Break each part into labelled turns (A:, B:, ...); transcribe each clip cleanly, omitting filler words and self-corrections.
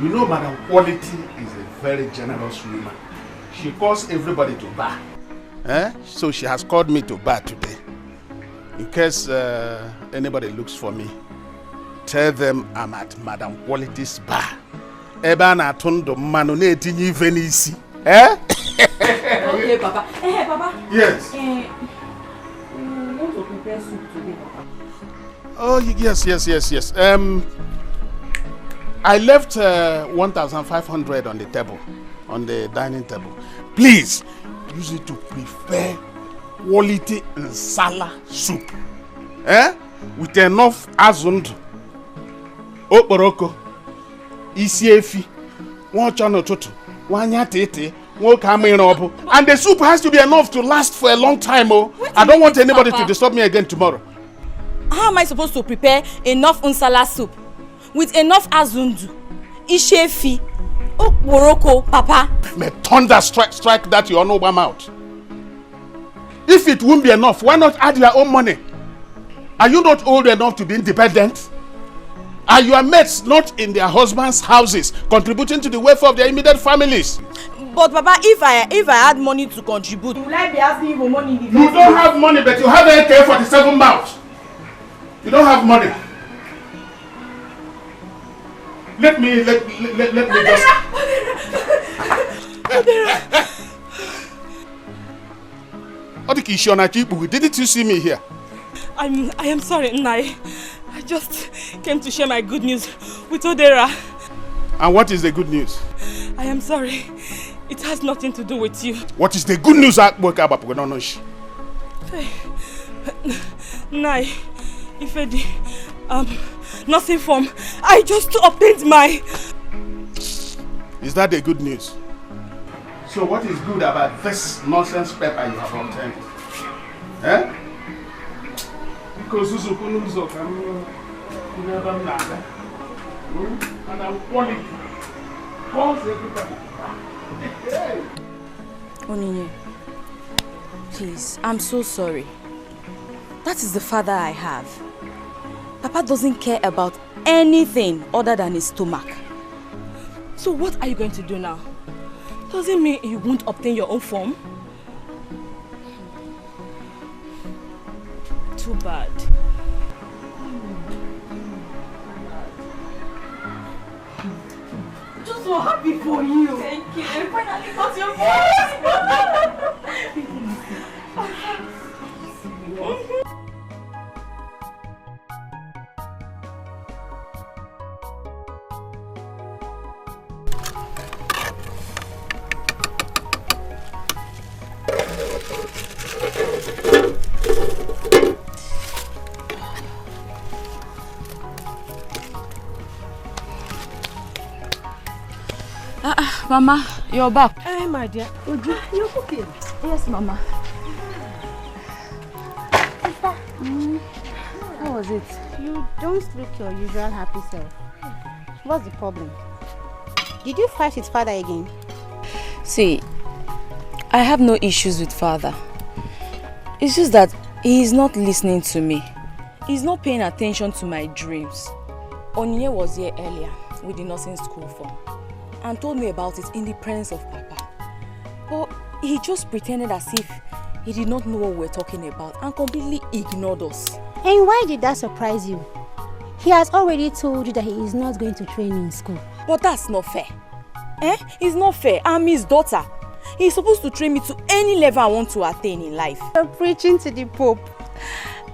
A: You know, Madam Quality is a very generous woman. She calls everybody to bar. So she has called me to bar today. In case anybody looks for me, tell them I'm at Madam Quality's bar. Ebana tondo manu ne tinyi venisi. Okay,
B: Papa. Hey, Papa.
A: Yes.
B: We want to prepare soup today, Papa.
A: Oh, yes. I left 1,500 on the table, on the dining table. Please, use it to prepare quality nsala soup. With enough azund, okporoko, isiefi, wanchanototo, wanyatete, and the soup has to be enough to last for a long time. I don't want anybody to disturb me again tomorrow.
B: How am I supposed to prepare enough nsala soup with enough azundu, ishefi, okporoko, Papa?
A: May thunder strike that your no mouth. If it won't be enough, why not add your own money? Are you not old enough to be independent? Are your mates not in their husbands' houses contributing to the welfare of their immediate families?
B: But Papa, if I had money to contribute, will I be asking you for money?
A: You don't have money, but you have AK-47 mouth. You don't have money. Let me just. Didn't you see me here?
B: I am sorry, Nai. I just came to share my good news with Odera.
A: And what is the good news?
B: I am sorry. It has nothing to do with you.
A: What is the good news?
B: Nai, Ifedi, nothing from. I just obtained my.
A: Is that the good news? So what is good about this nonsense paper you have obtained? Because and I'm quality.
B: Onyinye, please, I'm so sorry. That is the father I have. Papa doesn't care about anything other than his stomach. So what are you going to do now? Doesn't mean you won't obtain your own form? Too bad. Just so happy for you. Thank you. I finally got your voice. Mama, you're back.
C: Hey, my dear. Uju, you're cooking?
B: Yes, Mama.
C: Sister,
B: how was it?
C: You don't look your usual happy self. What's the problem? Did you fight with father again?
B: See, I have no issues with father. It's just that he is not listening to me. He's not paying attention to my dreams. Onyinye was here earlier with the nursing school form and told me about it in the presence of Papa. But he just pretended as if he did not know what we were talking about and completely ignored us.
C: And why did that surprise you? He has already told you that he is not going to train in school.
B: But that's not fair. It's not fair. I'm his daughter. He's supposed to train me to any level I want to attain in life.
C: You're preaching to the Pope.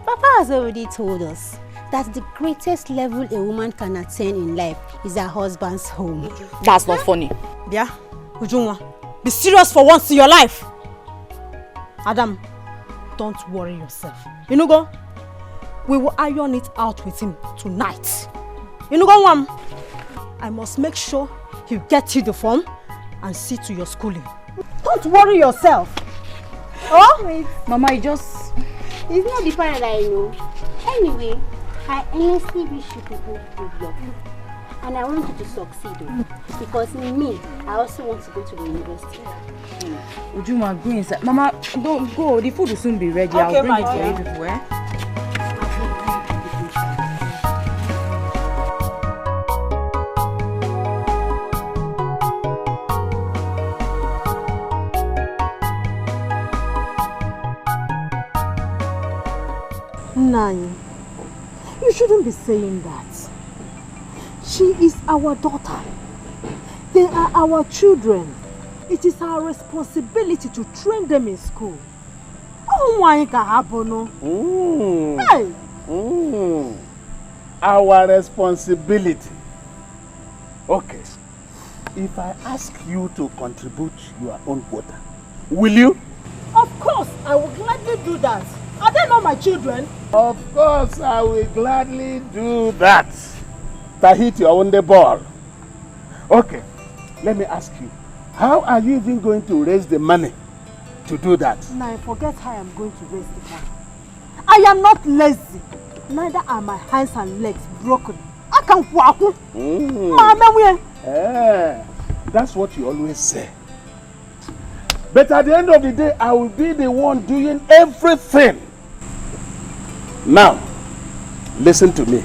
C: Papa has already told us that the greatest level a woman can attain in life is her husband's home.
B: That's not funny.
C: Yeah, Ujunwa, be serious for once in your life. Adam, don't worry yourself. You know, go. We will iron it out with him tonight. You know, go, Wam. I must make sure he gets you the form and see to your schooling. Don't worry yourself. Oh, wait.
B: Mama, you just.
C: It's not the final that I know. Anyway, I honestly wish you people good luck. And I want you to succeed. Because me, I also want to go to the university.
B: Ujuma, go inside. Mama, don't go. The food will soon be ready. Okay, I'll bring it for you before.
C: Nani, you shouldn't be saying that. She is our daughter. They are our children. It is our responsibility to train them in school. Oh my God, hey!
A: Our responsibility. Okay. If I ask you to contribute your own quota, will you?
C: Of course, I will gladly do that. Are they not my children?
A: Of course, I will gladly do that. To hit your own the ball. Okay, let me ask you. How are you even going to raise the money to do that?
C: Now, forget how I am going to raise the money. I am not lazy. Neither are my hands and legs broken. I can walk.
A: That's what you always say. But at the end of the day, I will be the one doing everything. Now, listen to me.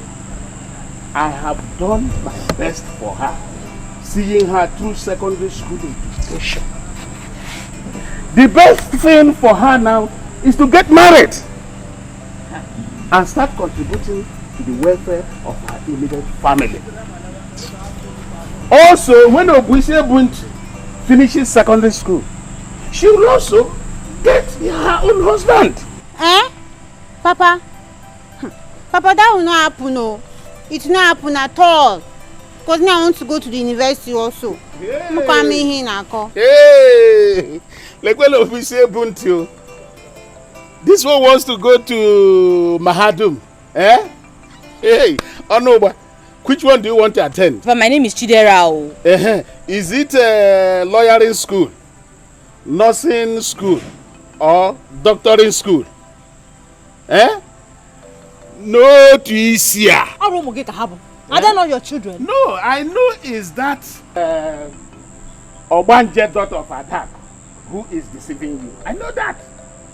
A: I have done my best for her, seeing her through secondary school education. The best thing for her now is to get married and start contributing to the welfare of her immediate family. Also, when Obwise Bunt finishes secondary school, she will also get her own husband.
D: Eh? Papa? Papa, that will not happen, no. It will not happen at all. Because now I want to go to the university also.
A: Hey! Like when Obwise Bunt, this one wants to go to Mahadum. Eh? Hey, oh no, but which one do you want to attend?
B: But my name is Chidera.
A: Is it a lawyering school, nursing school, or doctoring school? Eh? No to Isia.
C: Are they not your children?
A: No, I know is that Obanje daughter of Adak who is deceiving you. I know that.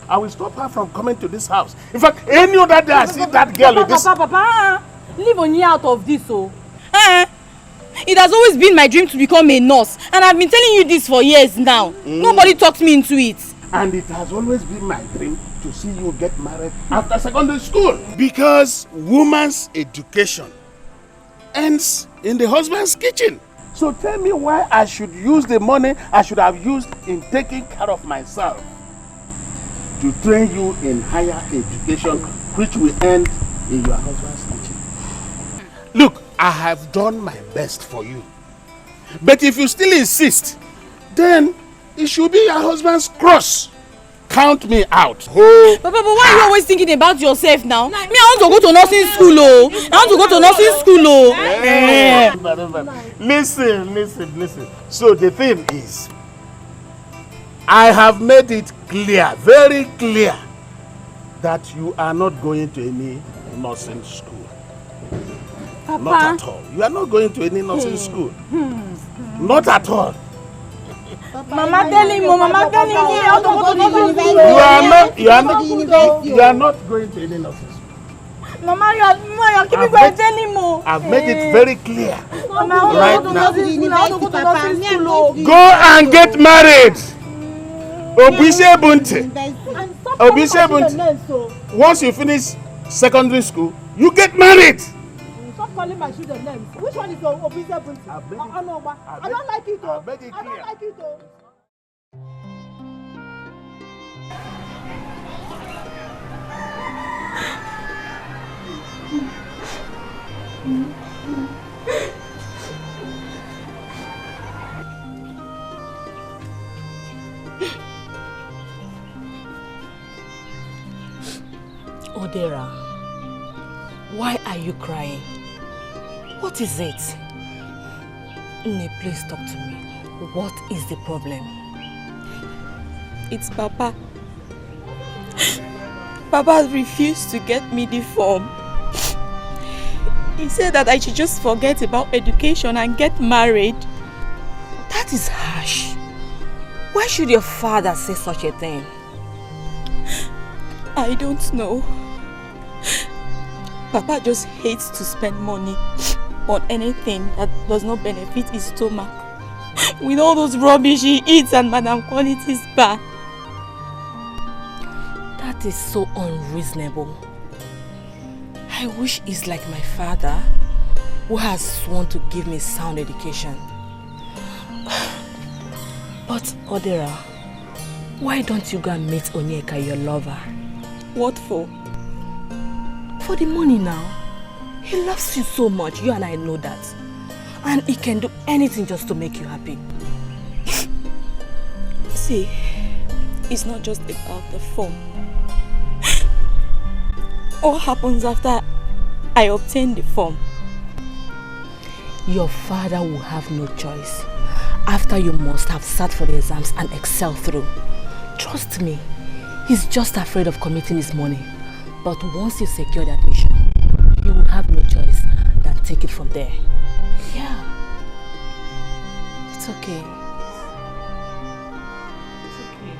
A: I will stop her from coming to this house. In fact, any other day I see that girl with this.
C: Papa, leave Oni out of this, oh.
B: It has always been my dream to become a nurse, and I've been telling you this for years now. Nobody talked me into it.
A: And it has always been my dream to see you get married after secondary school. Because woman's education ends in the husband's kitchen. So tell me why I should use the money I should have used in taking care of myself to train you in higher education, which will end in your husband's kitchen. Look, I have done my best for you. But if you still insist, then it should be your husband's cross. Count me out. Oh.
B: But why are you always thinking about yourself now? Me, I want to go to nursing school, oh. I want to go to nursing school, oh.
A: Listen. So the thing is, I have made it clear, very clear, that you are not going to any nursing school. Papa. Not at all. You are not going to any nursing school. Not at all.
B: Mama tell him, Mama tell him,
A: you are not going to any nursing school.
B: Mama, you are keeping going to tell him.
A: I've made it very clear.
B: Mama,
A: right now.
B: Go
A: and get married. Obise Bunte. Once you finish secondary school, you get married.
C: Stop calling my children names. Which one is Obise Bunte? I don't like it. I don't like it.
E: Odera, why are you crying? What is it? Nne, please talk to me. What is the problem?
B: It's Papa. Papa refused to get me the form. He said that I should just forget about education and get married.
E: That is harsh. Why should your father say such a thing?
B: I don't know. Papa just hates to spend money on anything that does not benefit his stomach. With all those rubbish he eats and Madam Quality's bar.
E: That is so unreasonable. I wish he's like my father, who has sworn to give me sound education. But Odera, why don't you go and meet Onyeka, your lover?
B: What for?
E: For the money now. He loves you so much, you and I know that. And he can do anything just to make you happy.
B: See, it's not just about the form. What happens after I obtain the form?
E: Your father will have no choice. After you must have sat for the exams and excel through. Trust me, he's just afraid of committing his money. But once you secure the admission, you will have no choice than take it from there. Yeah. It's okay. It's okay.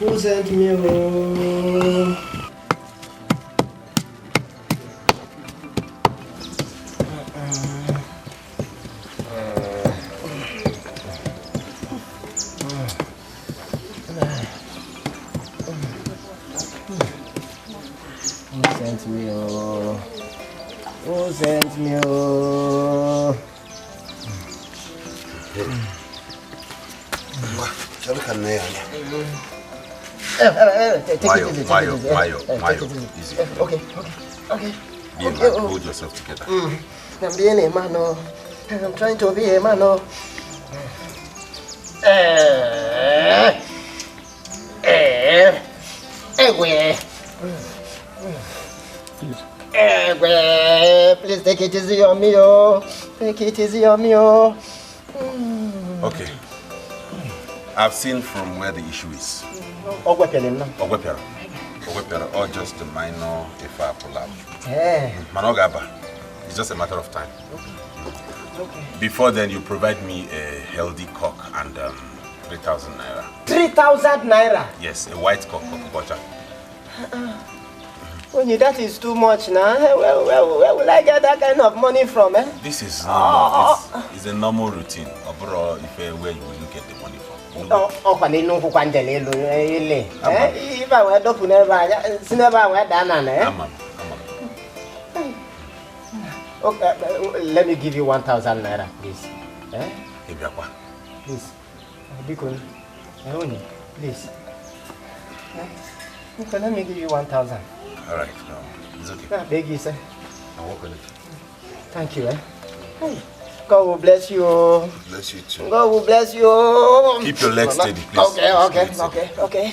F: Who sent me home? Who sent me home?
A: Mayo, easy.
F: Okay.
A: Be a man, hold yourself together.
F: I'm being a man, oh. I'm trying to be a man, oh. Please take it easy on me, oh. Take it easy on me, oh.
A: Okay. I've seen from where the issue is. Ogwepera, or just a minor Ifa pull-up. Manogaba. It's just a matter of time.
F: Okay.
A: Before then, you provide me a healthy cock and 3,000 naira.
F: 3,000 naira?
A: Yes, a white cock for Kukocha.
F: That is too much now. Where will I get that kind of money from?
A: This is normal. It's a normal routine. Overall, if where you will get the money from.
F: If I were to never done. Okay, let me give you 1,000 naira, please. Please. Please. Okay, let me give you 1,000.
A: All right, no, it's okay.
F: Beg you, sir.
A: I'll work on it.
F: Thank you, Hey. God will bless you.
A: Bless you too.
F: God will bless you.
A: Keep your legs steady, please.
F: Okay.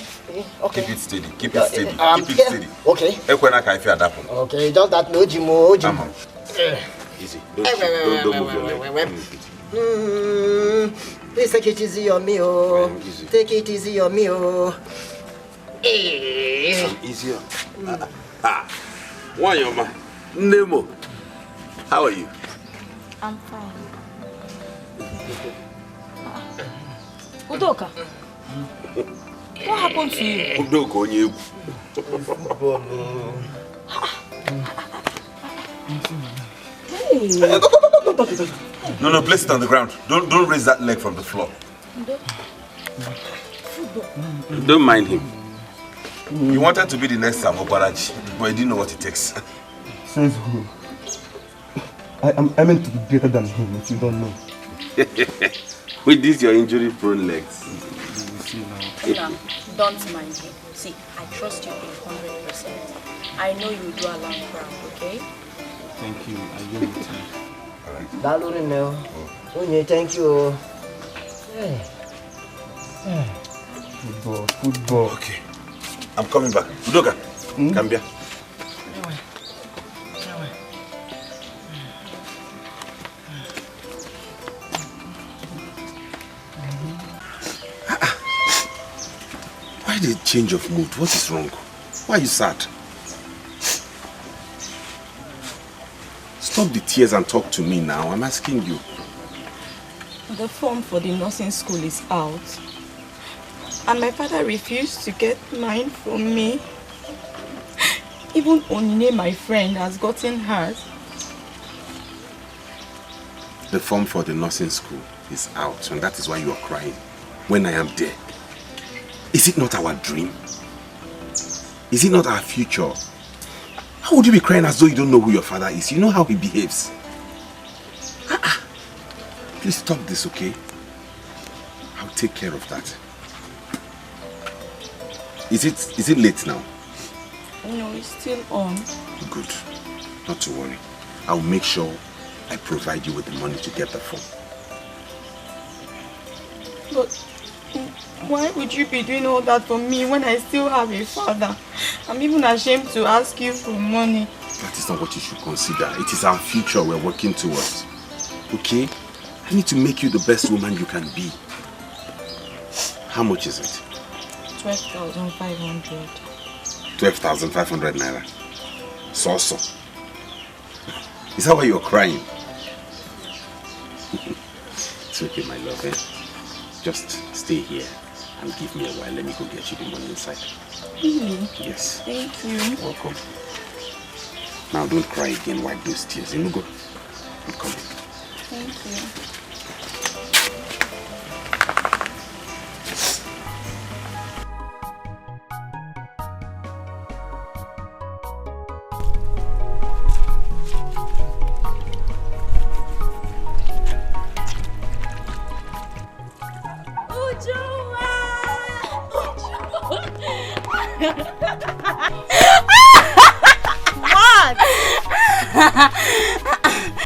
A: Keep it steady. Keep it steady.
F: Okay. Okay, just that no Jim.
A: Easy. Don't move your leg.
F: Please take it easy on me, oh. Take it easy on me, oh.
A: Easier. Why, your man? Nemo. How are you?
B: I'm fine. Udoka, what happened to you?
A: Udoka, on you. No, place it on the ground. Don't raise that leg from the floor. Don't mind him. He wanted to be the next Sam Obaraji, but he didn't know what it takes.
G: Says who? I meant to be greater than him, if you don't know.
A: With these your injury-prone legs.
B: No, don't mind him. See, I trust you 100%. I know you do Alan proud, okay?
G: Thank you. I will with you.
F: Alright. Thank you.
G: Football.
A: Okay. I'm coming back. Udoka, come here. Why the change of mood? What is wrong? Why are you sad? Stop the tears and talk to me now. I'm asking you.
B: The form for the nursing school is out. And my father refused to get mine from me. Even Onine, my friend, has gotten hers.
A: The form for the nursing school is out, and that is why you are crying when I am there. Is it not our dream? Is it not our future? How would you be crying as though you don't know who your father is? You know how he behaves. Please stop this, okay? I'll take care of that. Is it late now?
B: No, it's still on.
A: Good. Not to worry. I'll make sure I provide you with the money to get the phone.
B: But why would you be doing all that for me when I still have a father? I'm even ashamed to ask you for money.
A: That is not what you should consider. It is our future we're working towards. Okay? I need to make you the best woman you can be. How much is it?
B: 12,500.
A: 12,500 naira. So. Is that why you're crying? It's okay, my love, eh? Just stay here and give me a while. Let me go get you the money inside.
B: Really?
A: Yes.
B: Thank you.
A: Welcome. Now don't cry again. Wipe those tears. You know, go. I'm coming.
B: Thank you.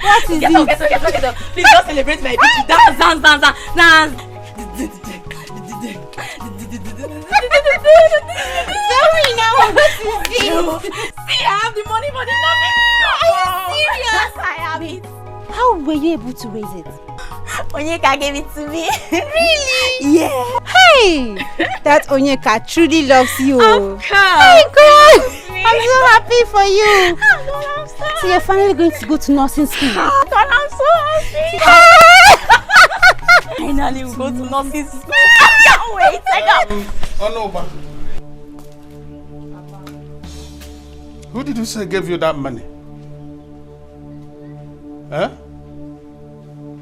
C: What is it?
B: Get up. Please don't celebrate my bitch. Dance.
D: Sorry now, what is it?
B: See, I have the money for the nothing.
D: Are you serious?
B: I have it.
D: How were you able to raise it?
B: Onyeka gave it to me.
D: Really?
B: Yeah.
D: Hey! That Onyeka truly loves you.
B: Of course.
D: My God! I'm so happy for you.
B: I'm so
D: So you're finally going to go to nursing school.
B: God, I'm so happy. Finally, we'll go to nursing school. I can't wait.
A: Who did you say gave you that money? Huh?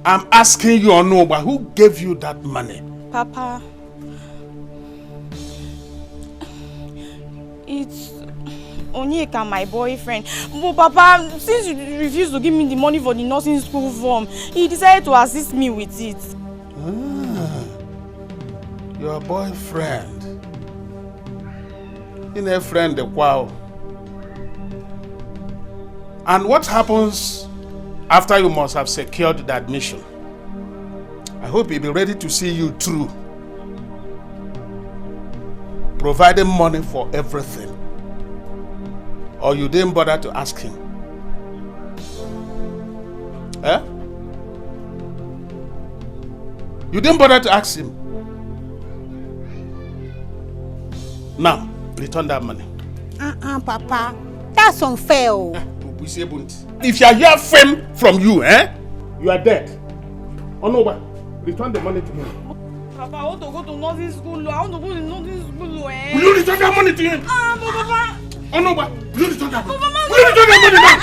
A: I'm asking you, Onoba, who gave you that money?
B: Papa, it's Onyeka, my boyfriend. But Papa, since you refused to give me the money for the nursing school form, he decided to assist me with it.
A: Your boyfriend. In a friend, wow. And what happens after you must have secured the admission? I hope he'll be ready to see you through, providing money for everything. Or you didn't bother to ask him? Eh? You didn't bother to ask him? Now, return that money.
D: Papa. That's unfair.
A: If you hear fame from you, you are dead. Onoba, return the money to him.
B: Papa, I want to go to nursing school. I want to go to nursing school.
A: Will you return that money to him?
B: Papa.
A: Onoba, will you return that money?
B: Papa,
A: will you return that money now?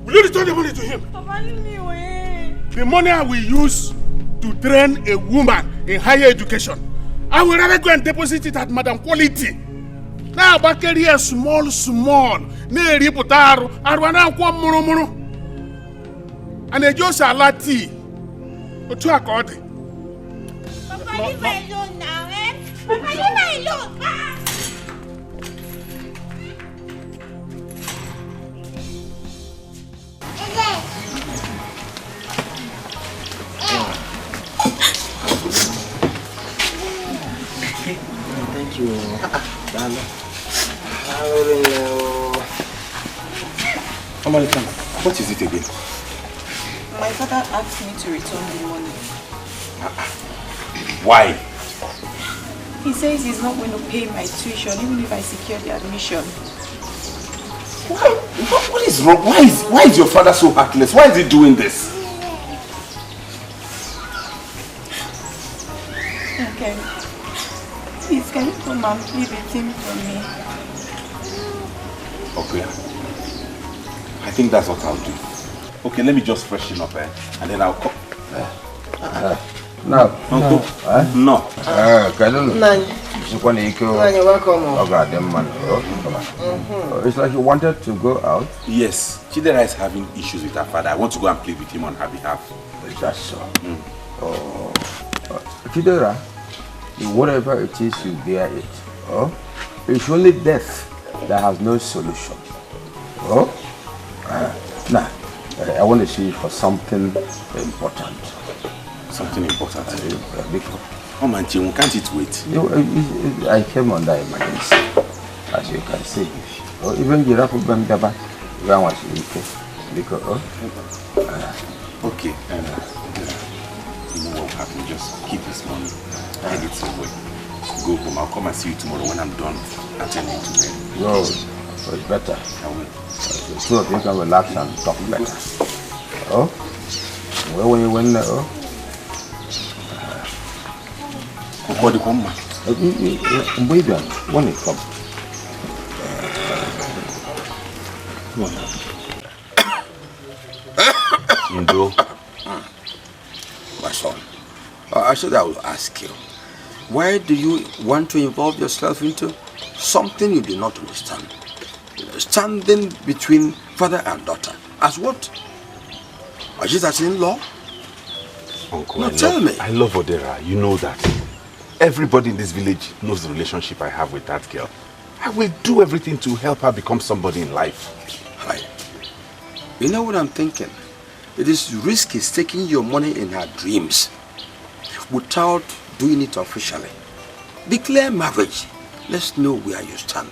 A: Will you return the money to him?
B: Papa, leave me away.
A: The money I will use to train a woman in higher education, I will rather go and deposit it at Madam Quality. Now, back here, small. Ne riputaru, arwana kwa muru. And a just a lati. But to accord.
D: Papa, leave me alone now, eh? Papa, leave me alone.
F: Thank you.
A: What is it again?
B: My father asked me to return the money.
A: Why?
B: He says he's not going to pay my tuition even if I secure the admission.
A: What is wrong? Why is your father so heartless? Why is he doing this?
B: Okay. Please, can you come and plead with him for me?
A: Okay.
H: I think that's what I'll do. Okay, let me just freshen up, and then I'll come.
I: No.
H: Uncle? No.
I: It's like you wanted to go out?
H: Yes. Chidera is having issues with her father. I want to go and play with him on her behalf.
I: Is that so? Chidera, whatever it is, you bear it. It's only death that has no solution. Now, I want to see you for something important.
H: Something important? Oh man, can't it wait?
I: I came under emergency, as you can see. Even the Rafu Bangaba,
H: okay, you know what will happen? Just keep this money, hide it somewhere. Go home. I'll come and see you tomorrow when I'm done attending to them.
I: No, it's better.
H: I will.
I: The two of you can relax and talk better. When you went there,
H: what the woman?
I: Wait a minute, when it comes.
H: Indo.
I: My son, I said I will ask you, why do you want to involve yourself into something you do not understand? Standing between father and daughter. As what? Are you that in-law?
H: Uncle,
I: no, tell me.
H: I love Odera. You know that. Everybody in this village knows the relationship I have with that girl. I will do everything to help her become somebody in life.
I: Hi. You know what I'm thinking? It is risky taking your money in her dreams without doing it officially. Declare marriage. Let's know where you stand.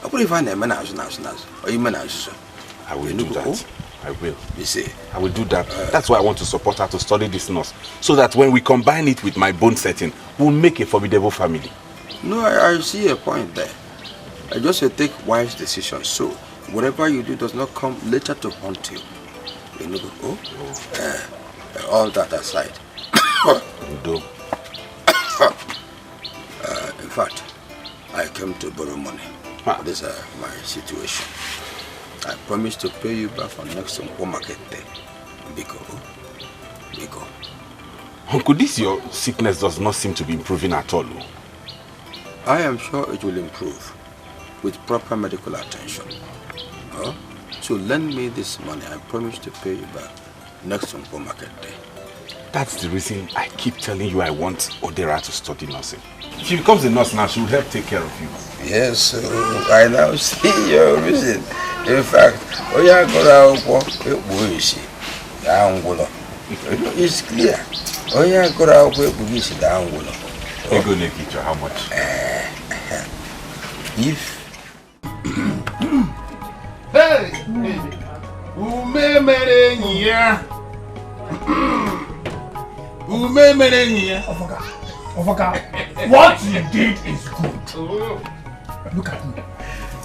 I: I will find a man or you man.
H: I will do that. I will.
I: You see?
H: I will do that. That's why I want to support her to study this nurse. So that when we combine it with my bone setting, we'll make a formidable family.
I: No, I see a point there. I just take wise decisions. So whatever you do does not come later to haunt you. You know, all that aside.
H: Do.
I: In fact, I came to borrow money. This is my situation. I promise to pay you back on next market day. Biko.
H: Uncle, your sickness does not seem to be improving at all.
I: I am sure it will improve with proper medical attention. So lend me this money. I promise to pay you back next market day.
H: That's the reason I keep telling you I want Odera to study nursing. If she becomes a nurse now, she will help take care of you.
I: Yes, I now see your reason. In fact, it's clear.
H: How much?
I: If
A: hey,
J: what you did is good. Look at me.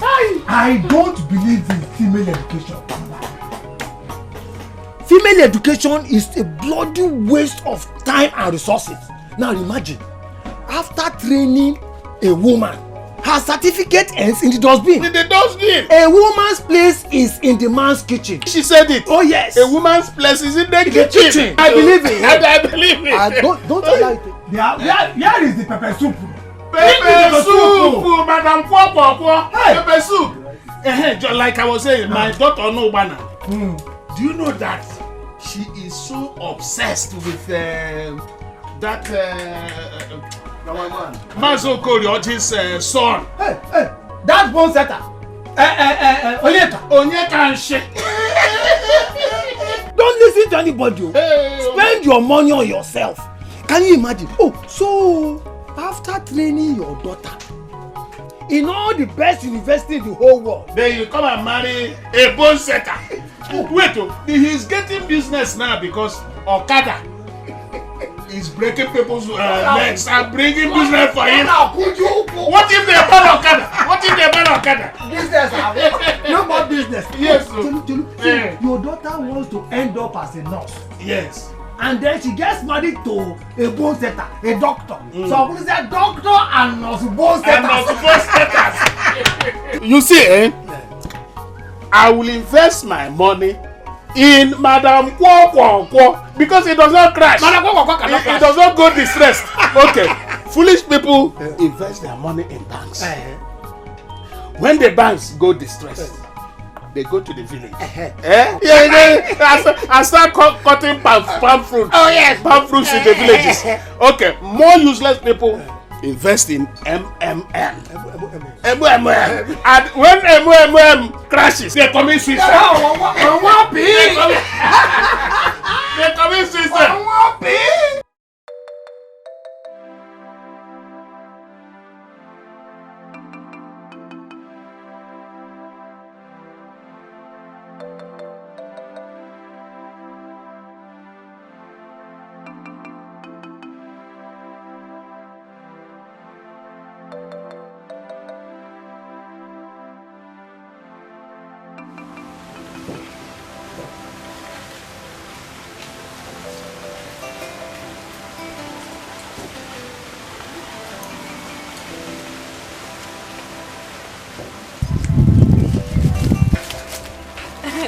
J: I don't believe in female education. Female education is a bloody waste of time and resources. Now imagine, after training a woman, her certificate ends in the dustbin.
A: In the dustbin?
J: A woman's place is in the man's kitchen.
A: She said it.
J: Oh yes.
A: A woman's place is in the kitchen.
J: I believe it.
A: I believe it.
J: Don't allow it. Where is the pepper soup?
A: Pepper soup, Madam Kwakwa. Pepper soup. Like I was saying, my daughter no banner. Do you know that she is so obsessed with that Mazo Korioji's son?
J: Hey, that bone setter.
A: Onyeka and shit.
J: Don't listen to anybody. Spend your money on yourself. Can you imagine? Oh, so after training your daughter in all the best university in the whole world,
A: then you come and marry a bone setter. Wait, he's getting business now because Okada is breaking people's legs and bringing business for him. What if they ban Okada?
J: Business, no more business.
A: Yes.
J: Your daughter wants to end up as a nurse.
A: Yes.
J: And then she gets married to a bone setter, a doctor. So I'm going to say doctor and nurse bone setters.
A: You see, I will invest my money in Madam Kwo because it does not crash.
J: Madam Kwo cannot crash.
A: It does not go distressed. Okay. Foolish people invest their money in banks. When the banks go distressed, they go to the village. And start cutting palm fruits.
J: Oh yes,
A: palm fruits in the villages. Okay, more useless people invest in MMM. And when MMM crashes, they commit suicide. They commit suicide.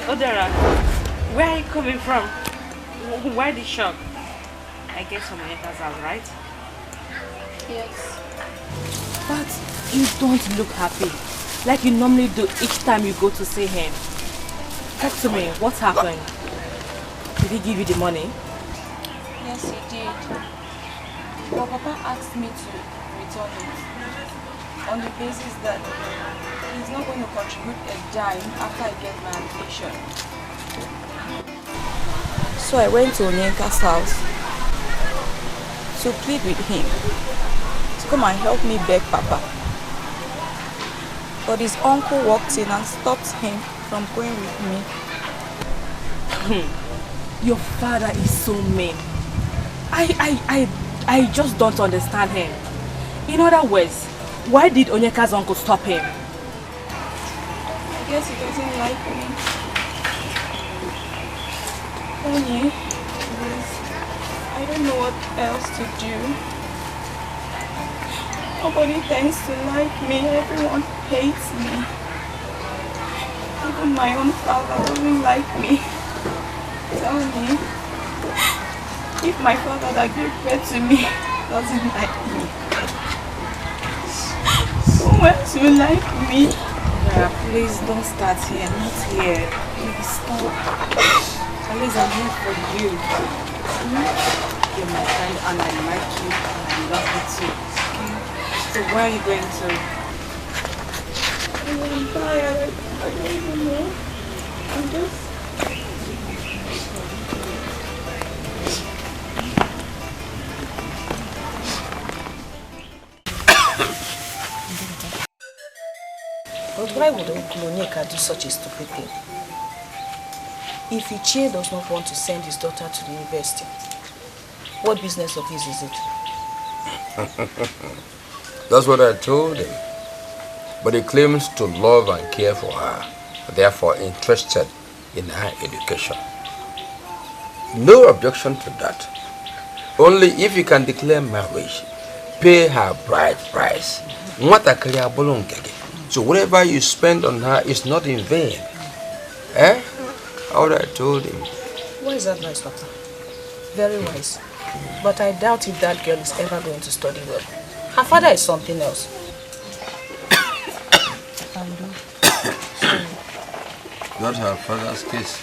K: Odera, where are you coming from? Why the shock? I guess from Onyeka's house, right?
B: Yes.
E: But you don't look happy, like you normally do each time you go to see him. Talk to me, what happened? Did he give you the money?
B: Yes, he did. But Papa asked me to return it on the basis that he's not going to contribute a dime after I get my application. So I went to Onyeka's house to plead with him to come and help me beg Papa. But his uncle walked in and stopped him from going with me.
E: Your father is so mean. I just don't understand him. In other words, why did Onyeka's uncle stop him?
B: I guess he doesn't like me. Onye, please, I don't know what else to do. Nobody tends to like me. Everyone hates me. Even my own father doesn't like me. Tell me, if my father that gave birth to me doesn't like me, who else will like me? Yeah, please don't start here, not here. Please stop. At least I'm here for you. You're my friend and I like you and I love you too. Okay? So where are you going to? I'm tired. I don't even know. I'm just...
L: But why would Uncle Onyeka do such a stupid thing? If Ichie does not want to send his daughter to the university, what business of his is it?
I: That's what I told him. But he claims to love and care for her, therefore interested in her education. No objection to that. Only if you can declare marriage, pay her bride price. So whatever you spend on her is not in vain. Eh? How I told him.
L: Why is that nice, Papa? Very wise. But I doubt if that girl is ever going to study well. Her father is something else.
I: Not her father's case.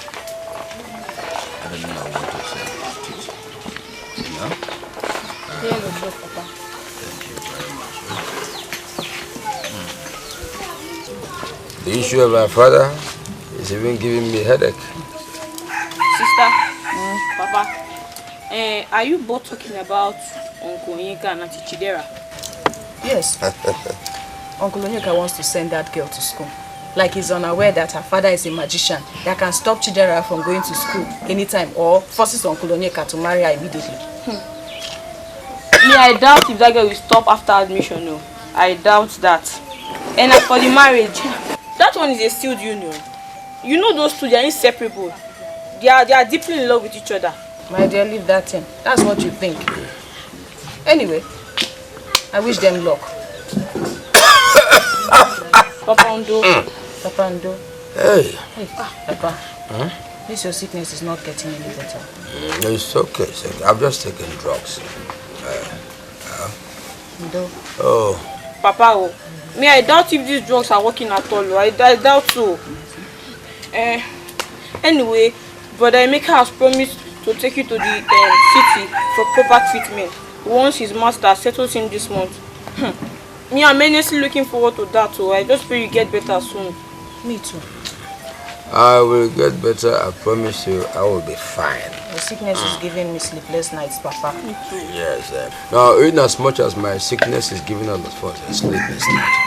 I: I don't know what to say about it. You know?
L: Here you go, Papa.
I: Thank you very much. The issue of my father is even giving me a headache.
K: Sister, Papa, are you both talking about Uncle Onyeka and Auntie Chidera?
L: Yes. Uncle Onyeka wants to send that girl to school. Like he's unaware that her father is a magician that can stop Chidera from going to school anytime or forces Uncle Onyeka to marry her immediately.
K: Me, I doubt if that girl will stop after admission, no. I doubt that. And as for the marriage, that one is a sealed union. You know those two, they are inseparable. They are deeply in love with each other.
L: My dear, leave that in. That's what you think. Anyway, I wish them luck.
K: Papa Ndo.
L: Papa Ndo.
I: Hey.
L: Hey, Papa. Huh? This your sickness is not getting any better.
I: It's okay. I've just taken drugs.
K: Oh. Papa, me, I doubt if these drugs are working at all. I doubt so. Anyway, Brother Emeka has promised to take you to the city for proper treatment once his master settles him this month. Me, I'm earnestly looking forward to that too. I just pray you get better soon.
L: Me too.
I: I will get better, I promise you. I will be fine.
L: The sickness is giving me sleepless nights, Papa.
K: Me too.
I: Yes. Now, in as much as my sickness is giving us a sleepless night,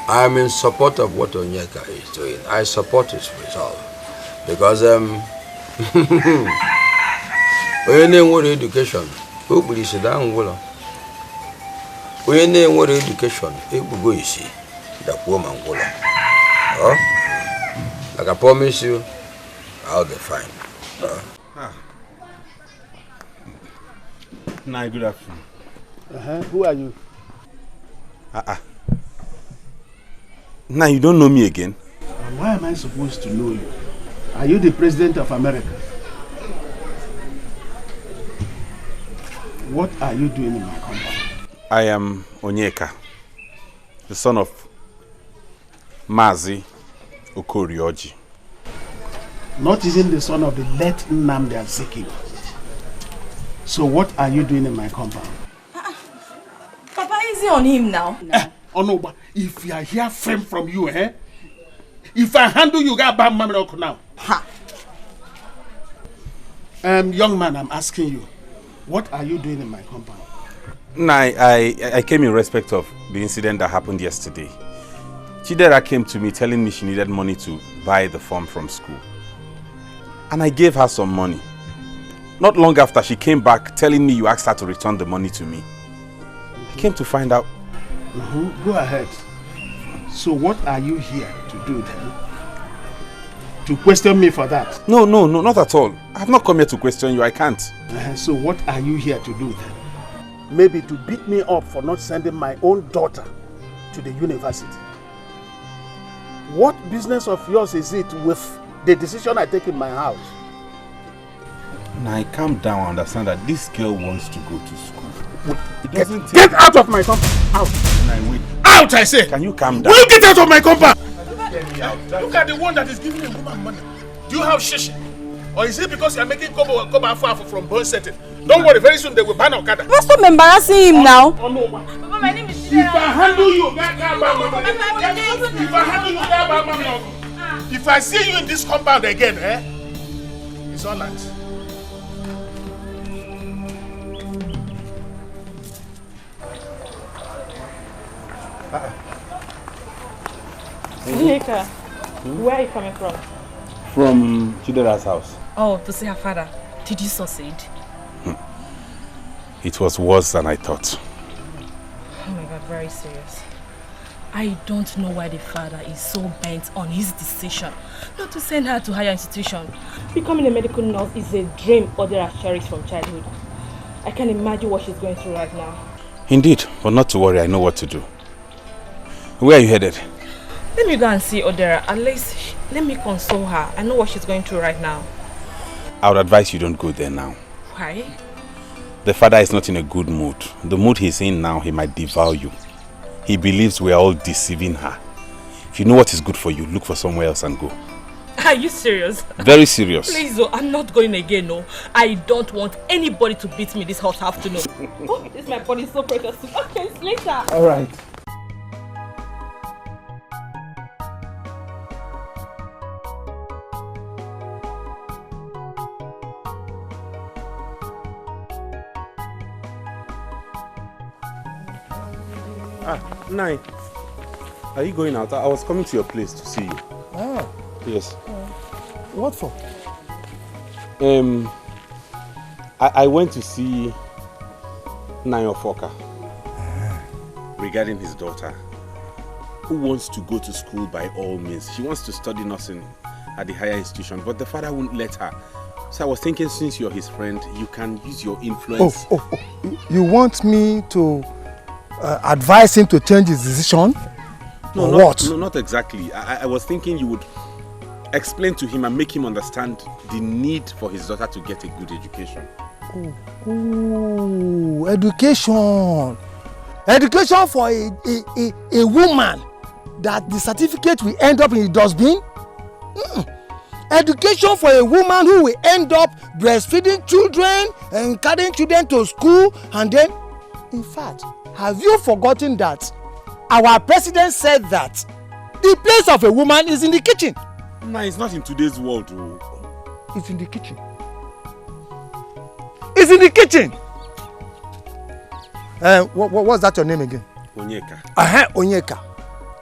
I: I am in support of what Onyeka is doing. I support his resolve. Because, when you want education, who will sit down? When you want education, it will go easy. That woman will. Like I promise you, I'll be fine.
H: Nah, good afternoon.
A: Who are you?
H: Nah, you don't know me again.
A: Why am I supposed to know you? Are you the president of America? What are you doing in my compound?
H: I am Onyeka, the son of Mazi Okorioji.
A: Not even the son of the late Nnamdi Azikiwe. So what are you doing in my compound?
B: Papa, is he on him now?
A: Onoba, if you are here frame from you, if I handle you, got bad mama now. Young man, I'm asking you, what are you doing in my compound?
H: Nah, I came in respect of the incident that happened yesterday. Chidera came to me telling me she needed money to buy the form from school. And I gave her some money. Not long after, she came back telling me you asked her to return the money to me. I came to find out.
A: Go ahead. So what are you here to do then? To question me for that?
H: No, not at all. I have not come here to question you. I can't.
A: So what are you here to do then? Maybe to beat me up for not sending my own daughter to the university. What business of yours is it with the decision I take in my house?
H: Now, calm down and understand that this girl wants to go to school.
A: Get out of my compound! Out! Out, I say!
H: Can you calm down?
A: Will you get out of my compound? Look at the one that is giving a woman money. Do you have shishi? Or is it because you are making Kobo from bone setting? Don't worry, very soon they will ban Okada.
C: Don't stop embarrassing him now.
K: Papa, my name is
A: If I handle you, if I see you in this compound again, it's all right.
K: Onyeka, where are you coming from?
H: From Chidera's house.
L: Oh, to see her father. Did you succeed?
H: It was worse than I thought.
L: Oh my God, very serious. I don't know why the father is so bent on his decision not to send her to higher institution.
K: Becoming a medical nurse is a dream Odera cherished from childhood. I can imagine what she's going through right now.
H: Indeed, but not to worry, I know what to do. Where are you headed?
L: Let me go and see Odera. At least let me console her. I know what she's going through right now.
H: I would advise you don't go there now.
L: Why?
H: The father is not in a good mood. The mood he's in now, he might devour you. He believes we are all deceiving her. If you know what is good for you, look for somewhere else and go.
L: Are you serious?
H: Very serious.
L: Please, oh, I'm not going again, no. I don't want anybody to beat me this hot afternoon.
K: Oh, this my body is so precious. Okay, it's later.
A: All right.
H: Nai, are you going out? I was coming to your place to see you.
J: Ah.
H: Yes.
J: What for?
H: I went to see Nayo Foka regarding his daughter, who wants to go to school by all means. She wants to study nursing at the higher institution, but the father won't let her. So I was thinking, since you're his friend, you can use your influence.
J: Oh. You want me to advise him to change his decision? or what?
H: No, not exactly. I was thinking you would explain to him and make him understand the need for his daughter to get a good education.
J: Oh, education. Education for a woman that the certificate will end up in the dustbin? Education for a woman who will end up breastfeeding children and carrying children to school, and then, in fact, have you forgotten that our president said that the place of a woman is in the kitchen?
H: No, it's not in today's world.
J: It's in the kitchen. It's in the kitchen. What's that your name again?
H: Onyeka.
J: Onyeka.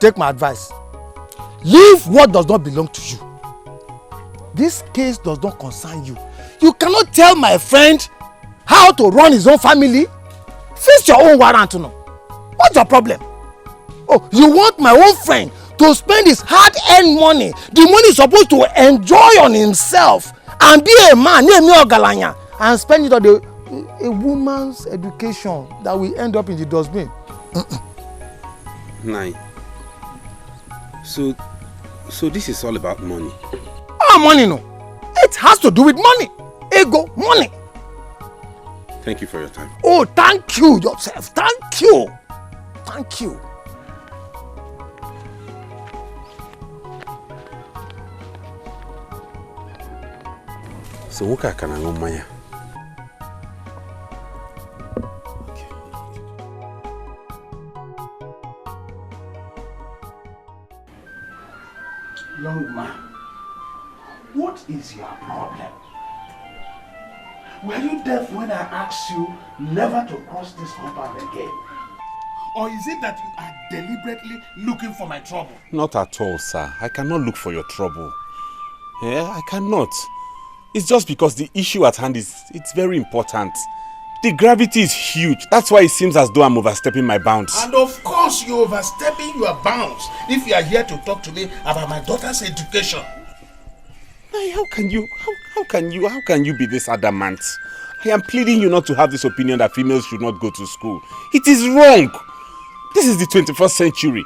J: Take my advice. Leave what does not belong to you. This case does not concern you. You cannot tell my friend how to run his own family. Face your own warrant, no. What's your problem? Oh, you want my own friend to spend his hard-earned money, the money he's supposed to enjoy on himself, and be a man, and spend it on a woman's education that will end up in the dustbin.
H: Nine. So this is all about money.
J: Money, no. It has to do with money. Ego, money.
H: Thank you for your time.
J: Oh, thank you yourself. Thank you. Thank you.
H: So what can I know, Maya?
A: Young man, what is your problem? Were you deaf when I asked you never to cross this compound again? Or is it that you are deliberately looking for my trouble?
H: Not at all, sir. I cannot look for your trouble. Yeah, I cannot. It's just because the issue at hand it's very important. The gravity is huge. That's why it seems as though I'm overstepping my bounds.
A: And of course you're overstepping your bounds if you are here to talk to me about my daughter's education.
H: How can you be this adamant? I am pleading you not to have this opinion that females should not go to school. It is wrong. This is the 21st century.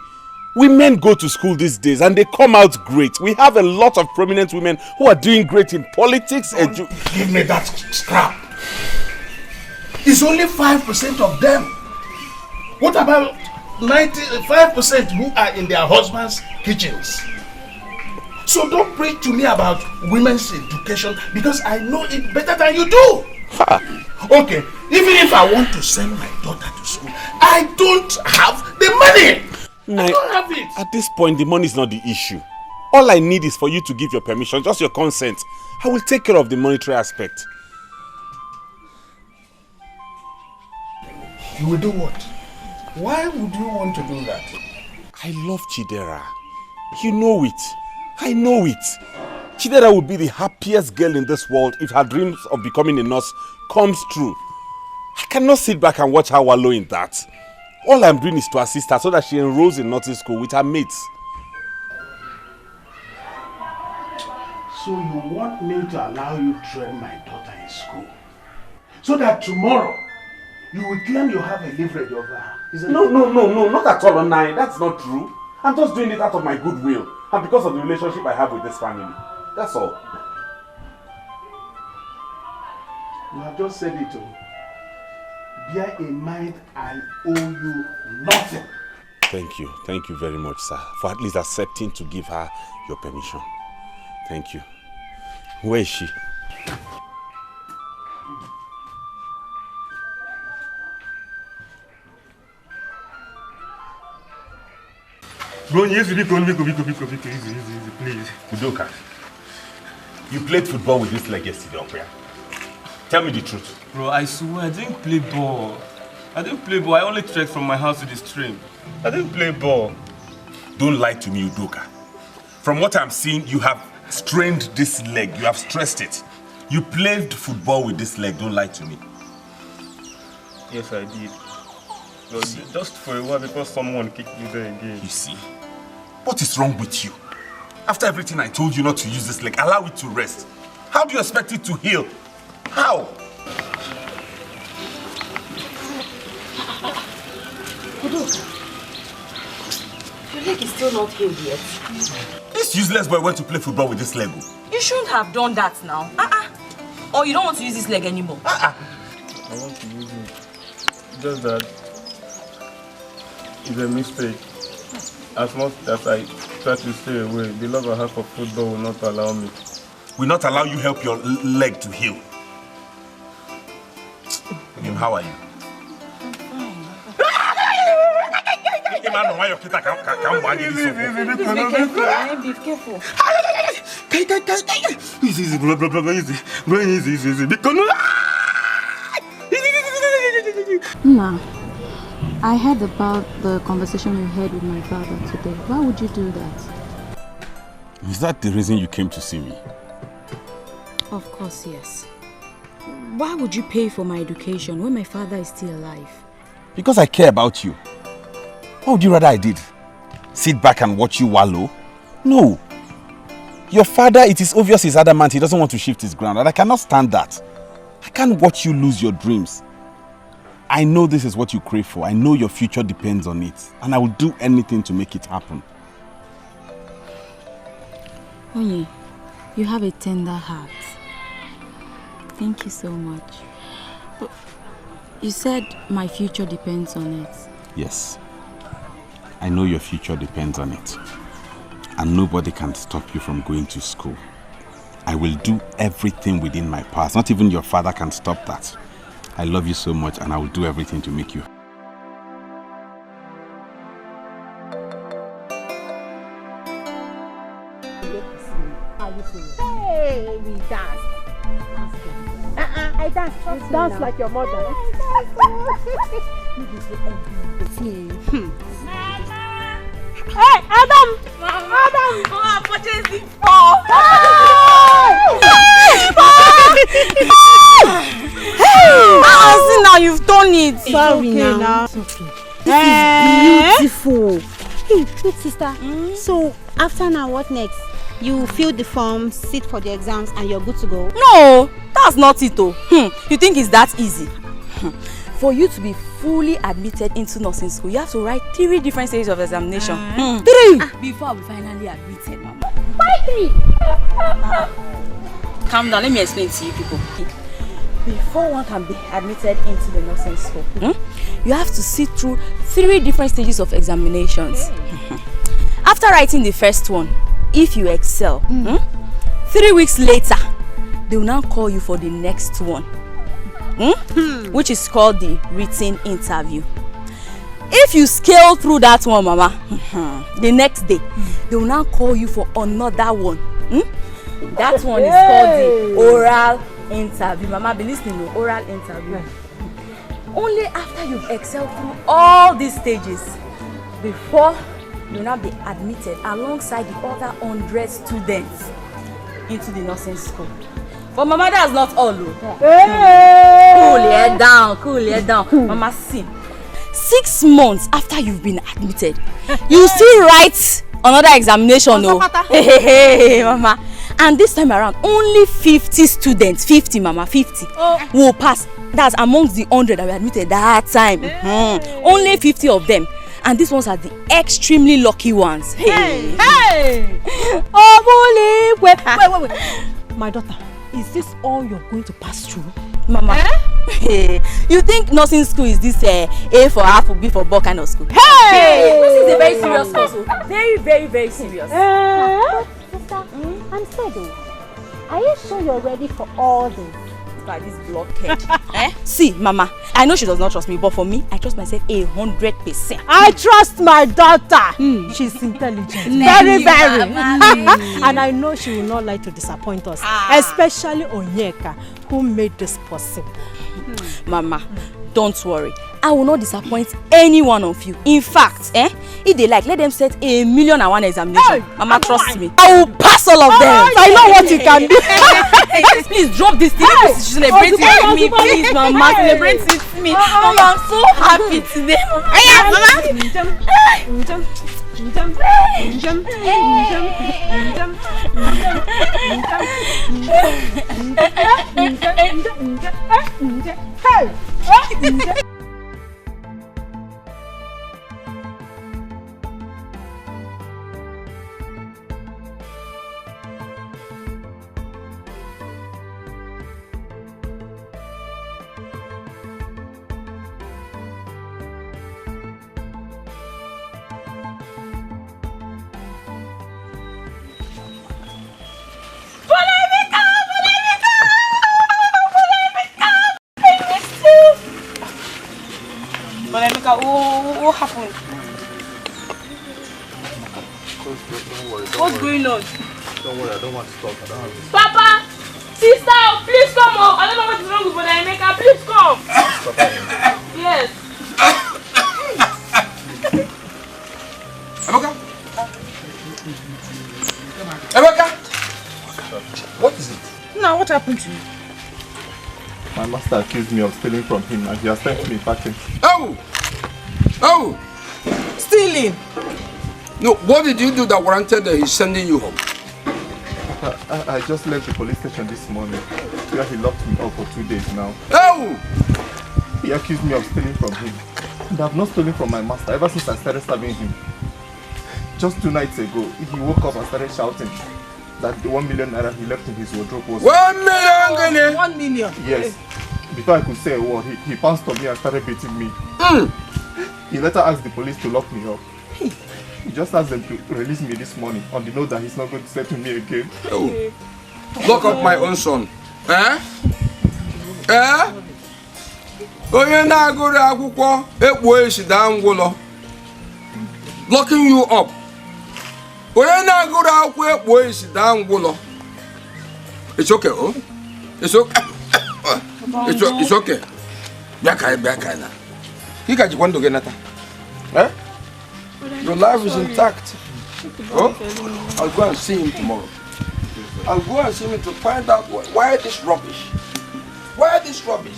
H: Women go to school these days and they come out great. We have a lot of prominent women who are doing great in politics.
A: Give me that scrap. It's only 5% of them. What about 95% who are in their husbands' kitchens? So don't preach to me about women's education because I know it better than you do. Okay, even if I want to send my daughter to school, I don't have the money. I don't have it.
H: At this point, the money is not the issue. All I need is for you to give your permission, just your consent. I will take care of the monetary aspect.
A: You will do what? Why would you want to do that?
H: I love Chidera. You know it. I know it. Chidera would be the happiest girl in this world if her dreams of becoming a nurse comes true. I cannot sit back and watch her wallow in that. All I'm doing is to assist her so that she enrolls in nursing school with her mates.
A: So you want me to allow you to train my daughter in school? So that tomorrow you will claim you have a leverage over her?
H: No, not at all, Onai. That's not true. I'm just doing it out of my goodwill and because of the relationship I have with this family. That's all.
A: You have just said it all. Bear in mind, I owe you nothing.
H: Thank you very much, sir, for at least accepting to give her your permission. Thank you. Where is she?
G: Bro, easy, please.
H: Udoka, you played football with this leg yesterday, Okoya. Tell me the truth.
G: Bro, I swear, I didn't play ball. I only trekked from my house to the stream. I didn't play ball.
H: Don't lie to me, Udoka. From what I'm seeing, you have strained this leg. You have stressed it. You played football with this leg. Don't lie to me.
G: Yes, I did. But just for a while because someone kicked me there again.
H: You see? What is wrong with you? After everything I told you not to use this leg, allow it to rest. How do you expect it to heal? How?
B: Your leg is still not healed yet.
H: This useless boy went to play football with this leg.
B: You shouldn't have done that now. Or you don't want to use this leg anymore.
G: I want to use it. Just that it's a mistake. As much as I try to stay away, the love I have for football will not allow me.
H: Will not allow you help your leg to heal. Him, how are you?
B: Be careful.
G: Easy, bro, easy.
M: Ma, I heard about the conversation you had with my father today. Why would you do that?
H: Is that the reason you came to see me?
M: Of course, yes. Why would you pay for my education when my father is still alive?
H: Because I care about you. What would you rather I did? Sit back and watch you wallow? No. Your father, it is obvious he's adamant. He doesn't want to shift his ground, and I cannot stand that. I can't watch you lose your dreams. I know this is what you crave for. I know your future depends on it, and I will do anything to make it happen.
M: Onye, you have a tender heart. Thank you so much. But you said my future depends on it.
H: Yes. I know your future depends on it. And nobody can stop you from going to school. I will do everything within my powers. Not even your father can stop that. I love you so much, and I will do everything to make you.
D: Hey, we dance. I dance. Dance like your mother. Hey, Adam! Adam!
B: Oh, I'm purchasing
D: see now you've done it. Sorry now.
C: It's okay.
D: This is beautiful. Hey, wait, sister. So after now, what next? You fill the form, sit for the exams, and you're good to go.
B: No, that's not it though. You think it's that easy? For you to be fully admitted into nursing school, you have to write 3 different stages of examination. 3! Before I'll be finally admitted, Mama.
D: Why 3?
B: Calm down, let me explain to you people. Before one can be admitted into the nursing school, you have to sit through 3 different stages of examinations. After writing the first one, if you excel, 3 weeks later, they will now call you for the next one. Which is called the written interview. If you scale through that one, Mama, the next day, they will now call you for another one. That one is called the oral interview. Mama, be listening to oral interview. Only after you've excelled through all these stages, before you will now be admitted alongside the other 100 students into the nursing school. But Mama, that's not all. Cool your down. Mama, see. 6 months after you've been admitted, you still write another examination. Hey, Mama. And this time around, only 50 students, 50, Mama, 50, will pass. That's amongst the 100 that were admitted that time. Only 50 of them. And these ones are the extremely lucky ones. Hey!
C: Oh, wait. My daughter, is this all you're going to pass through?
B: Mama, you think nursing school is this A for apple, B for ball kind of school? This is a very serious course. Very, very, very serious.
D: Sister, I'm scared though. Are you sure you're ready for all this?
B: By this blockhead. See, Mama, I know she does not trust me, but for me, I trust myself 100%.
C: I trust my daughter. She's intelligent. Very. And I know she will not like to disappoint us. Especially Onyeka, who made this possible.
B: Mama, don't worry. I will not disappoint any one of you. In fact, if they like, let them set 1,000,001 examination. Mama, trust me. I will pass all of them.
C: I know what you can do.
B: Please drop this thing. Celebrate it with me, please, Mama. Celebrate it with me. Mama, I'm so happy today.
K: Emeka, what happened?
G: Don't worry.
K: What's going on?
G: Don't worry, I don't want to talk. I don't have to.
K: Papa! Sister, please come up. I don't know what is wrong with Brother Emeka. Please come. Yes.
I: Emeka! What is it?
L: Now, what happened to you?
G: My master accused me of stealing from him and he has sent me packing.
I: Oh!
L: Stealing?
I: No, what did you do that warranted that he's sending you home?
G: I just left the police station this morning where he locked me up for 2 days now.
I: Oh!
G: He accused me of stealing from him. And I have not stolen from my master ever since I started serving him. Just 2 nights ago, he woke up and started shouting that the 1 million naira he left in his wardrobe was...
I: 1 million!
L: 1 million?
G: Yes. Before I could say a word, he pounced on me and started beating me. He later asked the police to lock me up. He just asked them to release me this morning on the note that he's not going to settle me again.
I: Oh. Lock up my own son. Eh? Eh? Onye na-agụrụ akwụkwọ ekpuo isi daa ngwụlọ. Locking you up. Onye na-agụrụ akwụkwọ ekpuo isi daa ngwụlọ. It's okay, oh? It's okay. It's okay. Bịa na. Ị ka jikwa ndụ gị nata. Eh? Your life is intact. Oh? I'll go and see him tomorrow. I'll go and see him to find out why this rubbish. Why this rubbish?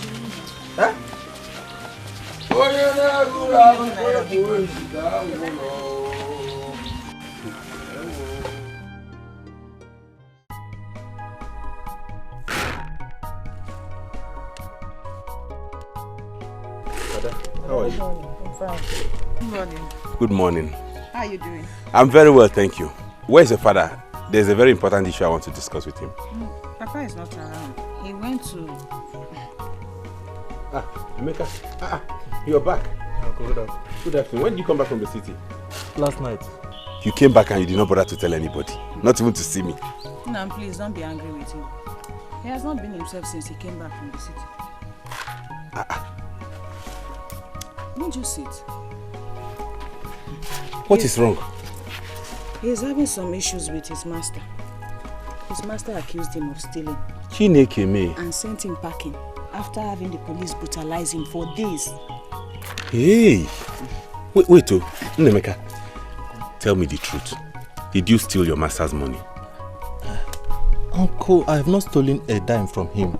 I: Huh?
H: How are you?
L: I'm fine. Good morning.
H: Good morning.
L: How are you doing?
H: I'm very well, thank you. Where's your father? There's a very important issue I want to discuss with him.
L: Papa is not around. He went to...
H: Emeka, you're back. Good afternoon. When did you come back from the city?
N: Last night.
H: You came back and you did not bother to tell anybody, not even to see me.
L: No, please don't be angry with him. He has not been himself since he came back from the city. Won't you sit?
H: What is wrong?
L: He is having some issues with his master. His master accused him of stealing.
H: Chineke me.
L: And sent him packing after having the police brutalize him for days.
H: Hey! Wait, Emeka. Tell me the truth. Did you steal your master's money?
N: Uncle, I have not stolen a dime from him.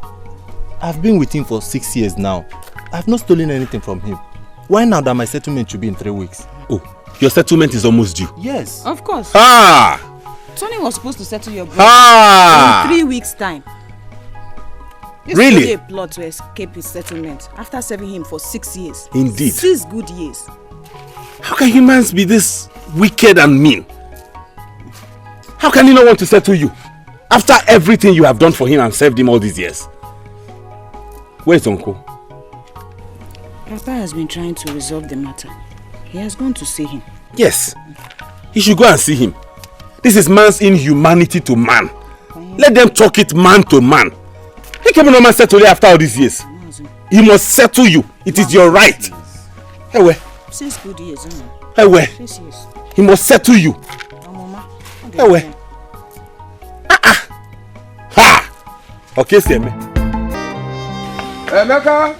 N: I've been with him for 6 years now. I have not stolen anything from him. Why now that my settlement should be in 3 weeks?
H: Oh, your settlement is almost due.
N: Yes.
L: Of course.
K: Tony was supposed to settle your brother in 3 weeks' time. This
H: Really?
K: was a plot to escape his settlement after serving him for 6 years.
H: Indeed.
K: 6 good years.
H: How can humans be this wicked and mean? How can he not want to settle you? After everything you have done for him and served him all these years. Where's Uncle?
L: Papa has been trying to resolve the matter. He has gone to see him.
H: Yes. He should go and see him. This is man's inhumanity to man. Let them talk it man to man. He came on and settle you after all these years. He must settle you. It is your right. Ewe.
L: 6 good years,
H: Ewe.
L: 6 years.
H: He must settle you. Ewe. Ha! Okay, Seme.
I: Emeka!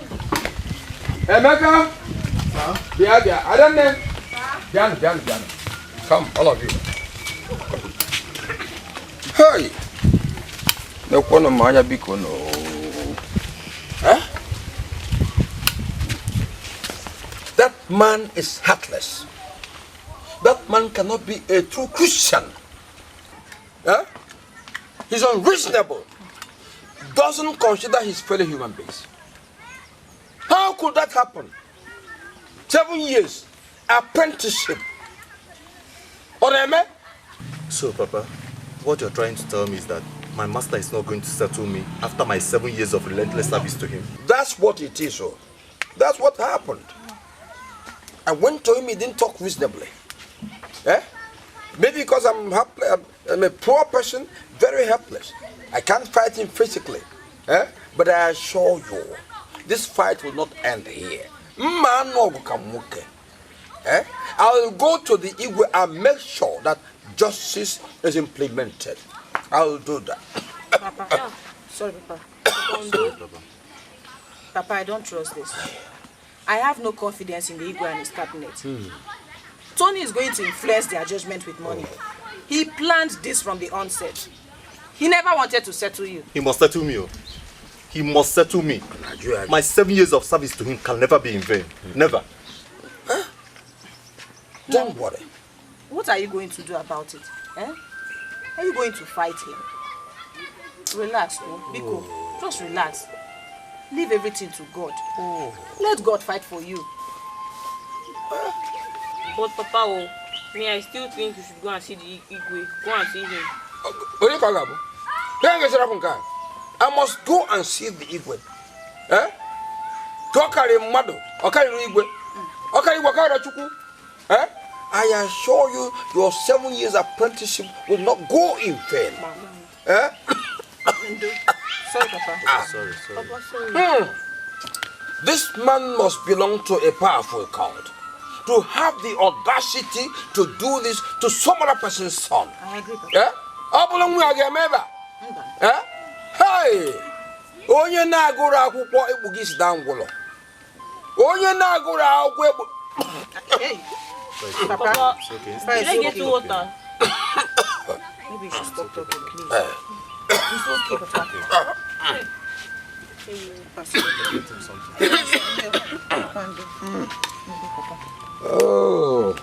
I: Bia. I don't know. Bian. Come, all of you. Hey! No one of my biko no. Huh? That man is heartless. That man cannot be a true Christian. Huh? He's unreasonable. Doesn't consider his fellow human beings. How could that happen? 7 years apprenticeship. Oreme?
N: So, Papa, what you're trying to tell me is that my master is not going to settle me after my 7 years of relentless service to him.
I: That's what it is, oh. That's what happened. I went to him, he didn't talk reasonably. Maybe because I'm a poor person, very helpless. I can't fight him physically. But I assure you, this fight will not end here. I will go to the Igwe and make sure that justice is implemented. I will do that.
L: Papa. Sorry, Papa. Papa, I don't trust this. I have no confidence in the Igwe and his cabinet. Tony is going to influence their judgment with money. He planned this from the onset. He never wanted to settle you.
N: He must settle me. He must settle me. My 7 years of service to him can never be in vain. Never.
I: Huh? Don't worry.
L: What are you going to do about it? Eh? Are you going to fight him? Relax, Biko. Just relax. Leave everything to God. Let God fight for you.
K: But Papa, me, I still think you should go and see the Igwe. Go and see him.
I: I must go and see the Igwe. Eh? Eh? I assure you, your 7 years apprenticeship will not go in vain. Eh?
L: Sorry, Papa.
N: Sorry.
L: Papa, sorry.
I: This man must belong to a powerful cult. To have the audacity to do this to some other person's son.
L: I agree, Papa.
I: Eh? Eh? Hey! Onye na-agụrụ akwụkwọ ekpughị isi dangwụlọ. Onye na-agụrụ akwụkwọ ekpu...
L: Hey!
K: Papa, did I get you water?
L: Maybe you should stop talking, please.
K: It's okay, Papa.
I: Oh.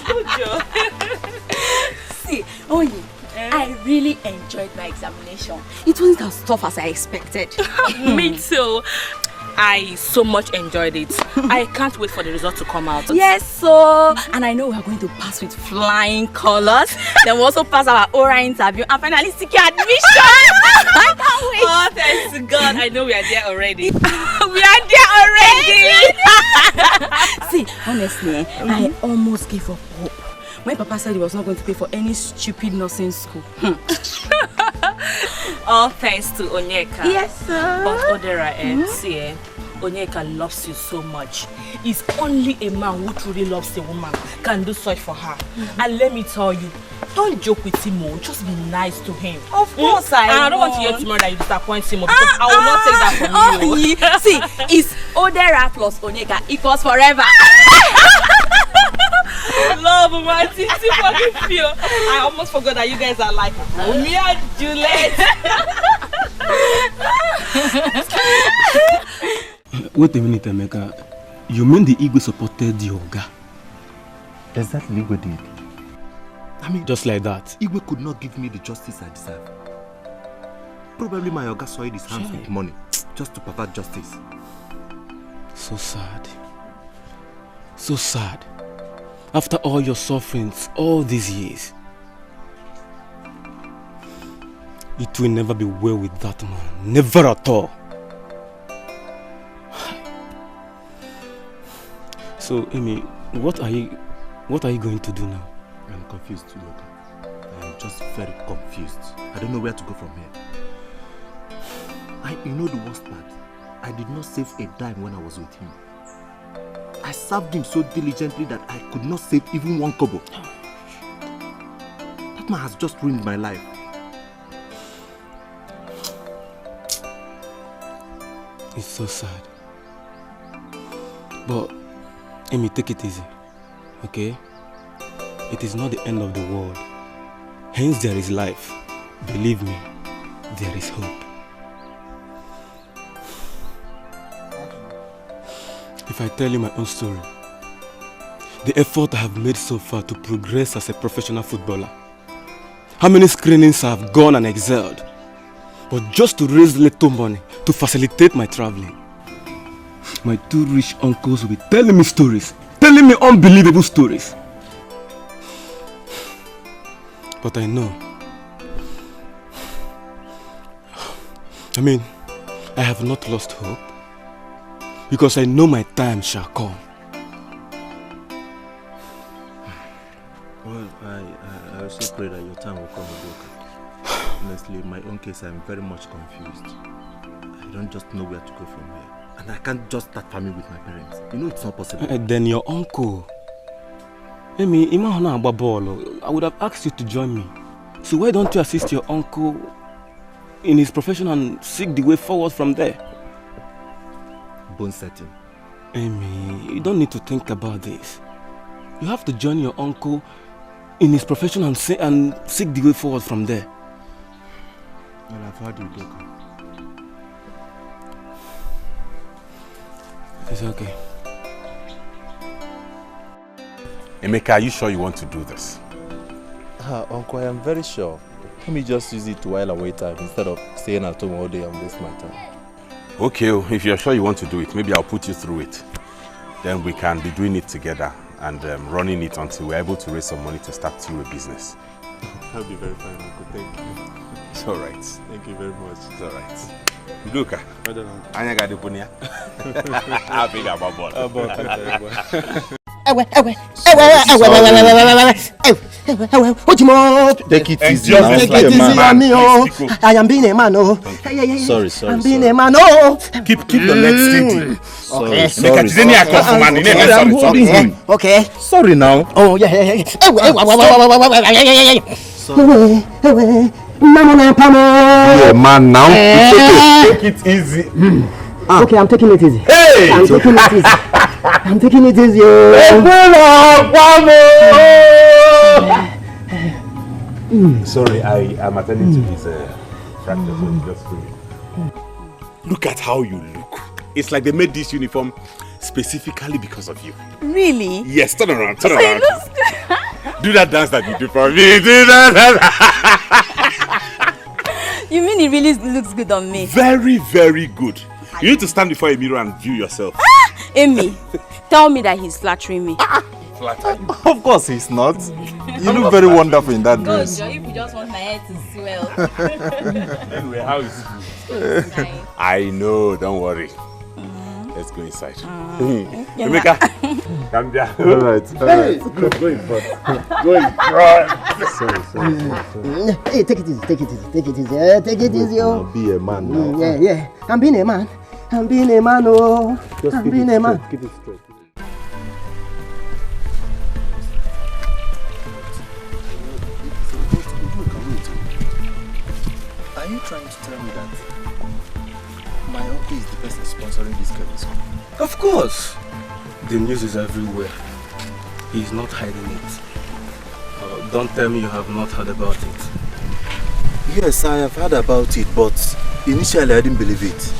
K: Good job.
B: See, Oyi, I really enjoyed my examination. It wasn't as tough as I expected.
K: Me too. I so much enjoyed it. I can't wait for the result to come out.
B: Yes, so and I know we are going to pass with flying colors. Then we'll also pass our oral interview and finally secure admission. I can't wait.
K: Oh, thanks to God. I know we are there already.
B: We are there already. See, honestly, I almost gave up hope when Papa said he was not going to pay for any stupid nursing school.
K: All thanks to Onyeka.
B: Yes, sir.
K: But Odera, see, Onyeka loves you so much. It's only a man who truly loves a woman can do such for her. And let me tell you, don't joke with him, just be nice to him.
B: Of course I
K: don't want to hear tomorrow that you disappoint him because I will not take that from you.
B: See, it's Odera plus Onyeka equals forever.
K: Love, my titi fucking feel. I almost forgot that you guys are like Romeo and Juliet.
O: Wait a minute, Emeka. You mean the Igwe supported the Oga?
N: Exactly, Igwe did.
O: I mean, just like that.
N: Igwe could not give me the justice I deserve. Probably my Oga soiled his hands with money just to pervert justice.
O: So sad. So sad. After all your sufferings, all these years, it will never be well with that man. Never at all. So, Amy, what are you going to do now?
N: I'm confused too, Oga. I'm just very confused. I don't know where to go from here. You know the worst part? I did not save a dime when I was with him. I served him so diligently that I could not save even one kobo. That man has just ruined my life.
O: It's so sad. But, Amy, take it easy, okay? It is not the end of the world. Hence there is life. Believe me, there is hope. If I tell you my own story, the effort I have made so far to progress as a professional footballer, how many screenings I have gone and excelled, but just to raise little money to facilitate my traveling. My two rich uncles will be telling me stories, telling me unbelievable stories. But I know, I have not lost hope. Because I know my time shall come.
N: Well, I also pray that your time will come, Udoka. Honestly, in my own case, I'm very much confused. I don't just know where to go from here. And I can't just start farming with my parents. You know it's not possible.
O: Then your uncle. I would have asked you to join me. So why don't you assist your uncle in his profession and seek the way forward from there?
N: Bone setting.
O: Amy, you don't need to think about this. You have to join your uncle in his profession and seek the way forward from there.
N: Well, I've heard you, Doka.
O: It's okay.
H: Emeka, are you sure you want to do this?
N: Uncle, I am very sure. Let me just use it to while away time instead of staying at home all day and waste my time.
H: Okay, if you're sure you want to do it, maybe I'll put you through it. Then we can be doing it together and running it until we're able to raise some money to start you a business.
N: That'll be very fine, Uncle. Thank you.
H: It's alright.
N: Thank you very much.
H: It's alright. Luka, Anya got the punya. I'll pick up a ball.
N: Take it easy now.
J: Take it easy on me, oh. I am being a man, oh.
N: Sorry.
J: I'm being a man, oh.
H: Keep your legs steady.
N: I'm holding him.
J: Okay.
N: Sorry now.
J: Oh, yeah.
N: Sorry. You're a man now. It's okay. Take it easy.
J: Okay, I'm taking it easy.
N: Hey!
J: I'm taking it easy. I'm taking it easy.
H: Sorry, I am attending to this practice. Just look at how you look. It's like they made this uniform specifically because of you.
B: Really?
H: Yes, turn around. Do that dance that you do for me. Do that.
B: You mean it really looks good on me?
H: Very, very good. You need to stand before a mirror and view yourself.
B: Amy, tell me that he's flattering me.
N: Of course he's not. You look very wonderful in that dress.
B: If you just want my hair to swell.
H: Anyway, how is it? I know, don't worry. Let's go inside. Emeka, come down.
N: All right.
H: Hey, go in front. Go in front.
N: Sorry.
J: Hey, take it easy. Take it easy, oh.
N: Be a man now.
J: Yeah. I'm being a man. Oh.
N: Just
J: I'm being a man.
N: Keep it straight. Are you trying to tell me that my uncle is the person sponsoring this girl in school?
O: Of course. The news is everywhere. He's not hiding it. Don't tell me you have not heard about it.
N: Yes, I have heard about it, but initially I didn't believe it.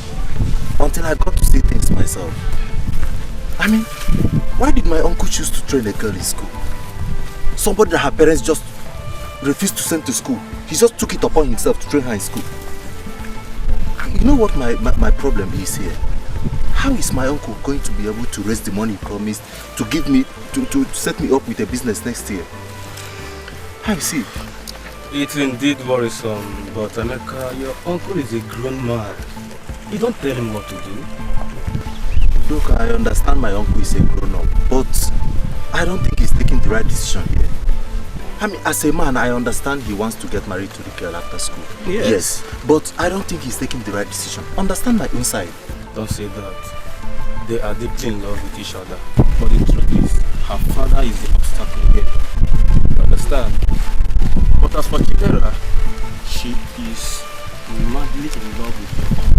N: Until I got to see things myself. I mean, why did my uncle choose to train a girl in school? Somebody that her parents just refused to send to school. He just took it upon himself to train her in school. You know what my problem is here? How is my uncle going to be able to raise the money he promised to give me, to set me up with a business next year? How is it?
O: It's indeed worrisome, but Emeka, your uncle is a grown man. You don't tell him what to do.
N: Look, I understand my uncle is a grown-up, but I don't think he's taking the right decision here. I mean, as a man, I understand he wants to get married to the girl after school. Yes, but I don't think he's taking the right decision. Understand my own side.
O: Don't say that. They are deeply in love with each other. But the truth is, her father is the obstacle here. You understand? But as for Chidera, she is madly in love with your uncle.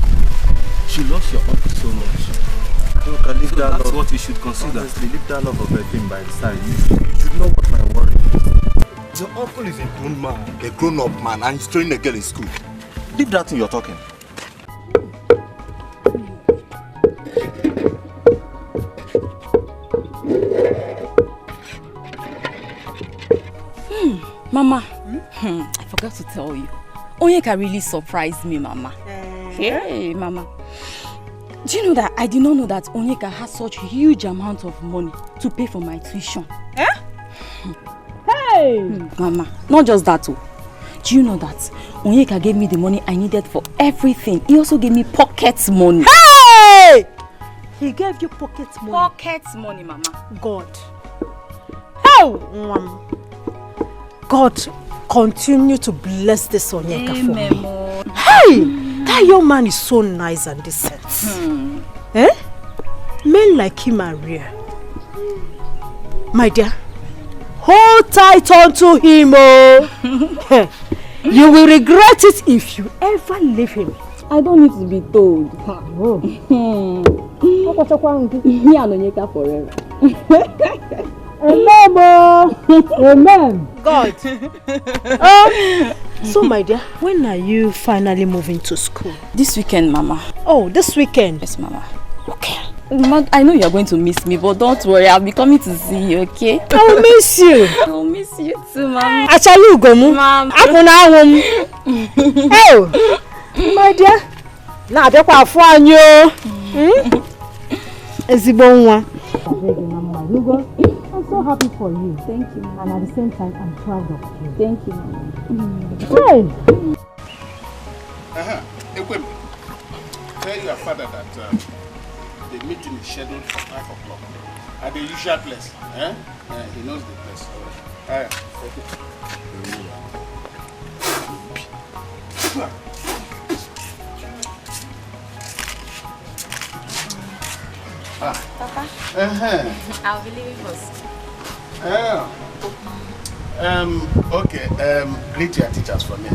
O: She loves your uncle so much.
N: Look, leave that
O: that's
N: love.
O: what you should consider.
N: Honestly, leave that love of a thing by the side. You should know what my worry is. Your uncle is a grown man. A grown-up man, and he's training a girl in school. Leave that thing you're talking.
B: Mama, I forgot to tell you. Onyeka really surprised me, Mama. Hey, Mama. Do you know that I did not know that Onyeka has such a huge amount of money to pay for my tuition? Hey! Mama, not just that too. Do you know that Onyeka gave me the money I needed for everything? He also gave me pocket money.
C: Hey! He gave you pocket money.
B: Pocket money, Mama.
C: God. How? God continue to bless this Onyeka for me. Hey, that young man is so nice and decent. Eh? Men like him are rare. My dear, hold tight onto him, oh. You will regret it if you ever leave him.
K: I don't need to be told. He and Onyeka forever.
C: Amen, amen. God. So, my dear, when are you finally moving to school?
B: This weekend, Mama.
C: Oh, this weekend?
B: Yes, Mama. Okay. Mama, I know you're going to miss me, but don't worry, I'll be coming to see you, okay?
C: I will miss you.
B: I will miss you too, Mama.
C: Actually, Gomu.
B: Mama.
C: Oh, my dear. Now, I'm so happy for you.
B: Thank you,
C: and at the same time, I'm proud of you.
B: Thank you,
C: Hey.
A: Ekwem, tell your father that the meeting is scheduled for 5 o'clock at the usual place. He knows the place.
M: Papa, I'll be leaving for school.
A: Okay, greet your teachers for me.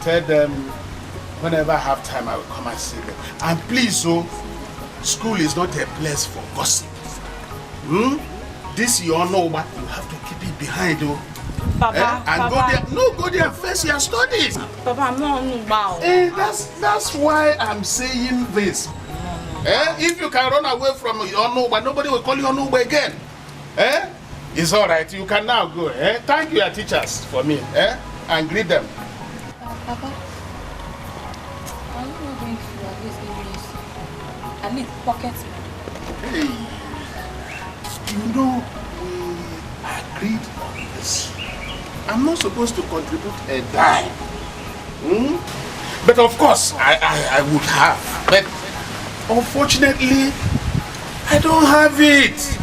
A: Tell them whenever I have time I will come and see them. And please, school is not a place for gossip. This you all know, but you have to keep it behind,
K: Papa,
A: and
K: Papa.
A: go there and face your studies.
K: Papa, I'm not on about.
A: That's why I'm saying this. If you can run away from your Onuba, nobody will call you Onuba again. It's all right. You can now go. Thank your teachers for me. And greet them.
M: Papa, are you not going to at least give me at least pocket money?
A: Hey, you know, we agreed on this. I'm not supposed to contribute a dime. But of course, I would have. But unfortunately, I don't have it.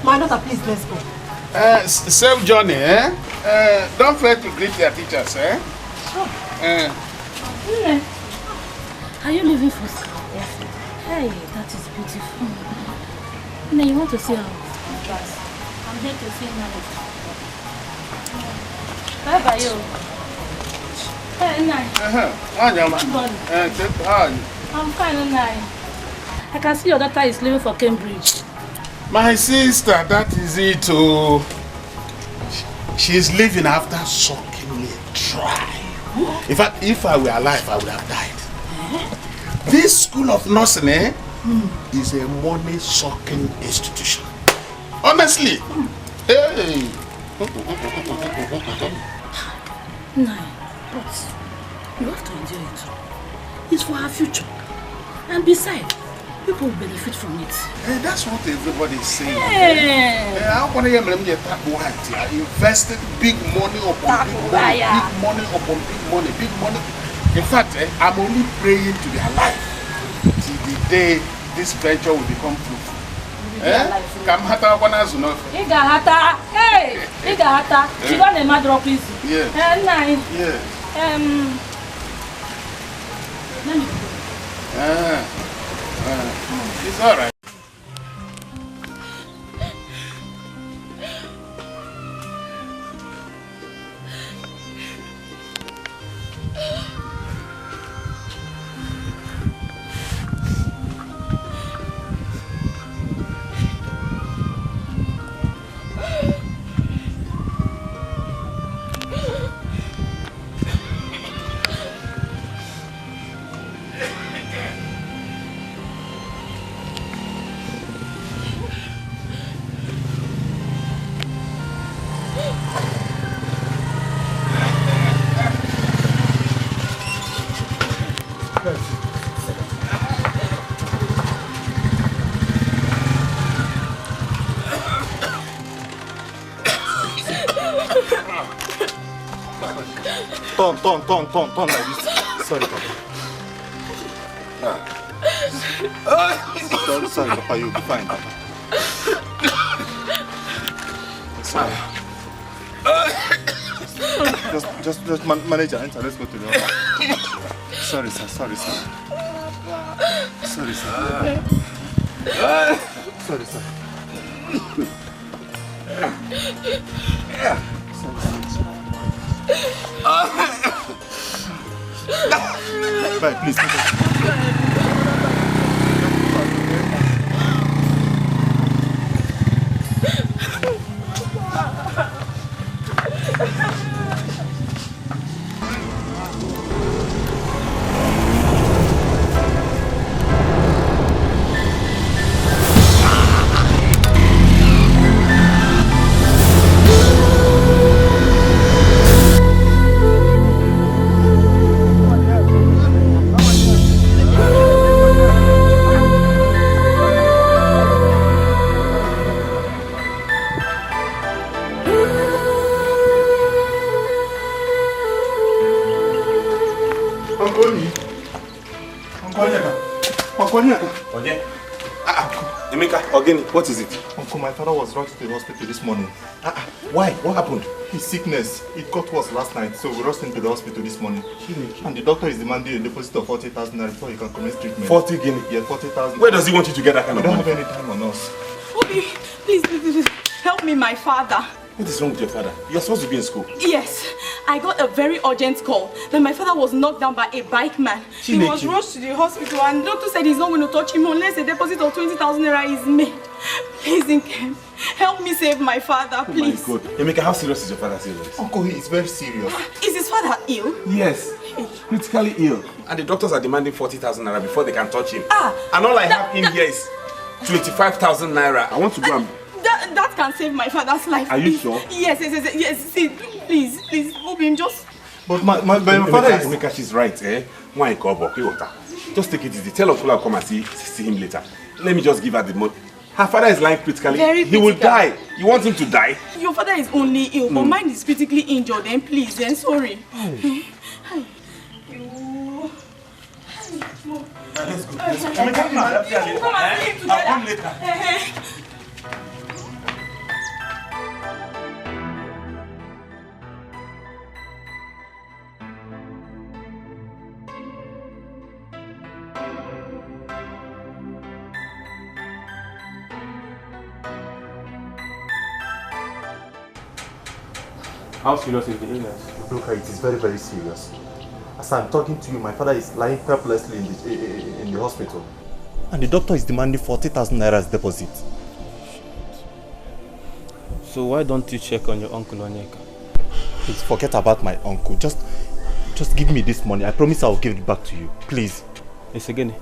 C: My daughter, please, let's go.
A: Save Johnny, don't forget to greet your teachers,
E: Are you leaving for school? Yes. Hey, that is beautiful. Now you want to see how? Yes. I'm here to see how. Bye bye, you. Hey, nice. I'm fine, nice. I can see your daughter is leaving for Cambridge.
A: My sister, that is it. Oh, she's leaving after sucking me dry. In fact, if I were alive, I would have died. This school of nursing is a money-sucking institution. Honestly. Hey.
E: No, but you have to enjoy it. It's for our future. And besides, people will benefit from it.
A: That's what everybody is saying.
E: I
A: want to hear them get that white. I invested big money upon big money. In fact, I'm only praying to be alive till the day this venture will become fruitful. Kamhata wanazuno.
E: Igahata, hey, Igahata. She got a mad rock easy.
A: Yeah.
E: Let me go.
A: It's all right.
N: Turn like this. Sorry, Papa. Sorry, Papa, you'll be fine, Papa.
G: Just manager, enter. Let's go to the office. Sorry, sir. Sorry, sir. Sorry, sir. Sorry, sir. Bye, please.
H: What is it?
G: Uncle, my father was rushed to the hospital this morning.
H: Why? What happened?
G: His sickness, it got worse last night, so we rushed him to the hospital this morning. And the doctor is demanding a deposit of 40,000 before he can commence treatment.
H: 40 guinea?
G: Yeah, 40,000.
H: Where does he want you to get that kind of money?
G: We don't have any time on us.
K: Obi, please, help me, my father.
H: What is wrong with your father? You're supposed to be in school.
K: Yes, I got a very urgent call that my father was knocked down by a bike man. He was rushed to the hospital and the doctor said he's not going to touch him unless a deposit of 20,000 naira is made. Please, Nkem, help me save my father, please.
H: Oh my God. Emeka, how serious is your father serious?
G: Uncle, he is very serious.
K: Is his father ill?
H: Yes, critically ill. And the doctors are demanding 40,000 naira before they can touch him. And all I have in here is 25,000 naira. I want to go and...
K: That can save my father's life.
H: Are you sure?
K: Yes. See, please, Obi, just...
G: But my father is...
H: Emeka, she's right, eh? Why go just take it easy. Tell us I'll come and see him later. Let me just give her the money. Her father is lying critically. He will die. You want him to die?
K: Your father is only ill, but mine is critically injured. Then please, sorry.
H: Let's go. Come and see him together. I'll come later.
O: How serious is the illness?
G: Look, it is very, very serious. As I'm talking to you, my father is lying helplessly in the hospital. And the doctor is demanding 40,000 naira as deposit.
O: So why don't you check on your uncle Onyeka?
G: Please forget about my uncle. Just give me this money. I promise I'll give it back to you. Please.
O: Yes, again.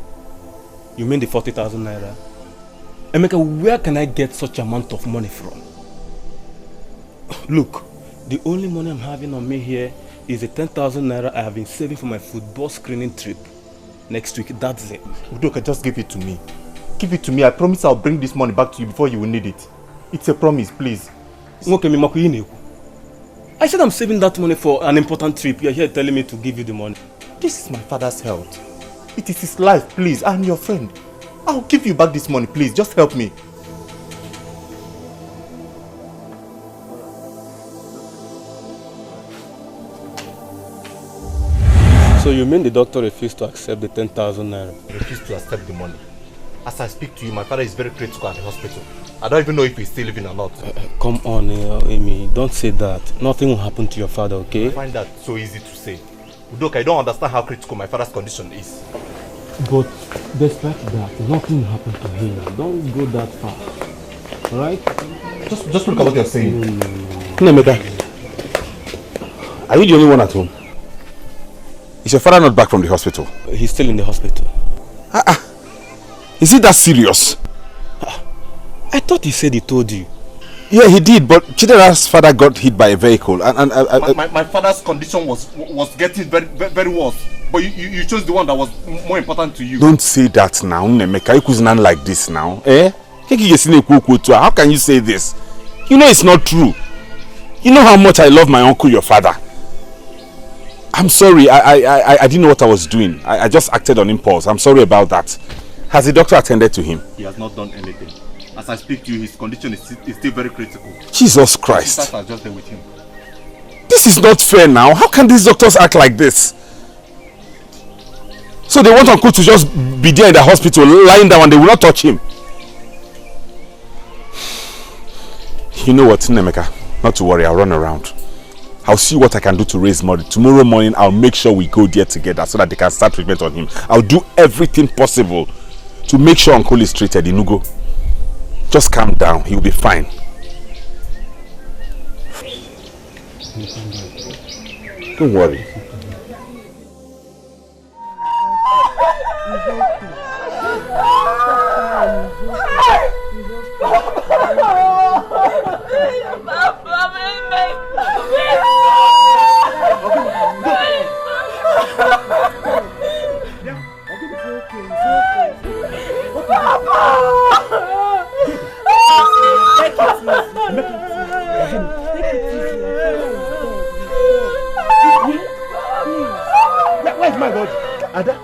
O: You mean the 40,000 naira? Emeka, where can I get such amount of money from? Look. The only money I'm having on me here is the 10,000 naira I have been saving for my football screening trip. Next week, that's it.
G: Udoka, just give it to me. Give it to me. I promise I'll bring this money back to you before you will need it. It's a promise, please.
O: I said I'm saving that money for an important trip. You're here telling me to give you the money.
G: This is my father's health. It is his life, please. I'm your friend. I'll give you back this money, please. Just help me.
O: So you mean the doctor refused to accept the 10,000 naira?
G: Refused to accept the money. As I speak to you, my father is very critical at the hospital. I don't even know if he's still living or not.
O: Come on, Amy. Don't say that. Nothing will happen to your father, okay?
G: I find that so easy to say. Look, I don't understand how critical my father's condition is.
O: But despite that, nothing will happen to him. Don't go that far. Alright?
G: Just look at what you're saying.
H: Nemeka, are you the only one at home? Is your father not back from the hospital?
O: He's still in the hospital.
H: Is it that serious?
O: I thought he said he told you.
H: Yeah, he did, but Chidera's father got hit by a vehicle and
G: my father's condition was getting very, very worse. But you chose the one that was more important to you.
H: Don't say that now, Nemeka. You couldn't like this now. Eh? How can you say this? You know it's not true. You know how much I love my uncle, your father. I'm sorry, I didn't know what I was doing. I just acted on impulse. I'm sorry about that. Has the doctor attended to him?
G: He has not done anything. As I speak to you, his condition is still very critical.
H: Jesus Christ.
G: Sisters are just there with him.
H: This is not fair now. How can these doctors act like this? So they want Uncle to just be there in the hospital, lying down, and they will not touch him. You know what, Nemeka? Not to worry, I'll run around. I'll see what I can do to raise money. Tomorrow morning, I'll make sure we go there together so that they can start treatment on him. I'll do everything possible to make sure Uncle is treated, Inugo. Just calm down, he'll be fine. Don't worry.
J: Where's my body? Ada?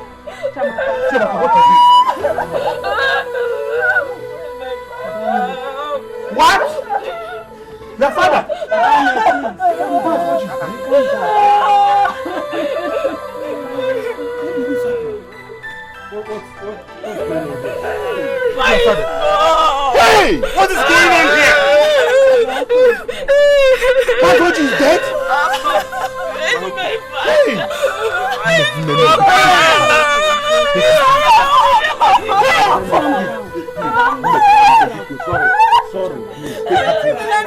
J: Chama, what is it? What? Your father? Hey! What is going on here? My coach is dead? Hey! Sorry.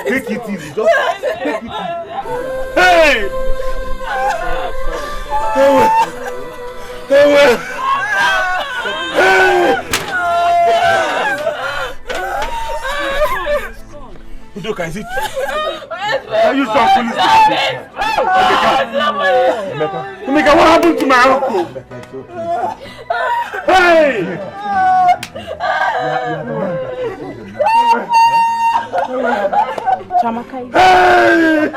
J: Take it easy. Just take it easy. Hey! Udoka, is it? Are you some police? Emeka, what happened to my uncle? Hey!
B: Chamakai.
J: Hey!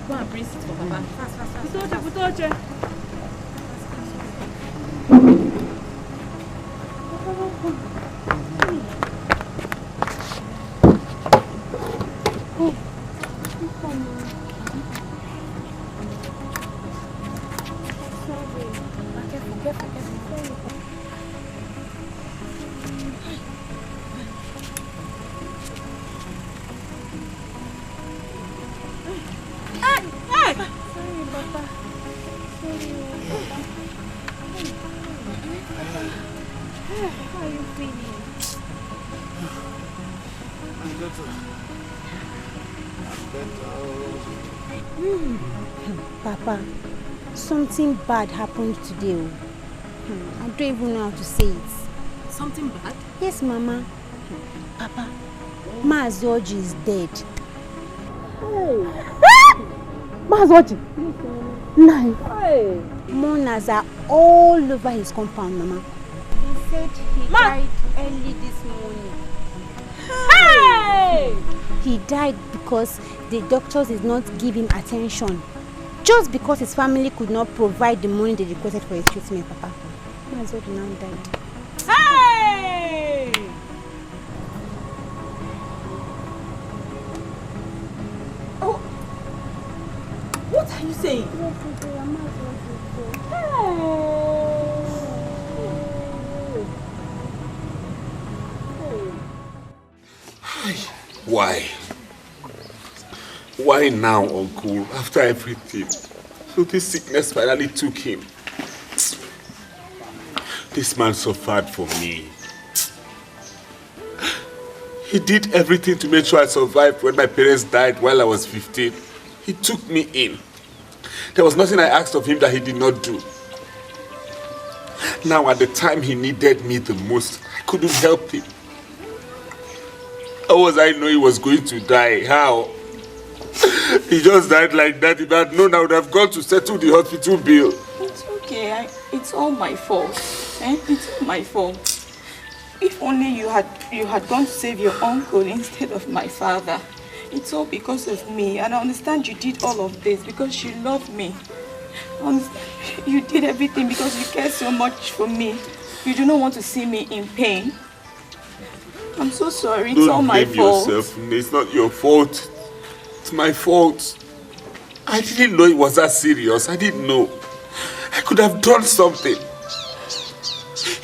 L: Go and bring it for Papa. Fast.
D: Papa, something bad happened today. I don't even know how to say it.
L: Something bad?
D: Yes, Mama. Papa, Mazoji is dead.
C: Mazoji? Nine.
D: Mourners are all over his compound, Mama.
P: He said he died early this morning.
D: Hey! He died because the doctors did not give him attention. Just because his family could not provide the money they requested for his treatment, Papa. Mazoji now died.
C: Hey!
L: Oh! What are you saying?
H: Why? Why now, Uncle? After everything. So this sickness finally took him. This man suffered for me. He did everything to make sure I survived when my parents died while I was 15. He took me in. There was nothing I asked of him that he did not do. Now at the time he needed me the most, I couldn't help him. How was I know he was going to die? How? He just died like that. If I had known, I would have gone to settle the hospital bill.
K: It's okay. It's all my fault. It's all my fault. If only you had gone to save your uncle instead of my father. It's all because of me, and I understand you did all of this because you love me. I understand you did everything because you care so much for me. You do not want to see me in pain. I'm so sorry. It's all my fault.
H: Don't blame yourself. It's not your fault. It's my fault. I didn't know it was that serious. I didn't know. I could have done something.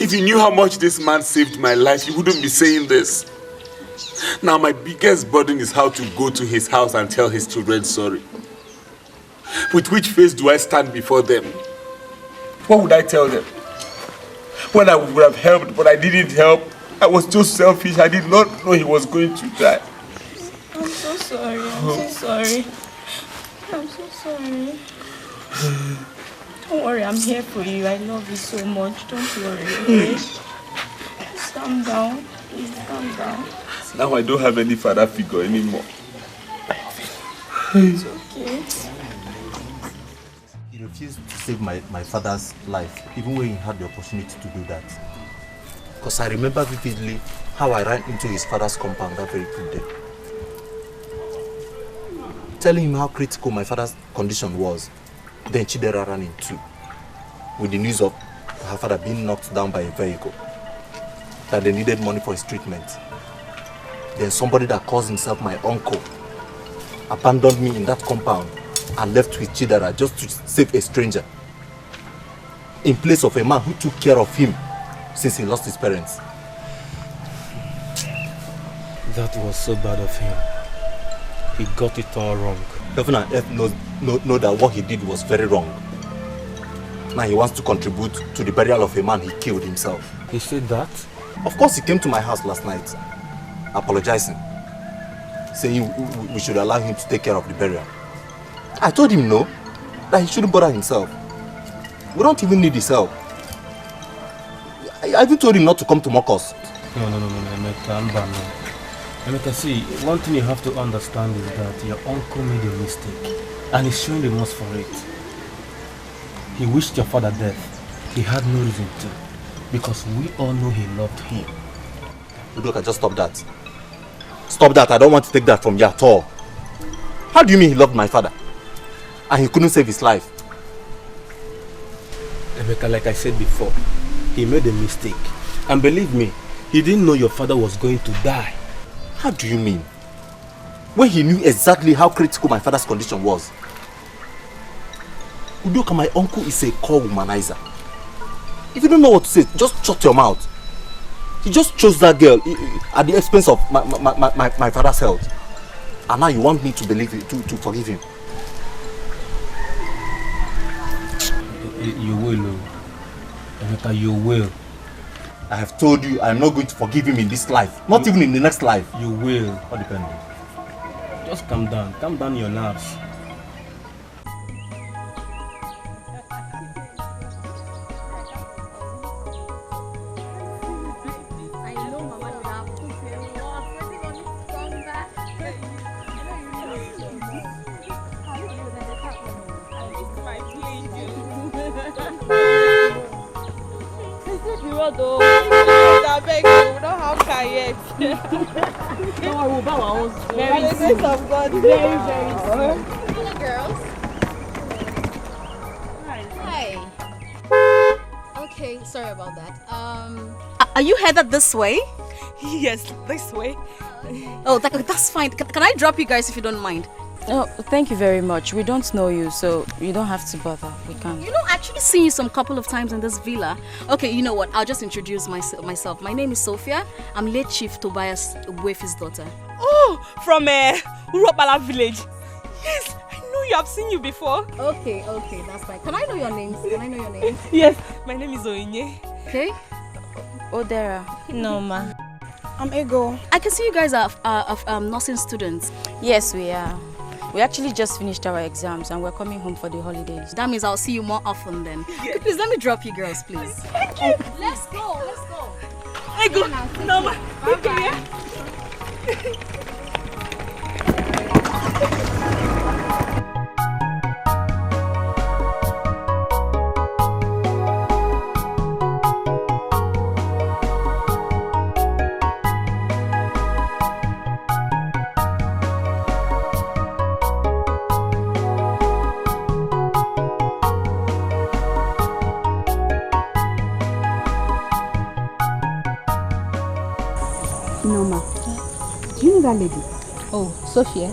H: If you knew how much this man saved my life, you wouldn't be saying this. Now my biggest burden is how to go to his house and tell his children sorry. With which face do I stand before them? What would I tell them? When I would have helped, but I didn't help. I was too selfish. I did not know he was going to die.
K: I'm so sorry. I'm so sorry. I'm so sorry. Don't worry, I'm here for you. I love you so much. Don't worry, okay? Just calm down. Please calm down.
H: Now I don't have any father figure anymore.
K: It's okay.
N: He refused to save my father's life, even when he had the opportunity to do that. Because I remember vividly how I ran into his father's compound that very good day. Telling him how critical my father's condition was. Then Chidera ran in too, with the news of her father being knocked down by a vehicle, that they needed money for his treatment. Then somebody that calls himself my uncle abandoned me in that compound and left with Chidera just to save a stranger, in place of a man who took care of him since he lost his parents.
O: That was so bad of him. He got it all wrong.
N: Heaven and earth know that what he did was very wrong. Now he wants to contribute to the burial of a man he killed himself.
O: He said that?
N: Of course, he came to my house last night, apologizing, saying we should allow him to take care of the burial. I told him no, that he shouldn't bother himself. We don't even need his help. I even told him not to come to mock us.
O: No, Emeka, Emeka, see, one thing you have to understand is that your uncle made a mistake and he's showing remorse for it. He wished your father death. He had no reason to, because we all know he loved him.
N: Udoka, just stop that. Stop that. I don't want to take that from you at all. How do you mean he loved my father and he couldn't save his life?
O: Emeka, like I said before, he made a mistake. And believe me, he didn't know your father was going to die.
N: How do you mean? When he knew exactly how critical my father's condition was. Udoka, my uncle is a core womanizer. If you don't know what to say, just shut your mouth. He just chose that girl at the expense of my father's health. And now you want me to believe it, to forgive him.
O: You will, Emeka, you will.
N: I have told you I am not going to forgive him in this life. Not even in the next life.
O: You will.
N: What depends?
O: Just calm down. Calm down your nerves.
C: Sorry about that. Are you headed this way?
B: Yes, this way.
C: Oh, that's fine. Can I drop you guys if you don't mind?
B: Oh, thank you very much. We don't know you, so you don't have to bother. We can't.
C: You know, I actually seen you some couple of times in this villa. Okay, you know what? I'll just introduce myself. My name is Sophia. I'm late Chief Tobias Wefi's daughter.
B: Oh, from Uropala village. Yes, I know you. I've seen you before.
C: Okay, that's fine. Can I know your names?
B: Yes, my name is Oinye.
C: Okay.
B: Odera.
K: No, ma.
C: I'm Ego. I can see you guys are nursing students.
B: Yes, we are. We actually just finished our exams and we're coming home for the holidays.
C: That means I'll see you more often then. Yes. Please let me drop you girls, please. Let's go.
B: Ego. No, ma. Okay.
C: that lady?
E: Oh, Sophia.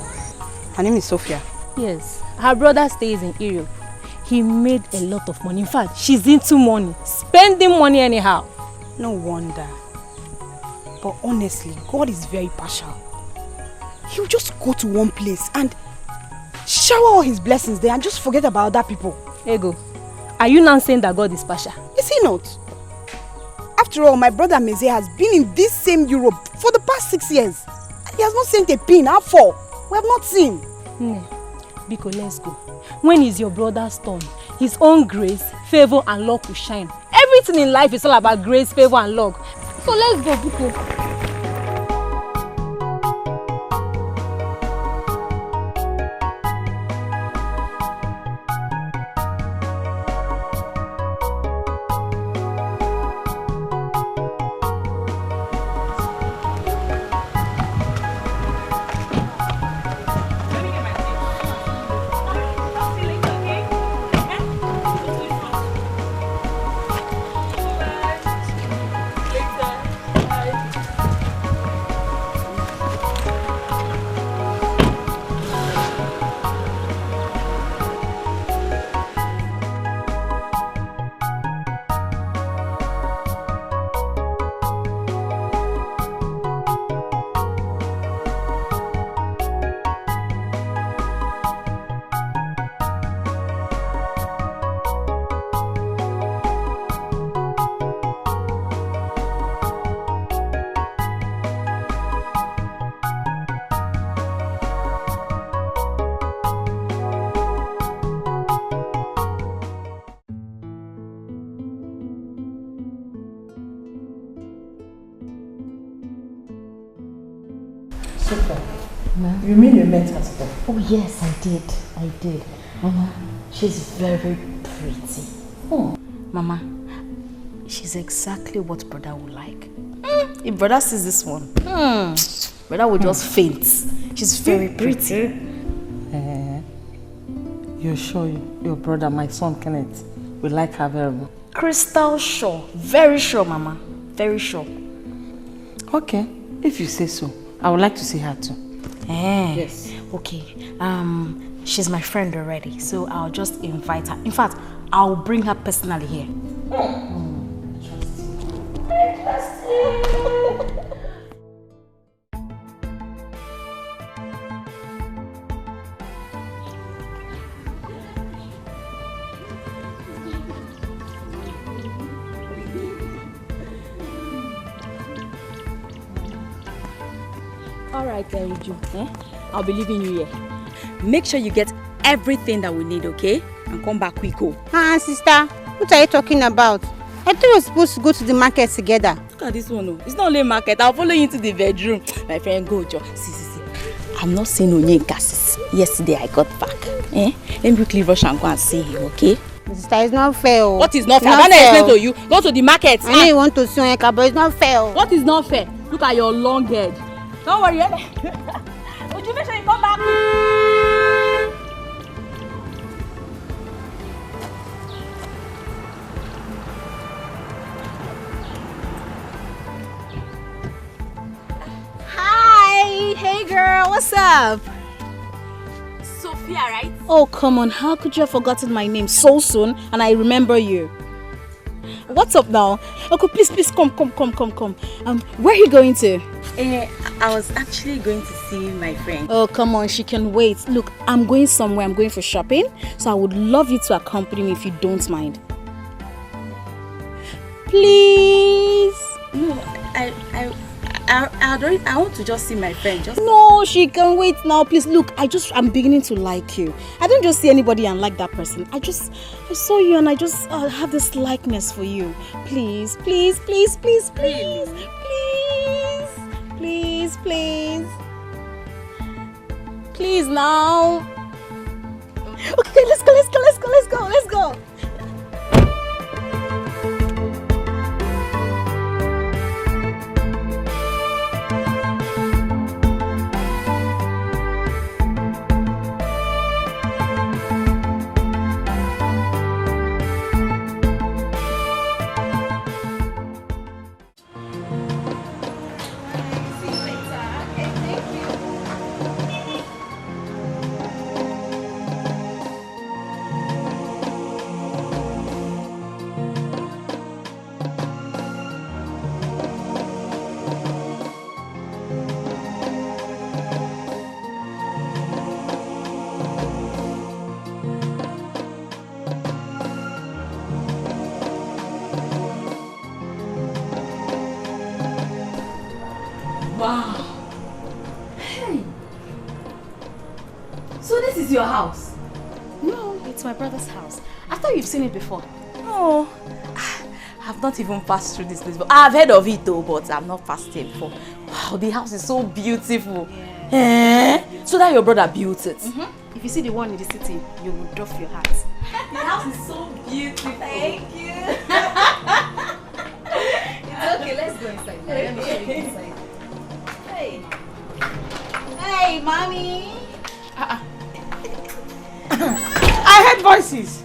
C: Her name is Sophia.
E: Yes. Her brother stays in Europe. He made a lot of money. In fact, she's into money. Spending money anyhow.
C: No wonder. But honestly, God is very partial. He'll just go to one place and shower all his blessings there and just forget about other people.
E: Ego, are you now saying that God is partial?
C: Is he not? After all, my brother Meze has been in this same Europe for the past 6 years. He has not sent a pin. How for? We have not seen.
E: Biko, let's go. When is your brother's turn? His own grace, favor and luck will shine. Everything in life is all about grace, favor and luck. So let's go, Biko.
Q: You mean you met her today?
E: Oh yes, I did. Mama, she's very pretty.
Q: Oh.
E: Mama, she's exactly what brother would like. If brother sees this one, brother would just faint. She's very pretty.
Q: You're sure your brother, my son Kenneth, will like her very well?
E: Crystal sure. Very sure, Mama. Very sure.
Q: Okay, if you say so. I would like to see her too.
E: Yes. Okay. She's my friend already, so I'll just invite her. In fact, I'll bring her personally here.
B: Alright, Riju. I'll be leaving you here. Make sure you get everything that we need, okay? And come back quick.
D: Sister, what are you talking about? I thought we were supposed to go to the market together.
B: Look at this one. It's not only market. I'll follow you into the bedroom. My friend, go, Jo. See. I'm not seeing Onyeka sis. Yesterday I got back. Let me quickly rush and go and see him, okay?
D: Sister, it's not fair.
B: What is not fair? I don't explain to you. Go to the market.
D: I know you want to see Onyeka, but it's not fair.
B: What is not fair? Look at your long head. Don't worry. Would you make sure you come back?
E: Hi! Hey girl, what's up?
B: Sophia, right?
E: Oh, come on. How could you have forgotten my name so soon and I remember you? What's up now? Okay, please, come. Where are you going to?
B: I was actually going to see my friend.
E: Oh, come on, she can wait. Look, I'm going somewhere. I'm going for shopping. So I would love you to accompany me if you don't mind. Please.
B: No, I want to just see my friend.
E: No, she can wait now. Please, look, I'm beginning to like you. I don't just see anybody and like that person. I saw you and I just have this likeness for you. Please. Please now. Okay, let's go. house?
B: No, it's my brother's house. I thought you've seen it before.
E: No. I've not even passed through this place before. I've heard of it though, but I've not passed here before. Wow, the house is so beautiful. Yeah. So that your brother built it?
B: If you see the one in the city, you will drop your heart.
E: The house is so beautiful.
B: Thank you. It's okay, let's go inside. Let me show you inside. Hey. Hey, mommy.
Q: I heard voices.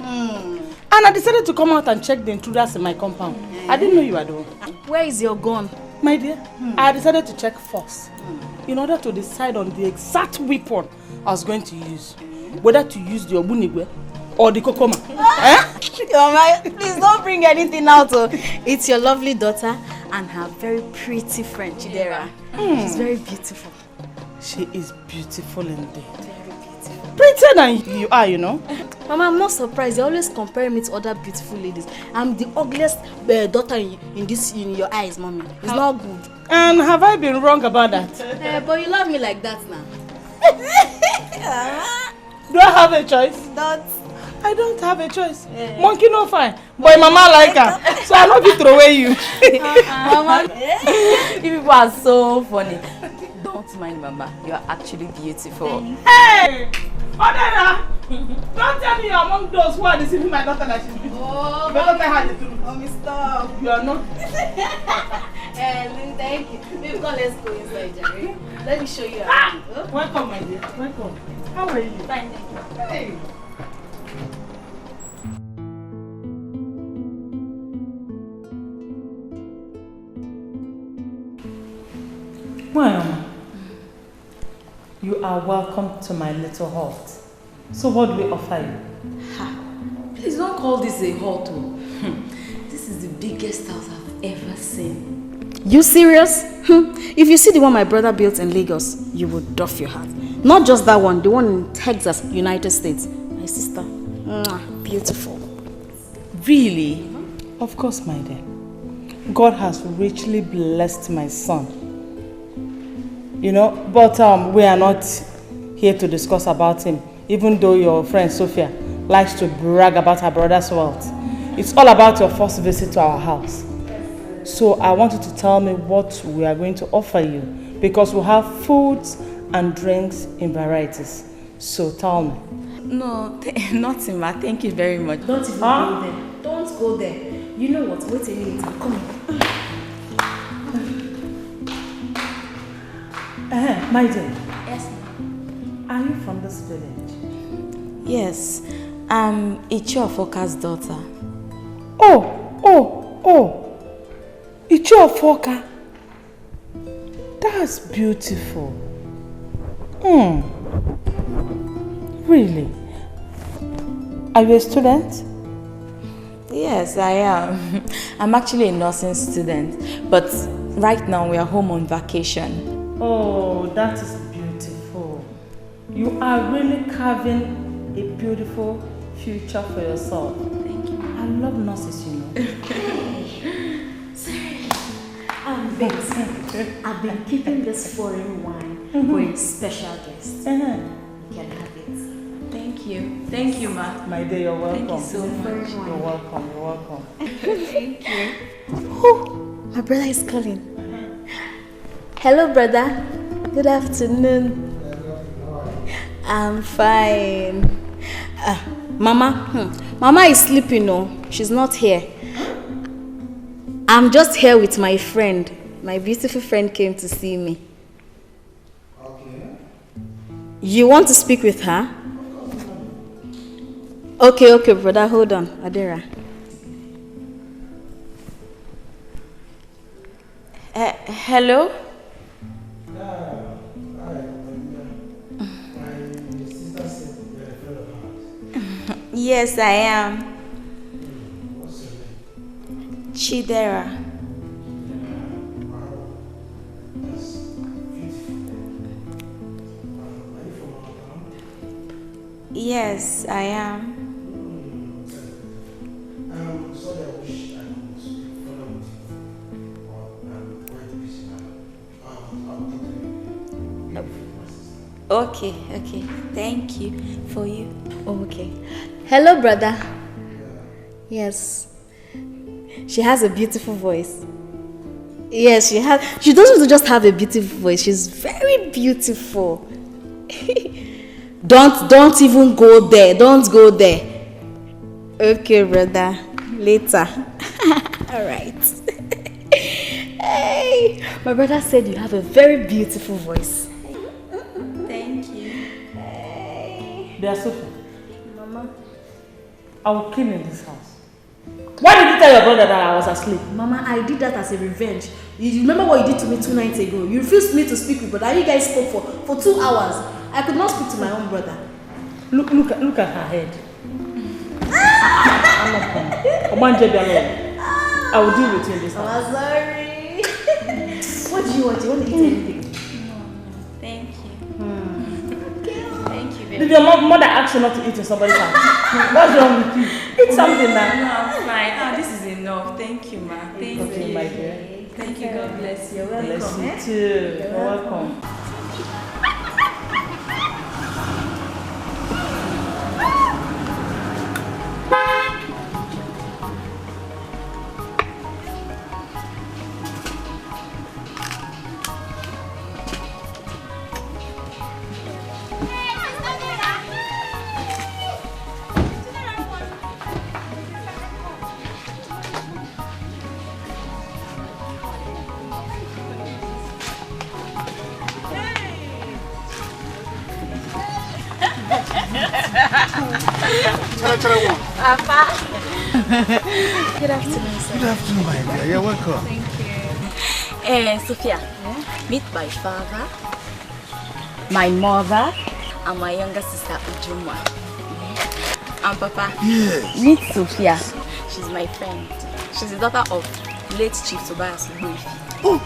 Q: And I decided to come out and check the intruders in my compound. I didn't know you were the one.
B: Where is your gun?
Q: My dear, I decided to check first in order to decide on the exact weapon I was going to use. Whether to use the Obunigwe or the Kokoma.
B: Mama, please don't bring anything out. It's your lovely daughter and her very pretty friend, Chidera. She's very beautiful.
Q: She is beautiful indeed. Prettier than you are, you know.
B: Mama, I'm not surprised. They always compare me to other beautiful ladies. I'm the ugliest daughter in your eyes, mommy. It's not good.
Q: And have I been wrong about that?
B: But you love me like that now.
Q: Do I have a choice?
B: Don't.
Q: I don't have a choice. Monkey no fine. Boy, mama like her. So I love you throw away you.
E: Mama, you people are so funny. Don't mind Mama. You are actually beautiful.
Q: Hey! Odera! Don't tell me you're among those who are deceiving my daughter that she's beautiful.
B: Oh,
Q: you better tell her the truth.
B: Mommy, stop.
Q: You are not.
B: Thank you. Maybe let's go inside, Jerry. Let me show you
Q: around.
B: Huh?
Q: Welcome, my dear. Welcome. How are you?
B: Fine, thank you.
Q: Hey. Well, you are welcome to my little hut. So what do we offer you?
E: Please don't call this a hut. This is the biggest house I've ever seen.
B: You serious? If you see the one my brother built in Lagos, you would doff your heart. Not just that one, the one in Texas, United States. My sister. Beautiful.
Q: Really? Of course, my dear. God has richly blessed my son. You know, but we are not here to discuss about him, even though your friend Sophia likes to brag about her brother's wealth. It's all about your first visit to our house. So I want you to tell me what we are going to offer you, because we have foods and drinks in varieties. So tell me.
E: No, nothing, ma. Thank you very much.
B: Don't even go there. Don't go there. You know what? Wait a minute. I'm coming.
Q: My dear.
B: Yes,
Q: are you from this village?
E: Yes. I'm Ichiofoka's daughter.
Q: Oh. Ichiofoka. That's beautiful. Really? Are you a student?
E: Yes, I am. I'm actually a nursing student, but right now we are home on vacation.
Q: Oh, that is beautiful. You are really carving a beautiful future for yourself.
B: Thank you.
Q: I love nurses, you know.
B: I've been keeping this foreign wine for a special guest. You can have it.
E: Thank you. Thank you, ma.
Q: My dear, you're welcome.
E: Thank you so much.
Q: You're welcome. You're welcome.
B: Thank you. Oh, my brother is calling. Hello, brother. Good afternoon. I'm fine. Mama. Mama is sleeping, no. She's not here. I'm just here with my friend. My beautiful friend came to see me. Okay. You want to speak with her? Okay, brother. Hold on. Adera.
E: Hello? Yes, I am. Chidera. Yes, I am.
J: Sorry, I wish I could speak further with you, but I'm quite busy now. I'll talk to you.
M: Okay. Thank you. For you. Oh, okay. Hello, brother. Yes. She has a beautiful voice. Yes, she has. She doesn't just have a beautiful voice. She's very beautiful. Don't even go there. Don't go there. Okay, brother. Later. All right. Hey, my brother said you have a very beautiful voice. Thank you. Hey.
Q: They are Sophie.
M: Mama.
Q: I will kill in this house. Why did you tell your brother that I was asleep?
M: Mama, I did that as a revenge. You remember what you did to me 2 nights ago? You refused me to speak with brother. You guys spoke for 2 hours. I could not speak to my own brother.
Q: Look at her head. I'm not coming. Omanje be alone. I will deal with you in this house.
M: I'm sorry. What do you want? Do you want to eat anything?
R: No. Thank you. Thank you very much.
Q: Did your mother ask you not to eat in somebody's house? What's wrong with you? Eat something now.
R: No, I'm fine. This is enough. Thank you, ma. Thank you.
Q: My dear.
R: Thank you. God bless you.
M: You're welcome.
Q: Bless you too. You're welcome.
M: Papa. Good afternoon, sir.
A: Good afternoon, my dear. You're welcome.
M: Thank you. Sophia, meet my father, my mother, and my younger sister, Ujumwa. And Papa,
A: yes.
M: Meet Sophia. She's my friend. She's the daughter of late Chief Tobias Ugoifi.
A: Oh,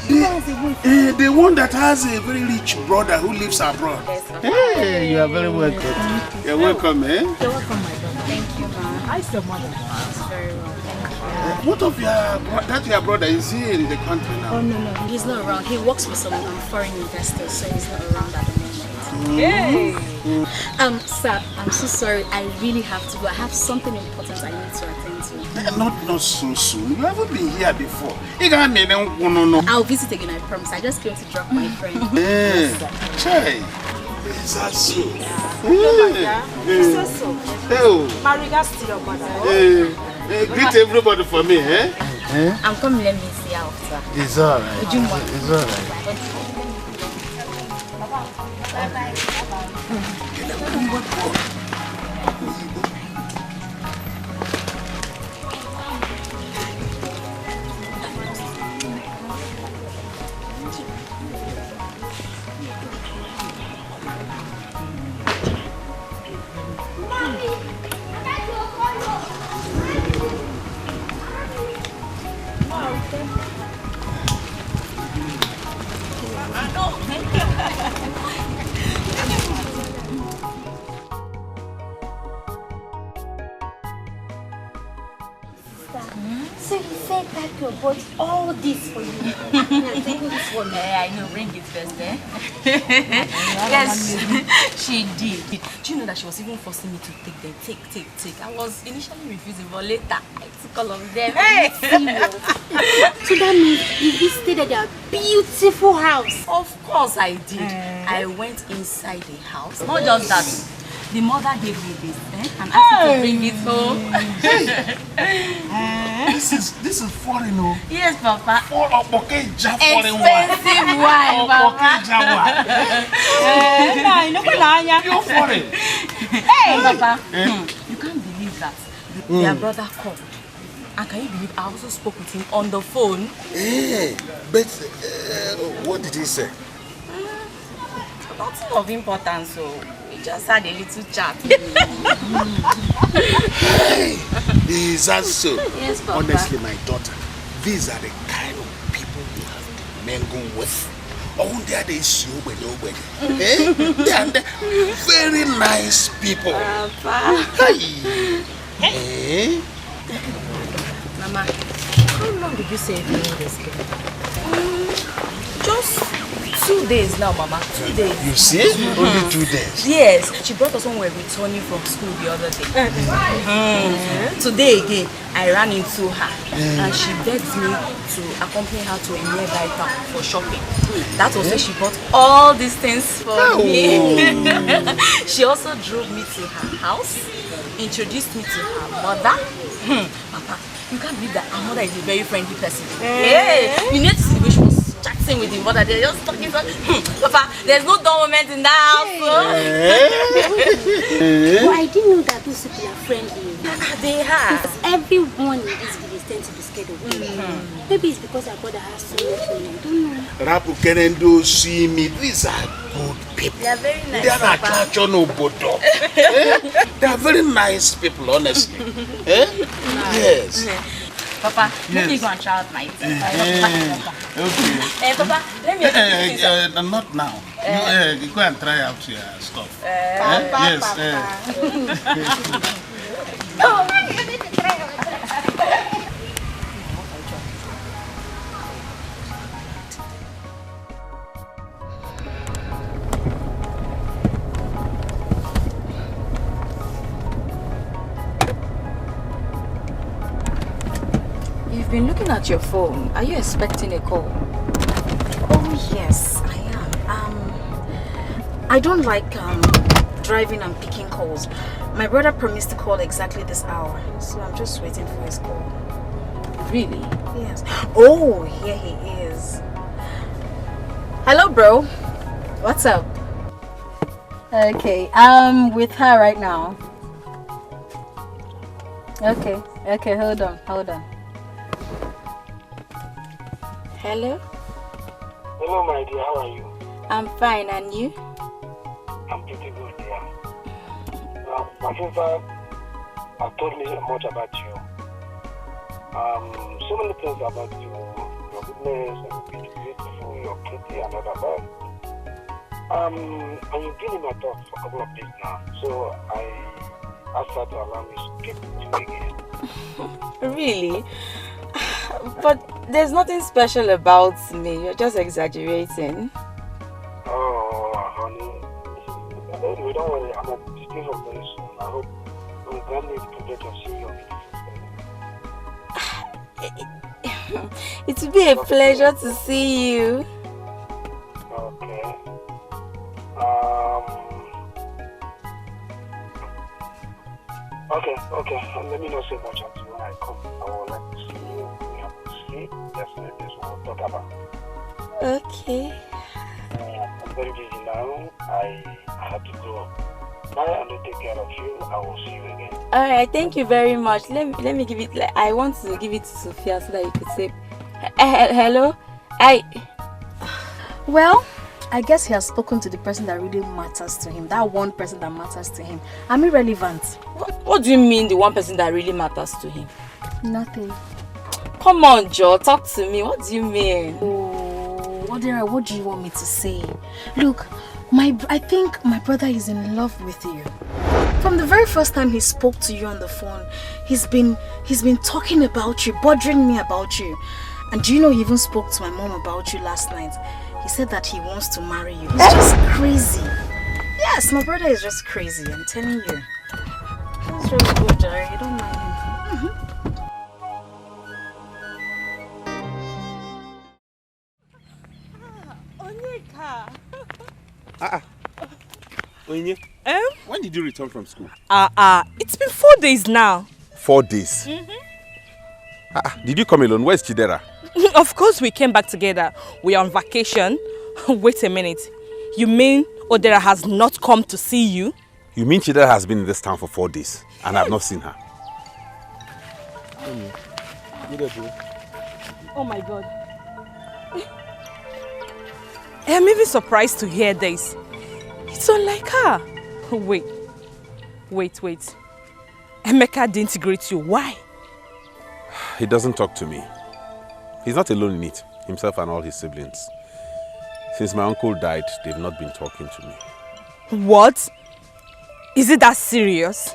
A: the one that has a very rich brother who lives abroad.
M: Yes,
A: hey, you are very welcome. You're welcome, eh?
M: You're welcome, my daughter. Thank you, ma.
C: How's your mother?
M: She's very well. Thank you.
A: What of your brother? Is he in the country now?
M: Oh, no. He's not around. He works for some foreign investors, so he's not around at the moment.
C: Hey!
M: Sir, I'm so sorry. I really have to go. I have something important I need to attend to.
A: Not so soon. You haven't been here before. No.
M: I'll visit again, I promise. I just came to drop my friend.
A: Hey, Chai. Is that so?
C: My regards to your mother.
A: Greet everybody for me, eh?
M: I'm coming, let me see how after.
A: It's alright. It's alright.
M: Bye-bye.
D: So you said that girl bought all this for you.
R: This one, I know, bring it first, eh? Yes, she did. Do you know that she was even forcing me to take them? Take. I was initially refusing, but later I took all of them. Hey!
D: So that means you visited their beautiful house.
R: Of course I did. I went inside the house. Not just that. The mother gave me this, and asked me to bring it home.
A: This is foreign, no?
R: Yes, Papa.
A: Expensive
R: wine, Papa.
A: You're foreign.
R: Hey, Papa. You can't believe that. Their brother called. And can you believe I also spoke with him on the phone?
A: Hey, but what did he say?
R: Nothing of importance, so we just had a little chat.
A: Hey, is that so?
R: Yes, Papa.
A: Honestly, my daughter, these are the kind of people you have to mingle with. Oh, they are the nobody. They are the very nice people.
R: Papa.
A: Hey.
R: Mama, how long did you say you knew this girl?
M: Just
R: 2 days now, Mama. 2 days.
A: You see? Only 2 days.
R: Yes, she brought us when we were returning from school the other day. Today again, I ran into her and she begged me to accompany her to a nearby town for shopping. That was why she bought all these things for me. She also drove me to her house, introduced me to her mother. Papa, you can't believe that her mother is a very friendly person. Yeah. You need to see the way she was chatting with the mother. They're just talking. Papa, there's no dull moment in that house.
D: But I didn't know that those people are friendly.
R: They are.
D: Because everyone in this village tends to be scared of them. Maybe it's because our brother has so much money. I don't know.
A: Rapu Kenendo see me. These are good people.
R: They are very nice.
A: They are not church or no bodo. They are very nice people, honestly. Yes.
R: Papa, let me
A: Yes.
R: go and try out my tea.
A: Okay.
R: Papa, let me
A: not now. You go and try out your stuff.
B: You've been looking at your phone. Are you expecting a call?
E: Oh yes, I am. I don't like driving and picking calls. My brother promised to call exactly this hour, so I'm just waiting for his call.
B: Really?
E: Yes. Oh, here he is. Hello, bro. What's up? Okay, I'm with her right now. Okay, hold on.
B: Hello?
S: Hello, my dear. How are you?
B: I'm fine, and you?
S: I'm pretty good, dear. My sister has told me much about you. So many things about you. Your goodness, your beautiful, your pretty, and all that. And you've been in my thoughts for a couple of days now. So I asked her to allow me to speak to you again.
B: Really? But there's nothing special about me. You're just exaggerating.
S: Oh, honey. Anyway, don't worry. I'm at the stage of very soon. I hope we'll grant me the privilege of seeing your beautiful face.
B: It would be a pleasure to see you.
S: Okay. Okay. Let me not say much until when I come. I would like to see you. We have to see. Definitely, this we'll talk about.
B: Okay.
S: I'm very busy now. I have to go. Now I will take care of you. I will see you again.
B: Alright, thank you very much. Let me give it. I want to give it to Sophia so that you could say, hello.
E: Well, I guess he has spoken to the person that really matters to him. That one person that matters to him. I'm irrelevant.
B: What do you mean, the one person that really matters to him?
E: Nothing.
B: Come on, Joe, talk to me. What do you mean?
E: Oh, what do you want me to say? Look, I think my brother is in love with you. From the very first time he spoke to you on the phone, he's been talking about you, bothering me about you. And do you know he even spoke to my mom about you last night? He said that he wants to marry you. He's just crazy. Yes, my brother is just crazy, I'm telling you. He's just good, Jerry. You don't mind him.
H: Onye, when did you return from school?
K: It's been 4 days now.
H: 4 days? Did you come alone? Where's Chidera?
K: Of course we came back together. We are on vacation. Wait a minute. You mean Odera has not come to see you?
H: You mean Chidera has been in this town for 4 days and I've not seen her?
K: Oh my God. I'm even surprised to hear this. It's unlike her. Wait. Emeka didn't greet you. Why?
H: He doesn't talk to me. He's not alone in it, himself and all his siblings. Since my uncle died, they've not been talking to me.
K: What? Is it that serious?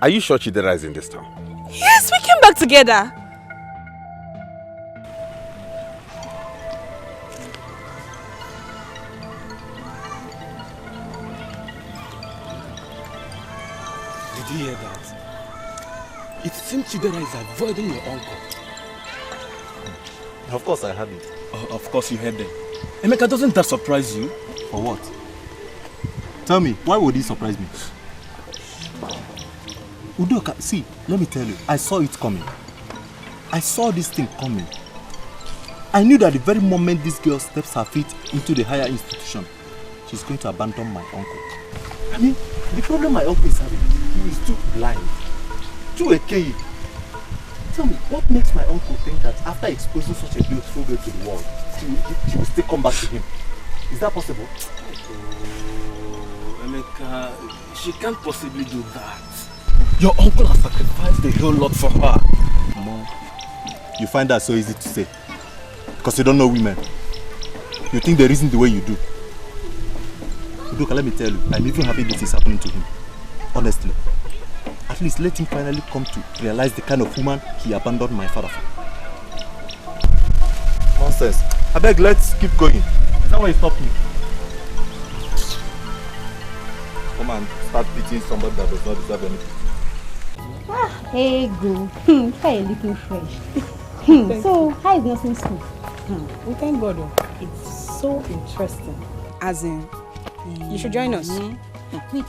H: Are you sure Chidera is in this town?
K: Yes, we came back together.
O: Did you hear that? It seems Chidera is avoiding your uncle.
N: Of course I heard it.
O: Oh, of course you heard them. Emeka, doesn't that surprise you?
N: For what? Tell me, why would he surprise me? Udoka, see, let me tell you, I saw it coming. I saw this thing coming. I knew that the very moment this girl steps her feet into the higher institution, she's going to abandon my uncle. I mean, the problem my uncle is having, he is too blind, too archaic. Tell me, what makes my uncle think that after exposing such a beautiful girl to the world, she will still come back to him? Is that possible?
O: Oh, Emeka, she can't possibly do that. Your uncle has sacrificed a whole lot for her.
N: Mom, you find that so easy to say? Because you don't know women. You think they reason the way you do. Udoka, let me tell you, I'm even happy this is happening to him. Honestly. At least let him finally come to realize the kind of woman he abandoned my father for. Nonsense. I beg, let's keep going. Is that why you stopped me? Come on, start beating somebody that does not deserve anything.
D: Hey, go. You're looking fresh. So, how is nursing school?
C: We thank God. It's so interesting. As in, you should join us.
D: Wait,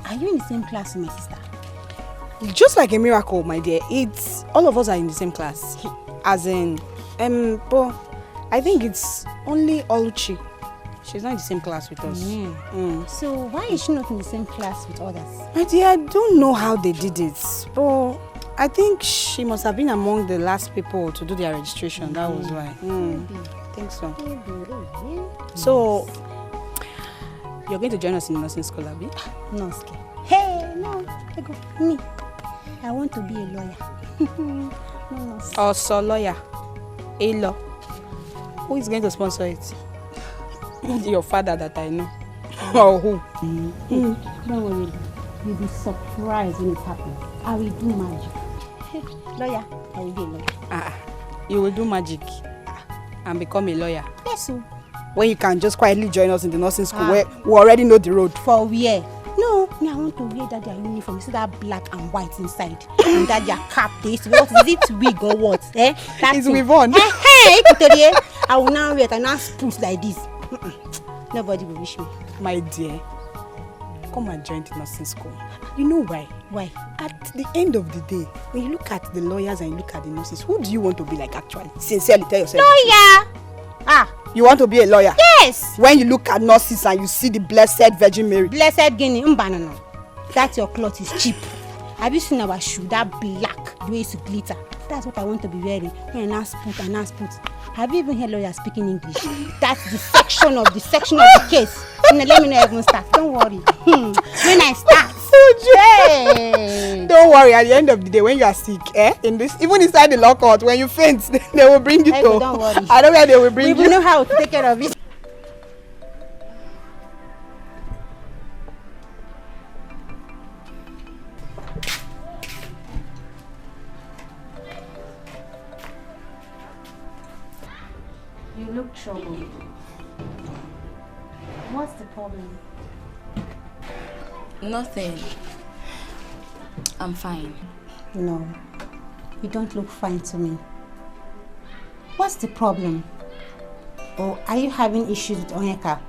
D: are you in the same class with my sister?
C: Just like a miracle, my dear. It's all of us are in the same class. As in, but I think it's only Oluchi. She's not in the same class with us.
D: So why is she not in the same class with others?
C: My dear, I don't know how they did it, but I think she must have been among the last people to do their registration. That was why. I think so. So, you're going to join us in nursing school, Abi?
D: No, hey, no, me. I want to be a lawyer. No.
C: Also, lawyer. A law. Who is going to sponsor it? Your father that I know. Or who?
D: Don't worry. You'll be surprised when it happens. I will do magic. Lawyer, I will be a lawyer.
C: You will do magic and become a lawyer?
D: Yes, sir.
C: When you can just quietly join us in the nursing school where we already know the road.
D: For where? No, I want to wear that their uniform. You see that black and white inside, and that their cap. What is it, wig or what?
C: It's with on.
D: Hey, I will now wear it and now spruce like this. Nobody will wish me.
C: My dear, come and join the nursing school. You know why?
D: Why?
C: At the end of the day, when you look at the lawyers and you look at the nurses, who do you want to be like actually? Sincerely, tell yourself.
D: Lawyer.
C: You want to be a lawyer?
D: Yes.
C: When you look at nurses and you see the Blessed Virgin Mary.
D: Blessed Guinea, banana. That your cloth is cheap. Have you seen our shoe? That black, the way it's glitter. That's what I want to be wearing. And ask put. Have you even heard lawyers speaking English? That's the section of the case. Let me know even start. Don't worry. When I start.
C: Hey. Don't worry. At the end of the day, when you are sick, in this, even inside the law court, when you faint, they will bring you to.
D: Don't worry.
C: I know where they will bring you.
D: We will know how to take care of it. You look troubled. What's the problem?
B: Nothing. I'm fine.
D: No, you don't look fine to me. What's the problem? Or are you having issues with Onyeka?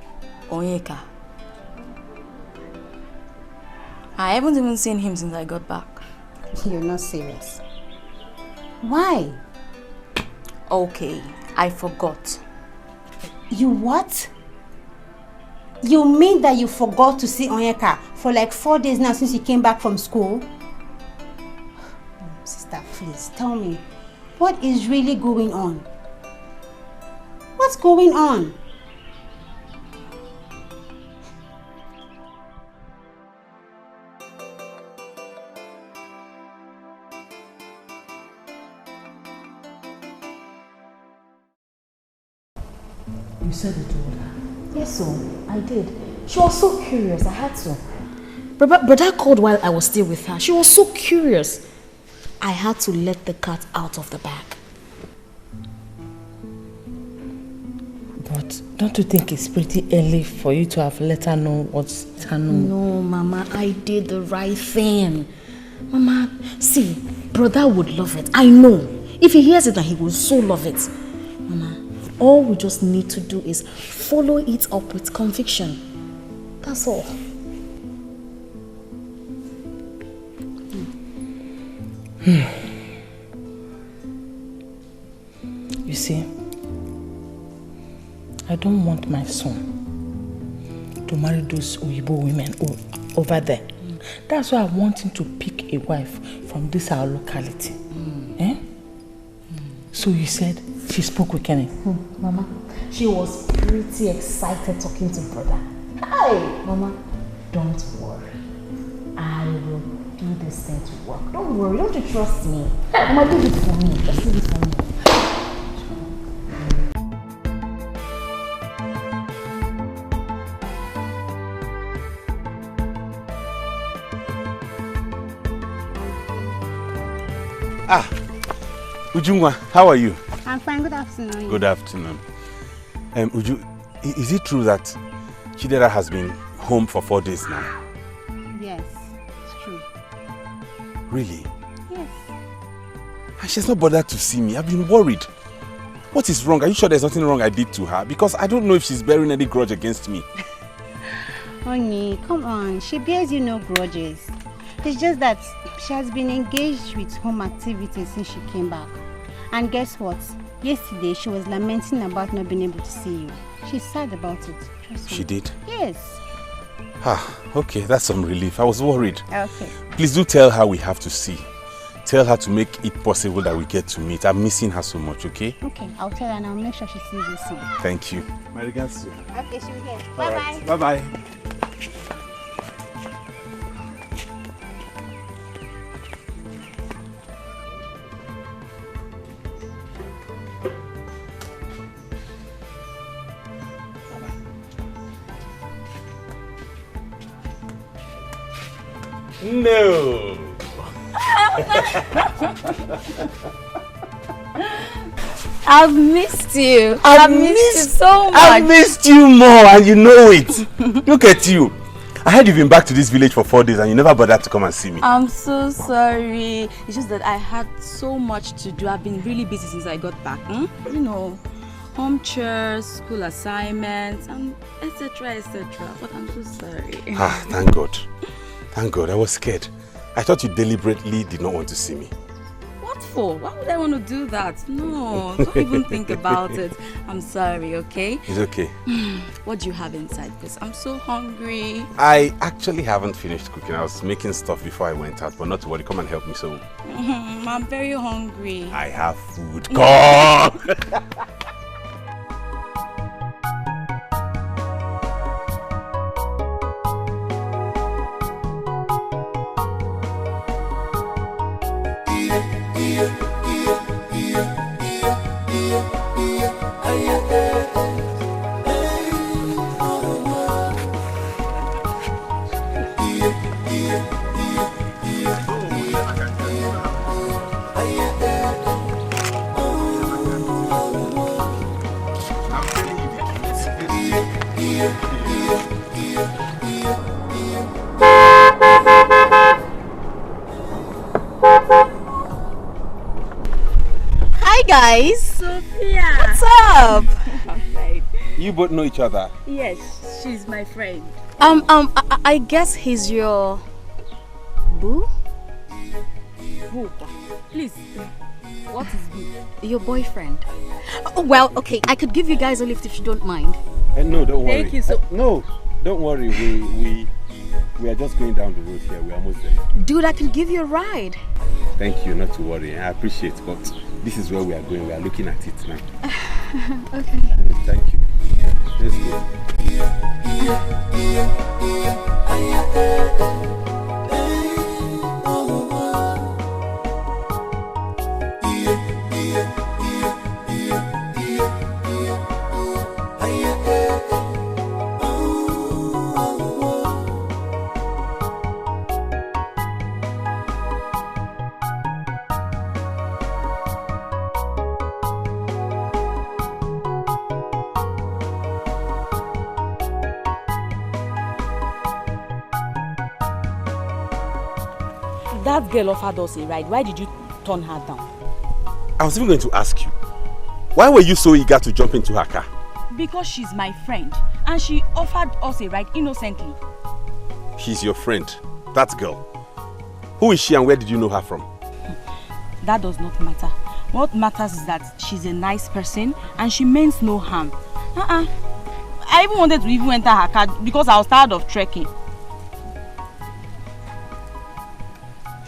B: Onyeka? I haven't even seen him since I got back.
D: You're not serious. Why?
B: Okay, I forgot.
D: You what? You mean that you forgot to see Onyeka for like 4 days now since you came back from school? Sister, please tell me, what is really going on? What's going on?
E: You said it told her? Yes, so I did. She was so curious, I had to. Brother called while I was still with her. She was so curious. I had to let the cat out of the bag. But
Q: But don't you think it's pretty early for you to have let her know what's her know?
E: No, Mama, I did the right thing. Mama, see, brother would love it. I know. If he hears it, then he will so love it. Mama, all we just need to do is follow it up with conviction. That's all.
Q: You see, I don't want my son to marry those Oyibo women over there. That's why I want him to pick a wife from this our locality. Eh? So you said she spoke with Kenny?
E: Mama, she was pretty excited talking to brother. Hi, Mama, don't worry. I will do this thing to work. Don't worry, don't you trust me? Mama, do it for me. Just do it for me.
H: Ah, Ujungwa, how are you?
D: I'm fine. Good afternoon.
H: Good afternoon. Uju, is it true that Chidera has been home for 4 days now?
D: Yes, it's true.
H: Really?
D: Yes.
H: And she's not bothered to see me. I've been worried. What is wrong? Are you sure there's nothing wrong I did to her? Because I don't know if she's bearing any grudge against me.
D: Honey, come on. She bears you no grudges. It's just that she has been engaged with home activities since she came back. And guess what? Yesterday, she was lamenting about not being able to see you. She's sad about it. Trust me.
H: She did?
D: Yes.
H: Ah, okay, that's some relief. I was worried.
D: Okay.
H: Please do tell her we have to see. Tell her to make it possible that we get to meet. I'm missing her so much, okay?
D: Okay, I'll tell her and I'll make sure she sees you soon.
H: Thank you. My regards to you.
D: Okay, she'll get. Bye-bye.
H: Bye-bye. No.
B: I've missed you. I've missed you so much.
H: I've missed you more and you know it. Look at you. I heard you've been back to this village for 4 days and you never bothered to come and see me.
B: I'm so sorry. It's just that I had so much to do. I've been really busy since I got back. You know, home chores, school assignments, and etc. etc. But I'm so sorry.
H: Ah, thank God. Thank God. I was scared. I thought you deliberately did not want to see me.
B: What for? Why would I want to do that? No, don't even think about it. I'm sorry, okay?
H: It's okay.
B: What do you have inside? Because I'm so hungry.
H: I actually haven't finished cooking. I was making stuff before I went out, but not to worry. Come and help me. So
B: I'm very hungry.
H: I have food. Come!
B: Hi guys. Sophia. What's up?
H: You both know each other?
B: Yes, she's my friend.
E: I guess he's your boo?
B: Boo. Please. What is boo?
E: Your boyfriend. Oh, well, okay, I could give you guys a lift if you don't mind.
H: No, don't worry.
B: Thank you so.
H: No, don't worry. We are just going down the road here. We're almost there.
E: Dude, I can give you a ride.
H: Thank you, not to worry. I appreciate it, but this is where we are going. We are looking at it now.
E: Okay.
H: Thank you. Let's go.
B: That girl offered us a ride. Why did you turn her down?
H: I was even going to ask you, why were you so eager to jump into her car?
B: Because she's my friend and she offered us a ride innocently.
H: She's your friend, that girl. Who is she and where did you know her from?
B: That does not matter. What matters is that she's a nice person and she means no harm. I even wanted to enter her car because I was tired of trekking.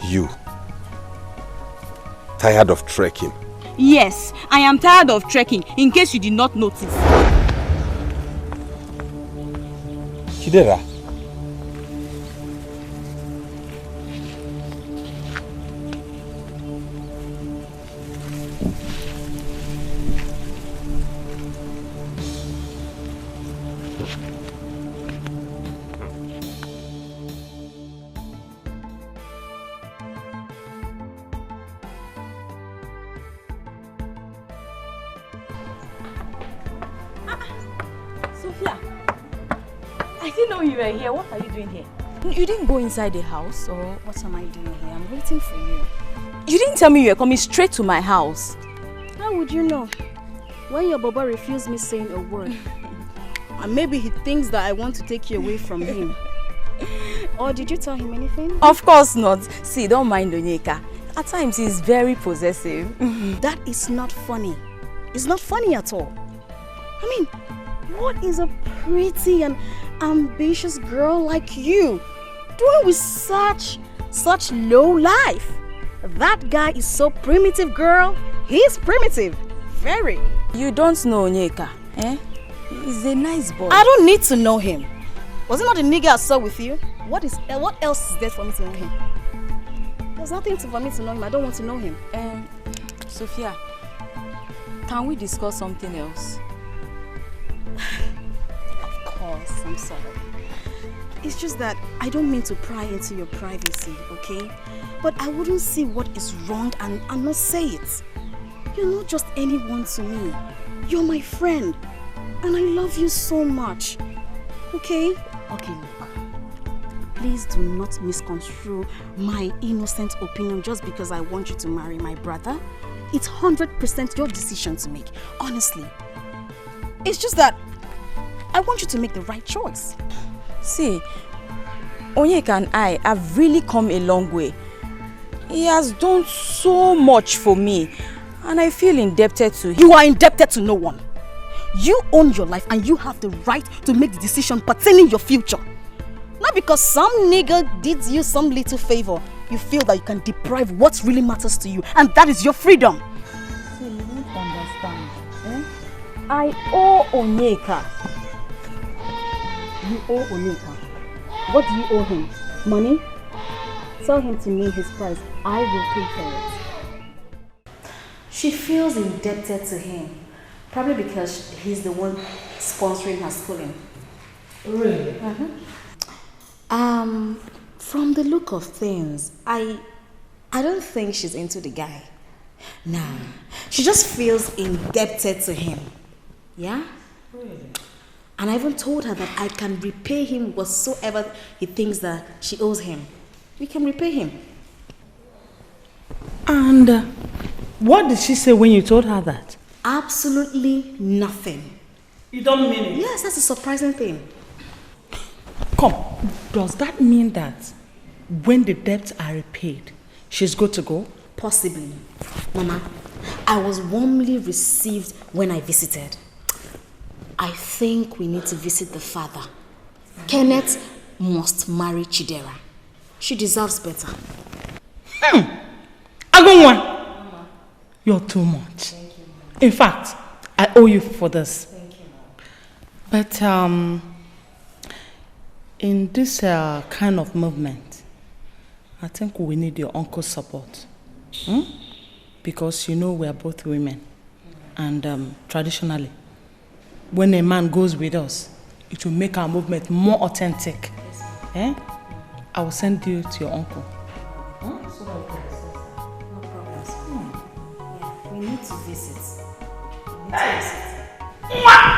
H: You? Tired of trekking?
B: Yes, I am tired of trekking, in case you did not notice.
H: Chidera?
B: Sophia, I didn't know you were here. What are you doing here? You didn't go inside the house, or what am I doing here? I'm waiting for you. You didn't tell me you were coming straight to my house.
C: How would you know? When your Baba refused me saying a word. And maybe he thinks that I want to take you away from him. Or did you tell him anything?
B: Of course not. See, don't mind Onyeka. At times he's very possessive.
C: That is not funny. It's not funny at all. I mean, what is a pretty and ambitious girl like you doing with such low life? That guy is so primitive, girl. He's primitive. Very.
B: You don't know Onyeka, eh? He's a nice boy.
C: I don't need to know him. Was it not the nigga I saw with you? What else is there for me to know him? There's nothing for me to know him. I don't want to know him.
B: Sophia, can we discuss something else?
C: Of course, I'm sorry. It's just that I don't mean to pry into your privacy, okay? But I wouldn't see what is wrong and not say it. You're not just anyone to me. You're my friend. And I love you so much. Okay? Okay, look. Please do not misconstrue my innocent opinion just because I want you to marry my brother. It's 100% your decision to make, honestly. It's just that I want you to make the right choice.
B: See, Onyeka and I have really come a long way. He has done so much for me, and I feel indebted to him.
C: You are indebted to no one. You own your life and you have the right to make the decision pertaining your future. Not because some nigga did you some little favor, you feel that you can deprive what really matters to you, and that is your freedom.
B: See, you don't understand. Eh? I owe Onyeka.
C: You owe Onyeka. What do you owe him? Money? Tell him to name his price. I will pay for it.
M: She feels indebted to him. Probably because he's the one sponsoring her schooling.
Q: Really?
M: From the look of things, I don't think she's into the guy. Nah, she just feels indebted to him. Yeah?
Q: Really?
M: And I even told her that I can repay him whatsoever he thinks that she owes him. We can repay him.
Q: And what did she say when you told her that?
M: Absolutely nothing.
Q: You don't mean it?
M: Yes, that's a surprising thing.
Q: Come, does that mean that when the debts are repaid, she's good to go?
M: Possibly. Mama, I was warmly received when I visited. I think we need to visit the father. Kenneth must marry Chidera. She deserves better.
Q: Agunwa, you're too much. In fact, I owe you for this.
M: Thank you,
Q: But in this kind of movement, I think we need your uncle's support. Because you know we are both women. And traditionally, when a man goes with us, it will make our movement more authentic. Eh? I will send you to your uncle.
M: We need to visit.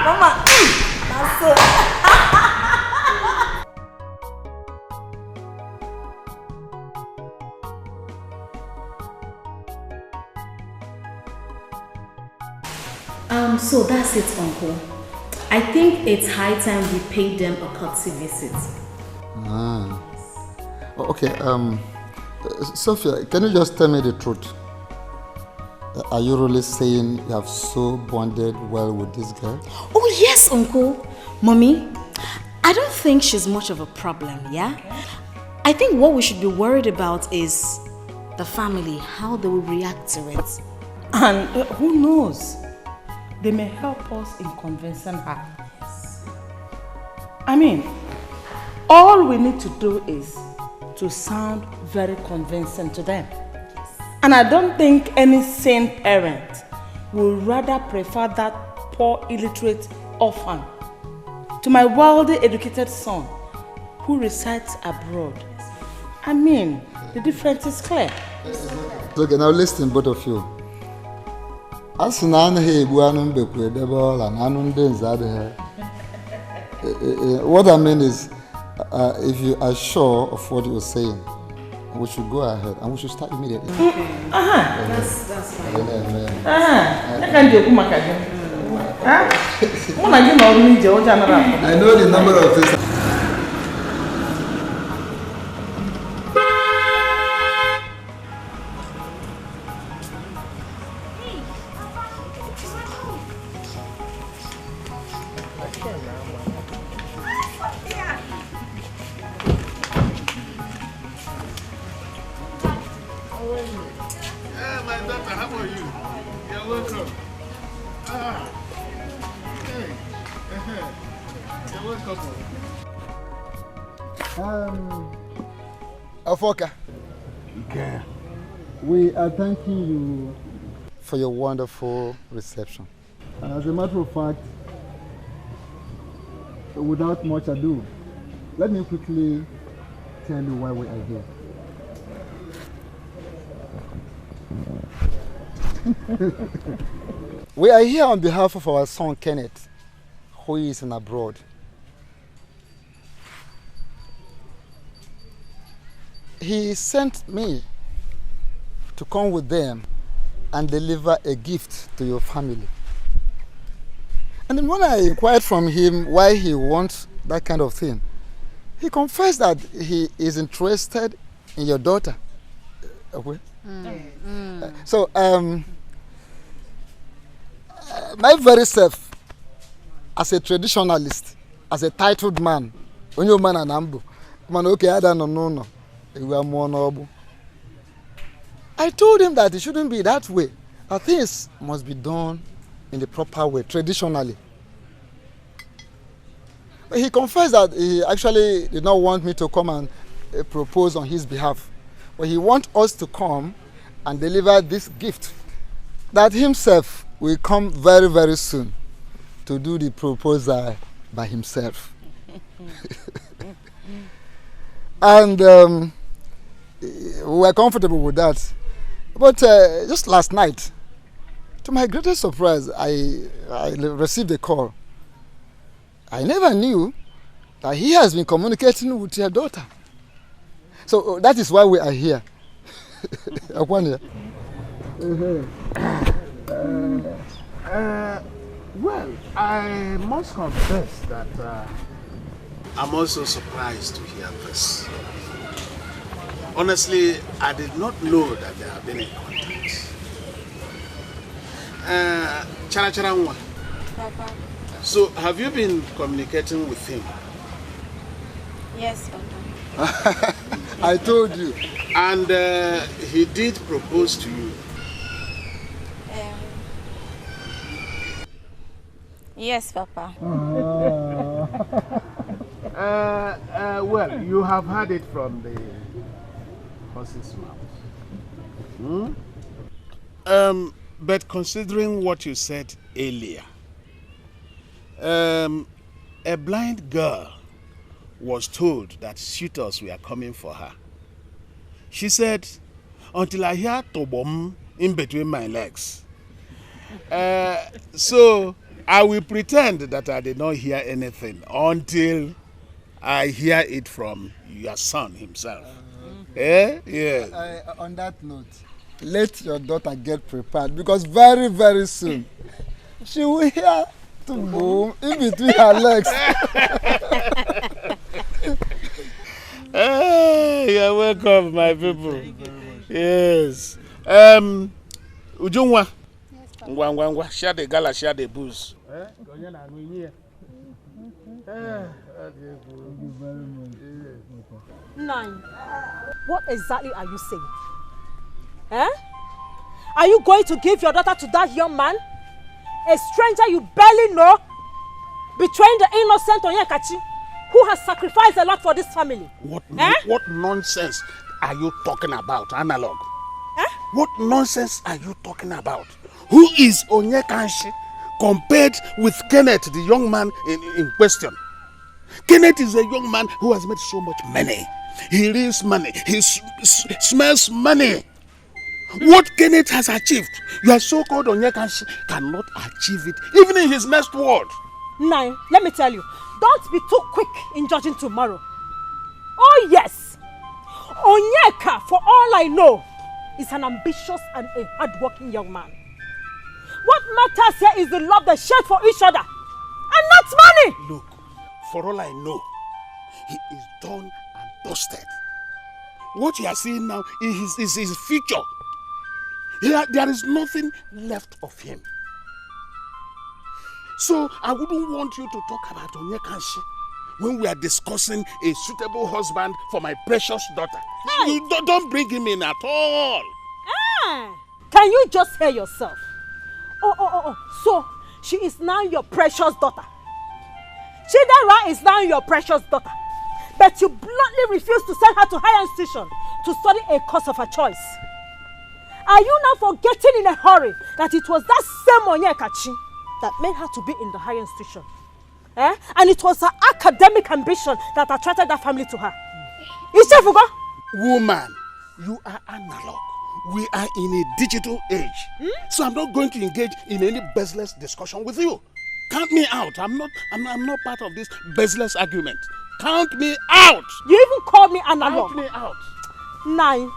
M: Mama! That's so...
E: So that's it, Uncle. I think it's high time we pay them a courtesy visit.
J: Ah. Okay, Sophia, can you just tell me the truth? Are you really saying you have so bonded well with this girl?
E: Oh yes, Uncle. Mommy, I don't think she's much of a problem, yeah? I think what we should be worried about is the family, how they will react to it.
Q: And who knows? They may help us in convincing her. I mean, all we need to do is to sound very convincing to them. And I don't think any sane parent will rather prefer that poor illiterate orphan to my wildly educated son who resides abroad. I mean, the difference is clear.
J: Okay, now listen, both of you. As what I mean is, if you are sure of what you're saying, we should go ahead and we should start immediately.
Q: That's fine.
J: I know the number of things. Afoka. Okay. We are thanking you for your wonderful reception. As a matter of fact, without much ado, let me quickly tell you why we are here. We are here on behalf of our son Kenneth, who is in abroad. He sent me to come with them and deliver a gift to your family. And then when I inquired from him why he wants that kind of thing, he confessed that he is interested in your daughter. So, my very self, as a traditionalist, as a titled man, when you're man and ambu, man, okay, I don't know. I told him that it shouldn't be that way. That things must be done in the proper way, traditionally. But he confessed that he actually did not want me to come and propose on his behalf. But he wants us to come and deliver this gift that himself will come very, very soon to do the proposal by himself. And we were comfortable with that. But just last night, to my greatest surprise, I received a call. I never knew that he has been communicating with your daughter. So that is why we are here.
A: Well, I must confess that I'm also surprised to hear this. Honestly, I did not know that there have been in contact. Chara,
P: Papa.
A: so have you been communicating with him?
P: Yes, Papa.
J: I told you.
A: And he did propose to you?
P: Yes, Papa.
A: Well, you have heard it from the horse's mouth. But considering what you said earlier, a blind girl was told that suitors were coming for her. She said, until I hear tobom in between my legs. So I will pretend that I did not hear anything until I hear it from your son himself. Yeah.
J: On that note, let your daughter get prepared because very, very soon she will hear to boom in between her legs.
A: You're welcome, my people. Yes. Ujungwa. Ngwa, share the gala, share the booze.
C: Nine. What exactly are you saying? Eh? Are you going to give your daughter to that young man? A stranger you barely know? Betraying the innocent Onyekachi, who has sacrificed a lot for this family.
A: What nonsense are you talking about, Analog? What nonsense are you talking about? Who is Onyekachi compared with Kenneth, the young man in question? Kenneth is a young man who has made so much money. He reads money. He smells money. What Kenneth has achieved, your so-called Onyekachi cannot achieve it, even in his next word.
C: Nine, let me tell you, don't be too quick in judging tomorrow. Oh yes, Onyeka, for all I know, is an ambitious and a hard-working young man. What matters here is the love they share for each other, and not money.
A: Look, for all I know, he is done and dusted. What you are seeing now is his future. There is nothing left of him. So I wouldn't want you to talk about Onyekachi when we are discussing a suitable husband for my precious daughter.
C: Hey.
A: You don't bring him in at all.
C: Can you just hear yourself? Oh. So she is now your precious daughter. Chidera is now your precious daughter. But you bluntly refuse to send her to higher institution to study a course of her choice. Are you now forgetting in a hurry that it was that same Onyekachi that made her to be in the higher institution? And it was her academic ambition that attracted that family to her. Ishefugo?
A: Woman, you are analog. We are in a digital age. So I'm not going to engage in any baseless discussion with you. Count me out. I'm not part of this baseless argument. Count me out.
C: You even called me analog.
A: Count me out.
C: Nine,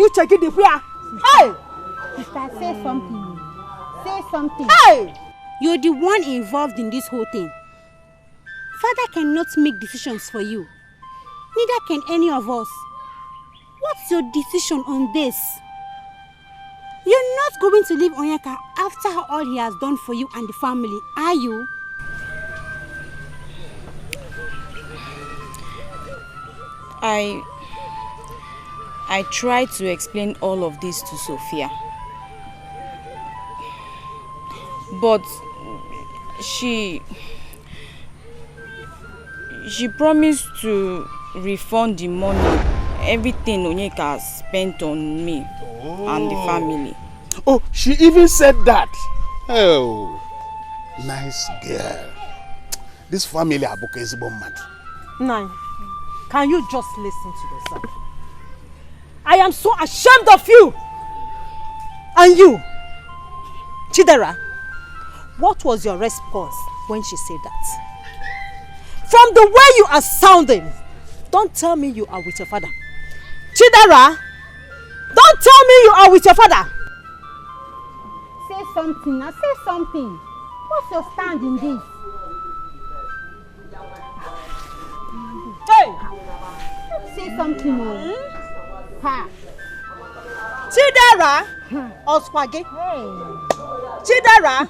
C: you check it the where. Hey!
D: Sister, say something. Say something.
C: Hey!
D: You're the one involved in this whole thing. Father cannot make decisions for you. Neither can any of us. What's your decision on this? You're not going to leave Onyeka after all he has done for you and the family, are you?
B: I tried to explain all of this to Sophia. But she promised to refund the money, everything Onyeka has spent on me and the family.
A: Oh, she even said that. Oh, nice girl. This family Abuka is mad.
C: Nine, can you just listen to yourself? I am so ashamed of you. And you, Chidera, what was your response when she said that? From the way you are sounding, don't tell me you are with your father. Chidera, don't tell me you are with your father.
D: Say something now, say something. What's your stand in this?
C: Hey!
D: Say something. Ha!
C: Chidera! Oswage. Chidera!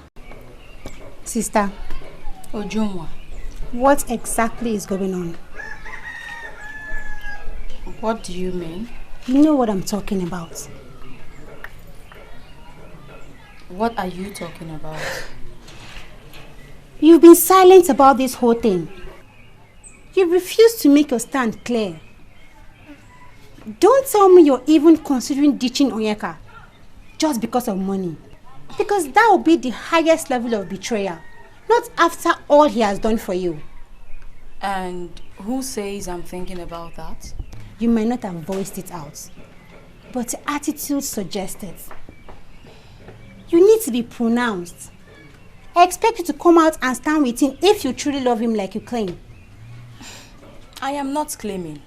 D: Sister.
R: Ojumwa.
D: What exactly is going on?
R: What do you mean?
D: You know what I'm talking about.
R: What are you talking about?
D: You've been silent about this whole thing. You refuse to make your stand clear. Don't tell me you're even considering ditching Onyeka just because of money. Because that will be the highest level of betrayal. Not after all he has done for you.
R: And who says I'm thinking about that?
D: You might not have voiced it out, but the attitude suggests it. You need to be pronounced. I expect you to come out and stand with him if you truly love him like you claim.
R: I am not claiming.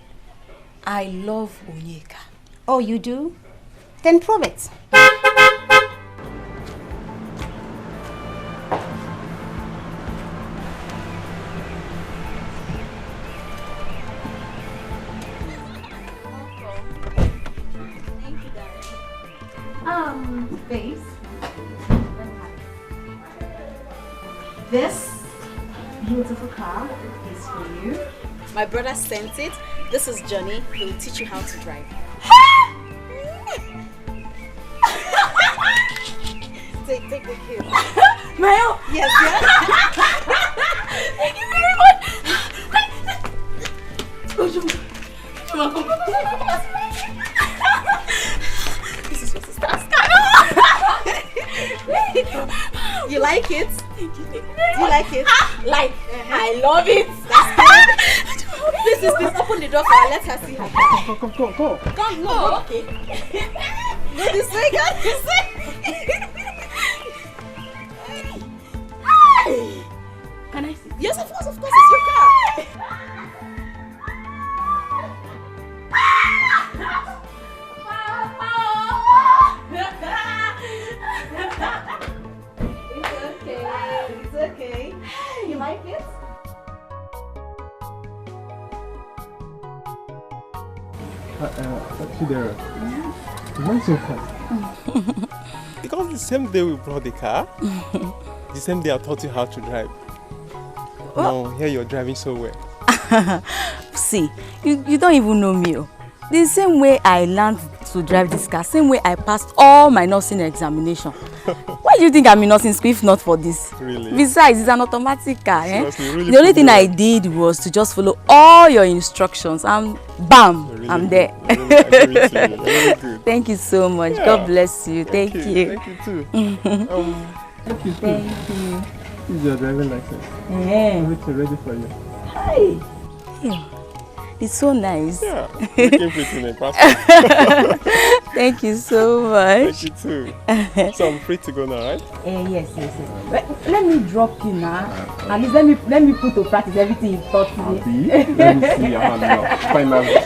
R: I love Onyeka.
D: Oh, you do? Then prove it.
M: Babes. This beautiful car is for you. My brother sent it. This is Johnny. He will teach you how to drive. Take the kiss.
K: Mayo?
M: Yes, yes.
K: Thank you very much. Go, Juma. Come. This is your sister.
M: You like it? Do you like it?
K: Like, I love it.
M: That's good. Please open the door for her. Let her see her.
G: Come.
M: Come, no. Okay. Go this way, go this way.
K: Can I see?
M: Yes, of course, it's your car. It's okay. You like it?
G: Chidera, why so fast?
T: Because the same day we brought the car, the same day I taught you how to drive. Now here you're driving so well.
B: See, you don't even know me. The same way I learned to drive this car, same way I passed all my nursing examination. Why do you think I'm in nursing school if not for this?
T: Really?
B: Besides, it's an automatic car.
T: Seriously, really
B: the only thing I did was to just follow all your instructions and bam,
T: Really
B: I'm
T: good.
B: there.
T: Really good.
B: Thank you so much.
T: Yeah.
B: God bless you. Thank you.
T: Thank you too.
G: Thank you too.
B: Thank you.
G: This is your driving license.
B: Yeah.
G: Everything ready for you.
B: Hi. Yeah. It's so nice.
T: Yeah. Looking pretty in a passport.
B: Thank you so much.
T: Thank you too. So I'm free to go now, right?
B: Yes. Let me drop you now. At least let me put to practice everything you taught me.
G: Let me see your hand now. Finally.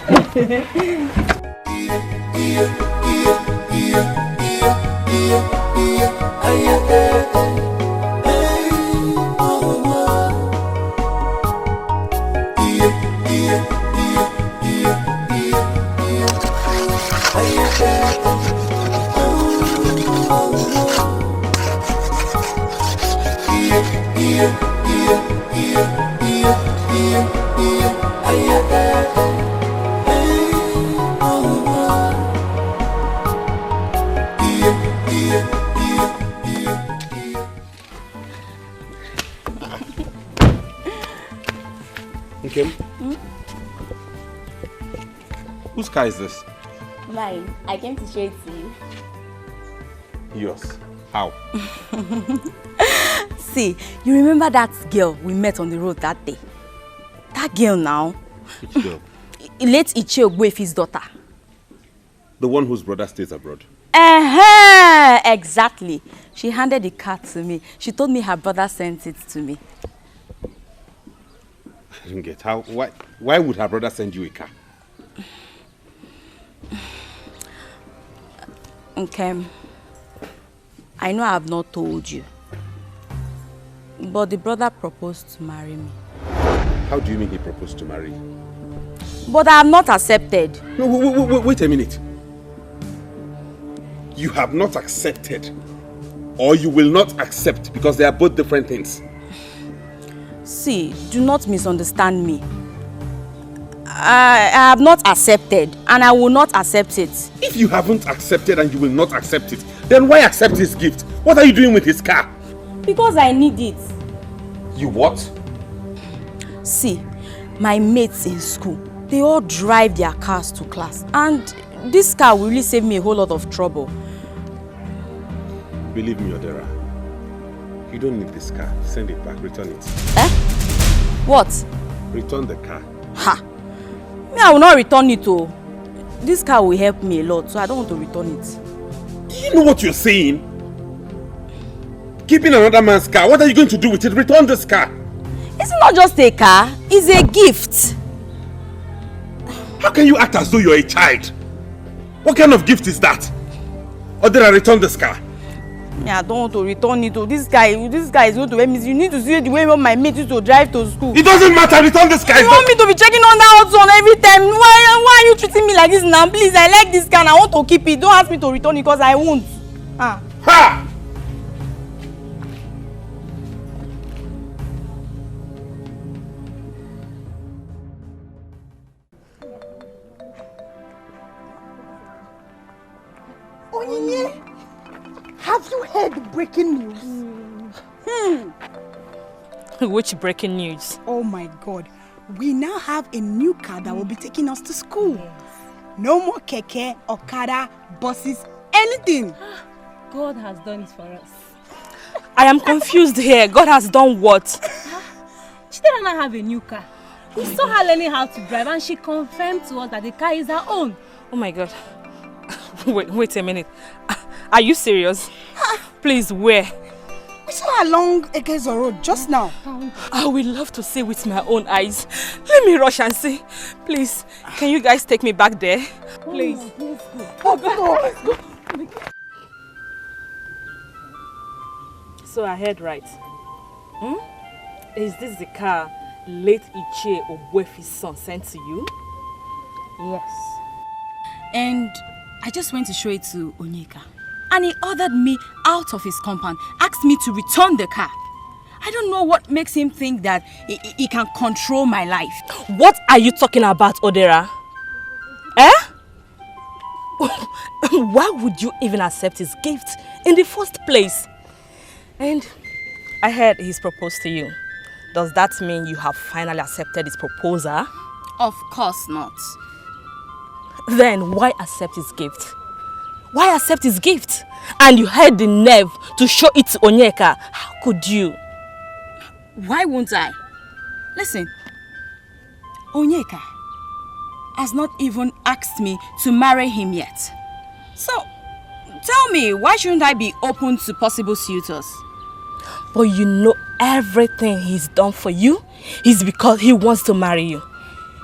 H: Okay. Whose car is this?
B: Mine. I came to show it to you.
H: Yours. How?
B: See, you remember that girl we met on the road that day? That girl now.
H: Which girl?
B: Late Ichie Ogbuefi's daughter.
H: The one whose brother stays abroad.
B: Exactly. She handed the car to me. She told me her brother sent it to me.
H: I don't get how. Why would her brother send you a car?
B: Okay. I know I have not told you, but the brother proposed to marry me.
H: How do you mean he proposed to marry?
B: But I have not accepted.
H: No, wait a minute. You have not accepted, or you will not accept, because they are both different things.
B: See, do not misunderstand me. I have not accepted, and I will not accept it.
H: If you haven't accepted and you will not accept it, then why accept his gift? What are you doing with his car?
B: Because I need it.
H: You what?
B: See, my mates in school, they all drive their cars to class, and this car will really save me a whole lot of trouble.
H: Believe me, Odera, you don't need this car. Send it back, return it.
B: What?
H: Return the car.
B: Ha! Me, I will not return it. Oh. This car will help me a lot, so I don't want to return it.
H: Do you know what you're saying? Keeping another man's car, what are you going to do with it? Return this car.
B: It's not just a car, it's a gift.
H: How can you act as though you're a child? What kind of gift is that? Or did I return this car?
B: Yeah, I don't want to return it. This guy is going to help me. You need to see the way my mate used to drive to school.
H: It doesn't matter, return this car.
B: You want me to be checking on that hot zone every time? Why are you treating me
K: like this now. Please, I like this car and I want to keep it. Don't ask me to return it because I won't. Ah.
A: Ha!
C: Onyinye, have you heard breaking news?
B: Which breaking news?
C: Oh my God. We now have a new car that will be taking us to school. Yes. No more keke, okada, buses, anything.
E: God has done it for us.
B: I am confused here. God has done what?
E: She did not have a new car. We saw her learning how to drive and she confirmed to us that the car is her own.
B: Oh my God. Wait a minute. Are you serious? Please, where?
C: We saw her along Ekezo Road just now.
B: I would love to see with my own eyes. Let me rush and see. Please, can you guys take me back there? Please.
C: Let's go. Let's go.
B: So I heard right. Is this the car late Ichie Ogbuefi's son sent to you?
K: Yes. And I just went to show it to Onyeka. And he ordered me out of his compound, asked me to return the car. I don't know what makes him think that he can control my life.
B: What are you talking about, Odera? Eh? Why would you even accept his gift in the first place? And I heard he's proposed to you. Does that mean you have finally accepted his proposal?
K: Of course not.
B: Then why accept his gift? Why accept his gift? And you had the nerve to show it to Onyeka. How could you?
K: Why won't I? Listen, Onyeka has not even asked me to marry him yet. So, tell me, why shouldn't I be open to possible suitors?
B: But you know everything he's done for you is because he wants to marry you.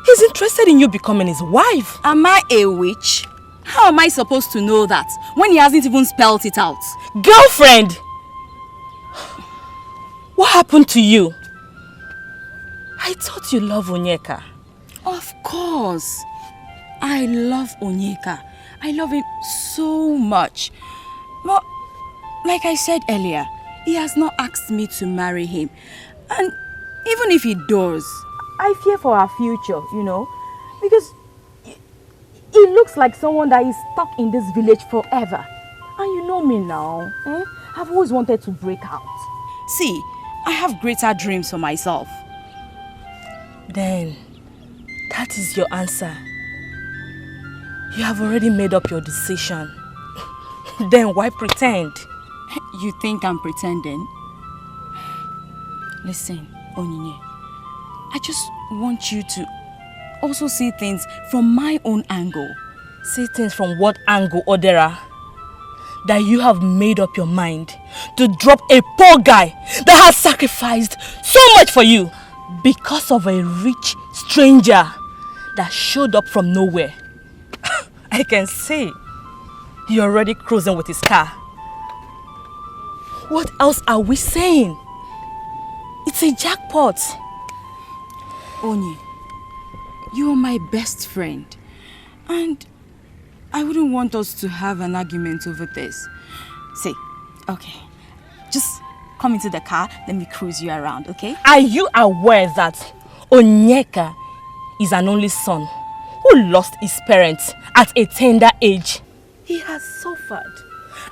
B: He's interested in you becoming his wife.
K: Am I a witch? How am I supposed to know that when he hasn't even spelled it out?
B: Girlfriend! What happened to you? I thought you loved Onyeka.
K: Of course. I love Onyeka. I love him so much. But like I said earlier, he has not asked me to marry him. And even if he does, I fear for our future, you know. Because he looks like someone that is stuck in this village forever. And you know me now. I've always wanted to break out. See, I have greater dreams for myself.
B: Then, that is your answer. You have already made up your decision. Then why pretend?
K: You think I'm pretending? Listen, Onyinye, I just want you to also see things from my own angle.
B: See things from what angle, Odera? That you have made up your mind to drop a poor guy that has sacrificed so much for you because of a rich stranger that showed up from nowhere. I can see you're already cruising with his car. What else are we saying? It's a jackpot.
K: Onye, you are my best friend. And I wouldn't want us to have an argument over this. Say, okay, just come into the car, let me cruise you around, okay?
B: Are you aware that Onyeka is an only son who lost his parents at a tender age? He has suffered.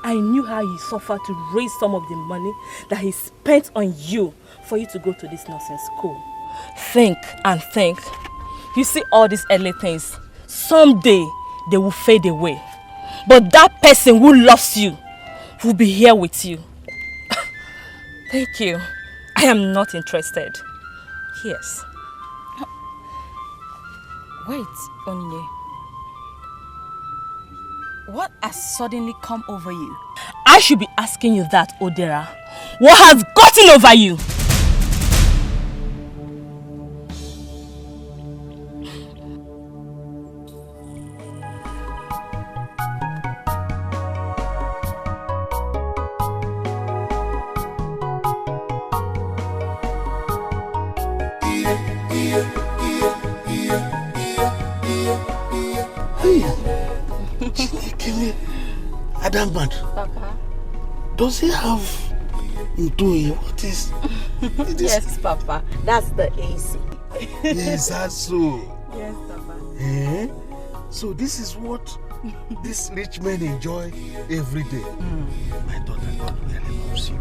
B: I knew how he suffered to raise some of the money that he spent on you for you to go to this nursing school. Think and think. You see all these early things, someday they will fade away. But that person who loves you will be here with you. Thank you. I am not interested. Yes.
K: Wait, Onyinye. What has suddenly come over you?
B: I should be asking you that, Odera. What has gotten over you?
A: Hey! Chinekele Adamban.
B: Papa?
A: Does he have Ntui? What is it?
B: Yes, Papa. That's the AC.
A: Yes, that's so.
B: Yes, Papa.
A: Eh? So this is what these rich men enjoy every day. My daughter, God really loves you.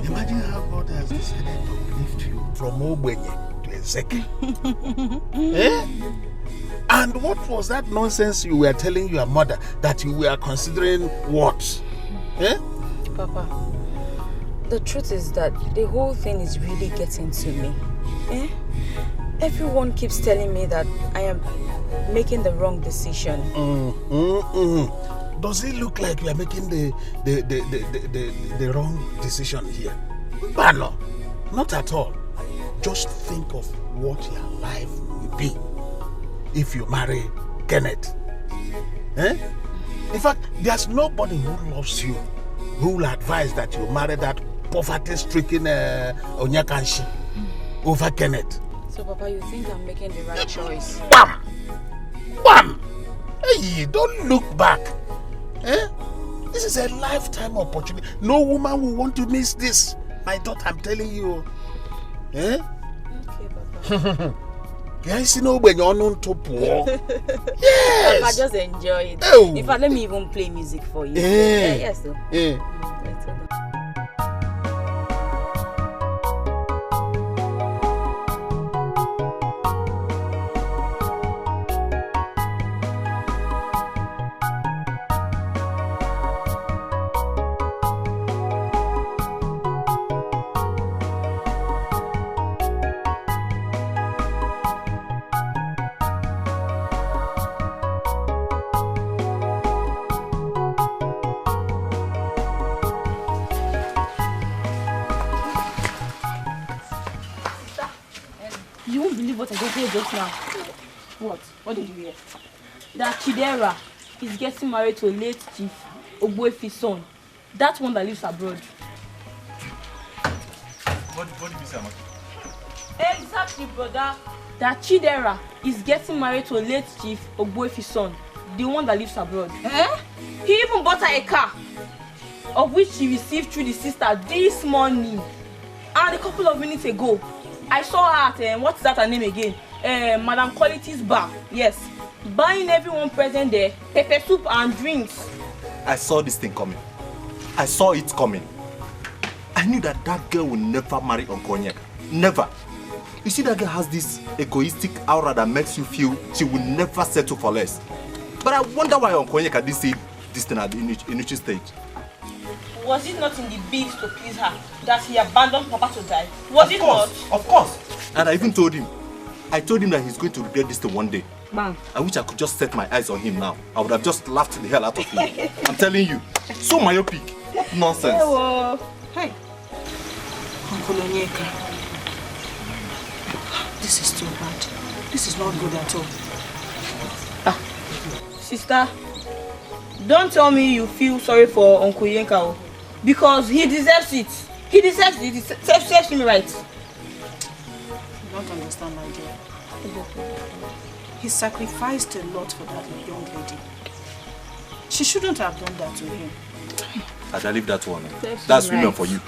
A: Imagine how God has decided to lift you from Ogbenye to Ezeke. Eh? And what was that nonsense you were telling your mother that you were considering what? Eh?
B: Papa, the truth is that the whole thing is really getting to me. Eh? Everyone keeps telling me that I am making the wrong decision.
A: Does it look like you are making the wrong decision here? But no, not at all. Just think of what your life will be if you marry Kenneth. Eh? In fact, there's nobody who loves you who will advise that you marry that poverty-stricken Onyakanshi over Kenneth.
B: So, Papa, you think I'm making the right choice?
A: Bam! Bam! Hey, don't look back. Eh? This is a lifetime opportunity. No woman will want to miss this. My daughter, I'm telling you. Eh?
B: Okay, Papa.
A: Yes, you know when you're not too poor. Yes!
B: Papa, just enjoy it.
A: Oh.
B: In fact, let me even play music for you.
A: Eh.
B: Yes, sir.
A: Eh.
K: You won't believe what I just heard just now. What? What did you hear? That Chidera is getting married to a late chief Ogbuefi's son. That one that lives abroad.
N: What did you say, Amaka?
K: Exactly, brother. That Chidera is getting married to a late chief Ogbuefi's son. The one that lives abroad. Eh? He even bought her a car, of which she received through the sister this morning. And a couple of minutes ago, I saw her at, what's that her name again? Madam Quality's bar. Yes. Buying everyone present there pepper soup and drinks.
N: I saw this thing coming. I saw it coming. I knew that that girl will never marry Uncle Onyeka. Never. You see, that girl has this egoistic aura that makes you feel she will never settle for less. But I wonder why Uncle Onyeka didn't say this thing at the initial stage.
K: Was it not in the bids to please her that he abandoned Papa to die? Was it not?
N: Of course. And I even told him. I told him that he's going to regret this thing one day.
K: Man.
N: I wish I could just set my eyes on him now. I would have just laughed the hell out of him. I'm telling you. So myopic. What nonsense.
L: Hey. Uncle Onyeka. This is too bad. This is not good at all.
K: Sister, don't tell me you feel sorry for Uncle Onyeka, because he deserves it. He deserves it. He serves him right.
L: You don't understand, my dear. He sacrificed a lot for that young lady. She shouldn't have done that to him.
N: I shall leave that one. That's women for you.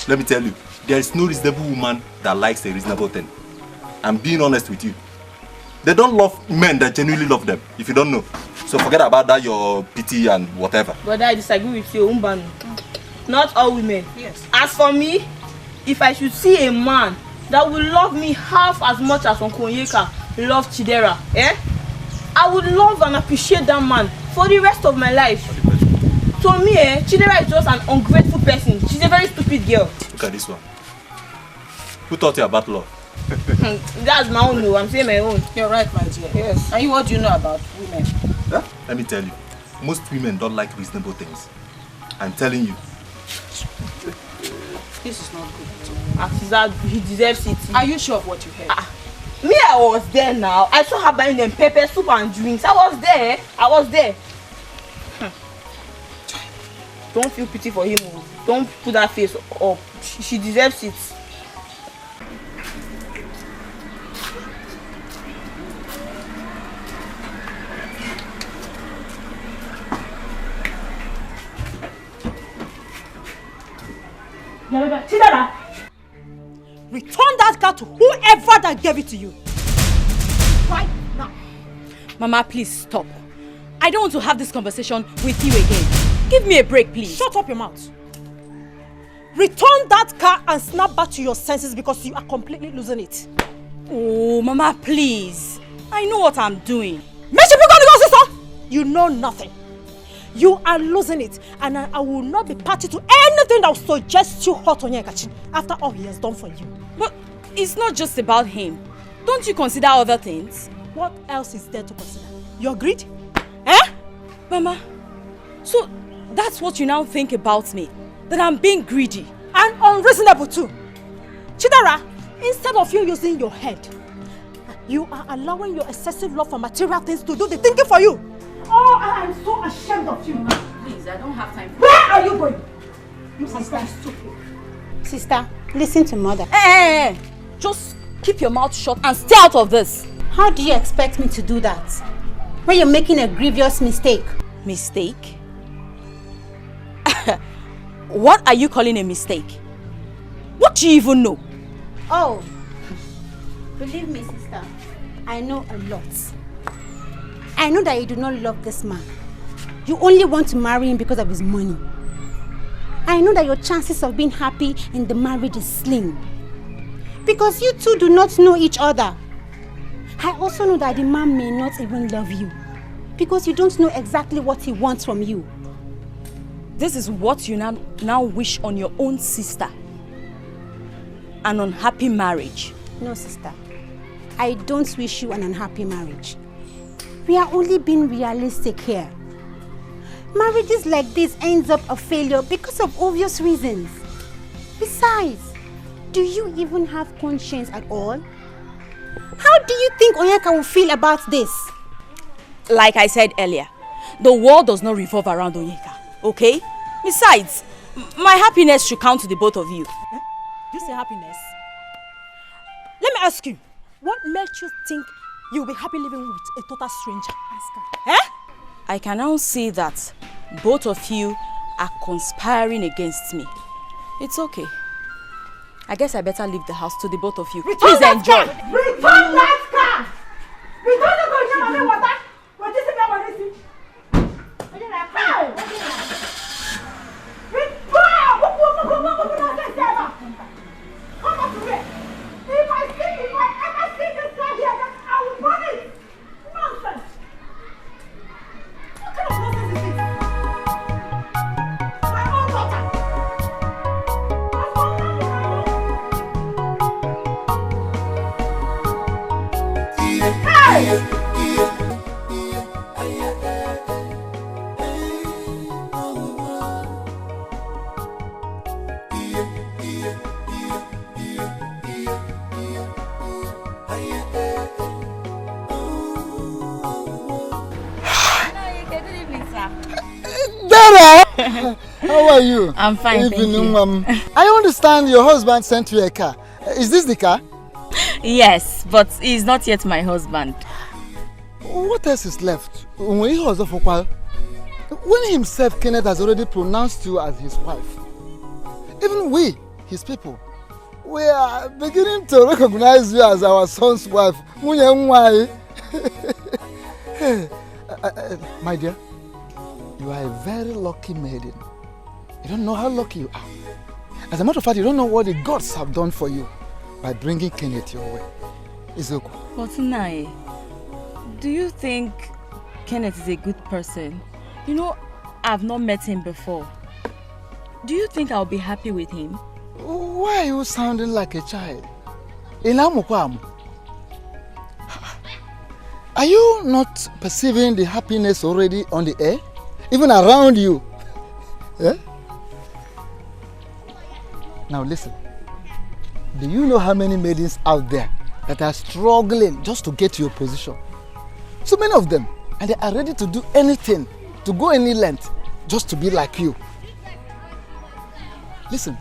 N: Let me tell you, there is no reasonable woman that likes a reasonable thing. I'm being honest with you. They don't love men that genuinely love them, if you don't know. So forget about that, your pity and whatever.
K: But I disagree with you, Umbanu. Not all women.
L: Yes.
K: As for me, if I should see a man that will love me half as much as Uncle Onyeka loved Chidera, I would love and appreciate that man for the rest of my life. To me, Chidera is just an ungrateful person. She's a very stupid girl.
N: Look at this one. Who taught you about love?
K: That's my own, I'm saying my own.
L: You're right, my dear.
K: Yes.
L: And what do you know about women?
N: Huh? Let me tell you, most women don't like reasonable things. I'm telling you.
L: This is not good at all.
K: That he deserves it.
L: Are you sure of what you heard?
K: Me, I was there now. I saw her buying them pepper soup and drinks. I was there. Don't feel pity for him. Don't put that face up. She deserves it.
C: Chidera, return that car to whoever that gave it to you. Right now.
B: Mama, please stop. I don't want to have this conversation with you again. Give me a break, please.
C: Shut up your mouth. Return that car and snap back to your senses because you are completely losing it.
B: Oh, Mama, please. I know what I'm doing.
C: Sister! You know nothing. You are losing it, and I will not be party to anything that will suggest you hurt Onyekachi after all he has done for you.
B: But it's not just about him. Don't you consider other things?
C: What else is there to consider? Your greed? Eh?
B: Mama, so that's what you now think about me? That I'm being greedy?
C: And unreasonable too. Chidera, instead of you using your head, you are allowing your excessive love for material things to do the thinking for you. Oh, I am so ashamed of you.
B: Please, I don't have time.
C: Where are you going? You sister, stupid.
D: Sister, listen to mother.
B: Hey, just keep your mouth shut and stay out of this.
D: How do you expect me to do that when you're making a grievous mistake?
B: Mistake? What are you calling a mistake? What do you even know?
D: Oh, believe me, sister, I know a lot. I know that you do not love this man. You only want to marry him because of his money. I know that your chances of being happy in the marriage is slim. Because you two do not know each other. I also know that the man may not even love you. Because you don't know exactly what he wants from you.
B: This is what you now wish on your own sister. An unhappy marriage.
D: No, sister. I don't wish you an unhappy marriage. We are only being realistic here. Marriages like this ends up a failure because of obvious reasons. Besides, do you even have conscience at all? How do you think Onyeka will feel about this?
B: Like I said earlier, the world does not revolve around Onyeka, okay? Besides, my happiness should count to the both of you.
C: You say happiness? Let me ask you, what makes you think you'll be happy living with a total stranger? Ask her. Eh?
B: I can now see that both of you are conspiring against me. It's okay. I guess I better leave the house to the both of you. Please enjoy.
C: Return that car! Return the car! Water! What is it? Come on to me! If I ever see this guy here, then I will burn it! Nonsense! What kind of nonsense is this? My own daughter! Hey!
U: How are you?
B: I'm fine, thank you.
U: I understand your husband sent you a car. Is this the car?
B: Yes, but he's not yet my husband.
U: What else is left? When himself, Kenneth, has already pronounced you as his wife. Even we, his people, we are beginning to recognize you as our son's wife. My dear, you are a very lucky maiden. You don't know how lucky you are. As a matter of fact, you don't know what the gods have done for you by bringing Kenneth your way. Izoku.
B: But Nai, do you think Kenneth is a good person? You know, I've not met him before. Do you think I'll be happy with him?
U: Why are you sounding like a child? Are you not perceiving the happiness already on the air? Even around you? Yeah? Now listen. Do you know how many maidens out there that are struggling just to get to your position? So many of them. And they are ready to do anything, to go any length, just to be like you. Listen,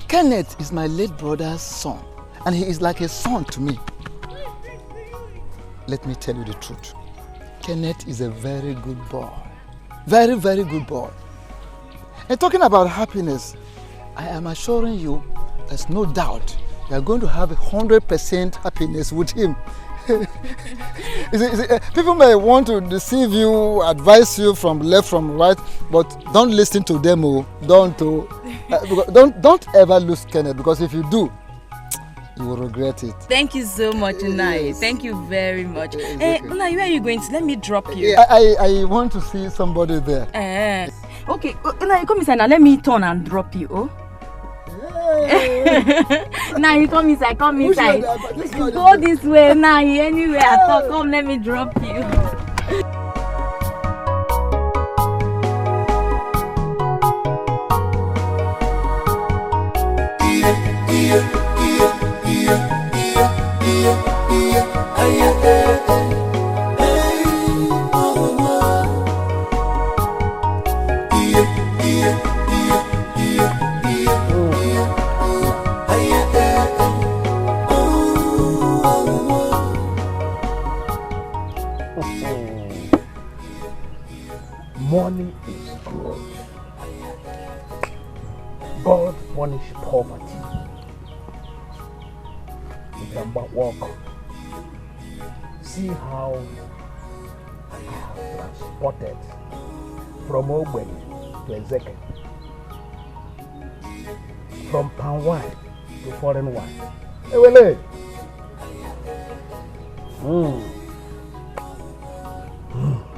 U: Kenneth is my late brother's son, and he is like a son to me. Let me tell you the truth. Kenneth is a very good boy. Very, very good boy. And talking about happiness, I am assuring you, there's no doubt you are going to have 100% happiness with him. People may want to deceive you, advise you from left, from right, but don't listen to them. Don't ever lose Kenneth, because if you do, you will regret it.
B: Thank you so much, Unai. Yes. Thank you very much. Hey, Unai, where are you going to? Let me drop you.
U: I want to see somebody there.
B: Okay, Unai, come inside now. Let me turn and drop you. Oh. Now you come inside. Go this way. Now anywhere I talk, come. Let me drop you.
A: Money is good. God punish poverty. You can but walk. See how I have transported from Ogben to Ezeke, from palm wine to foreign wine. Hey, Wele.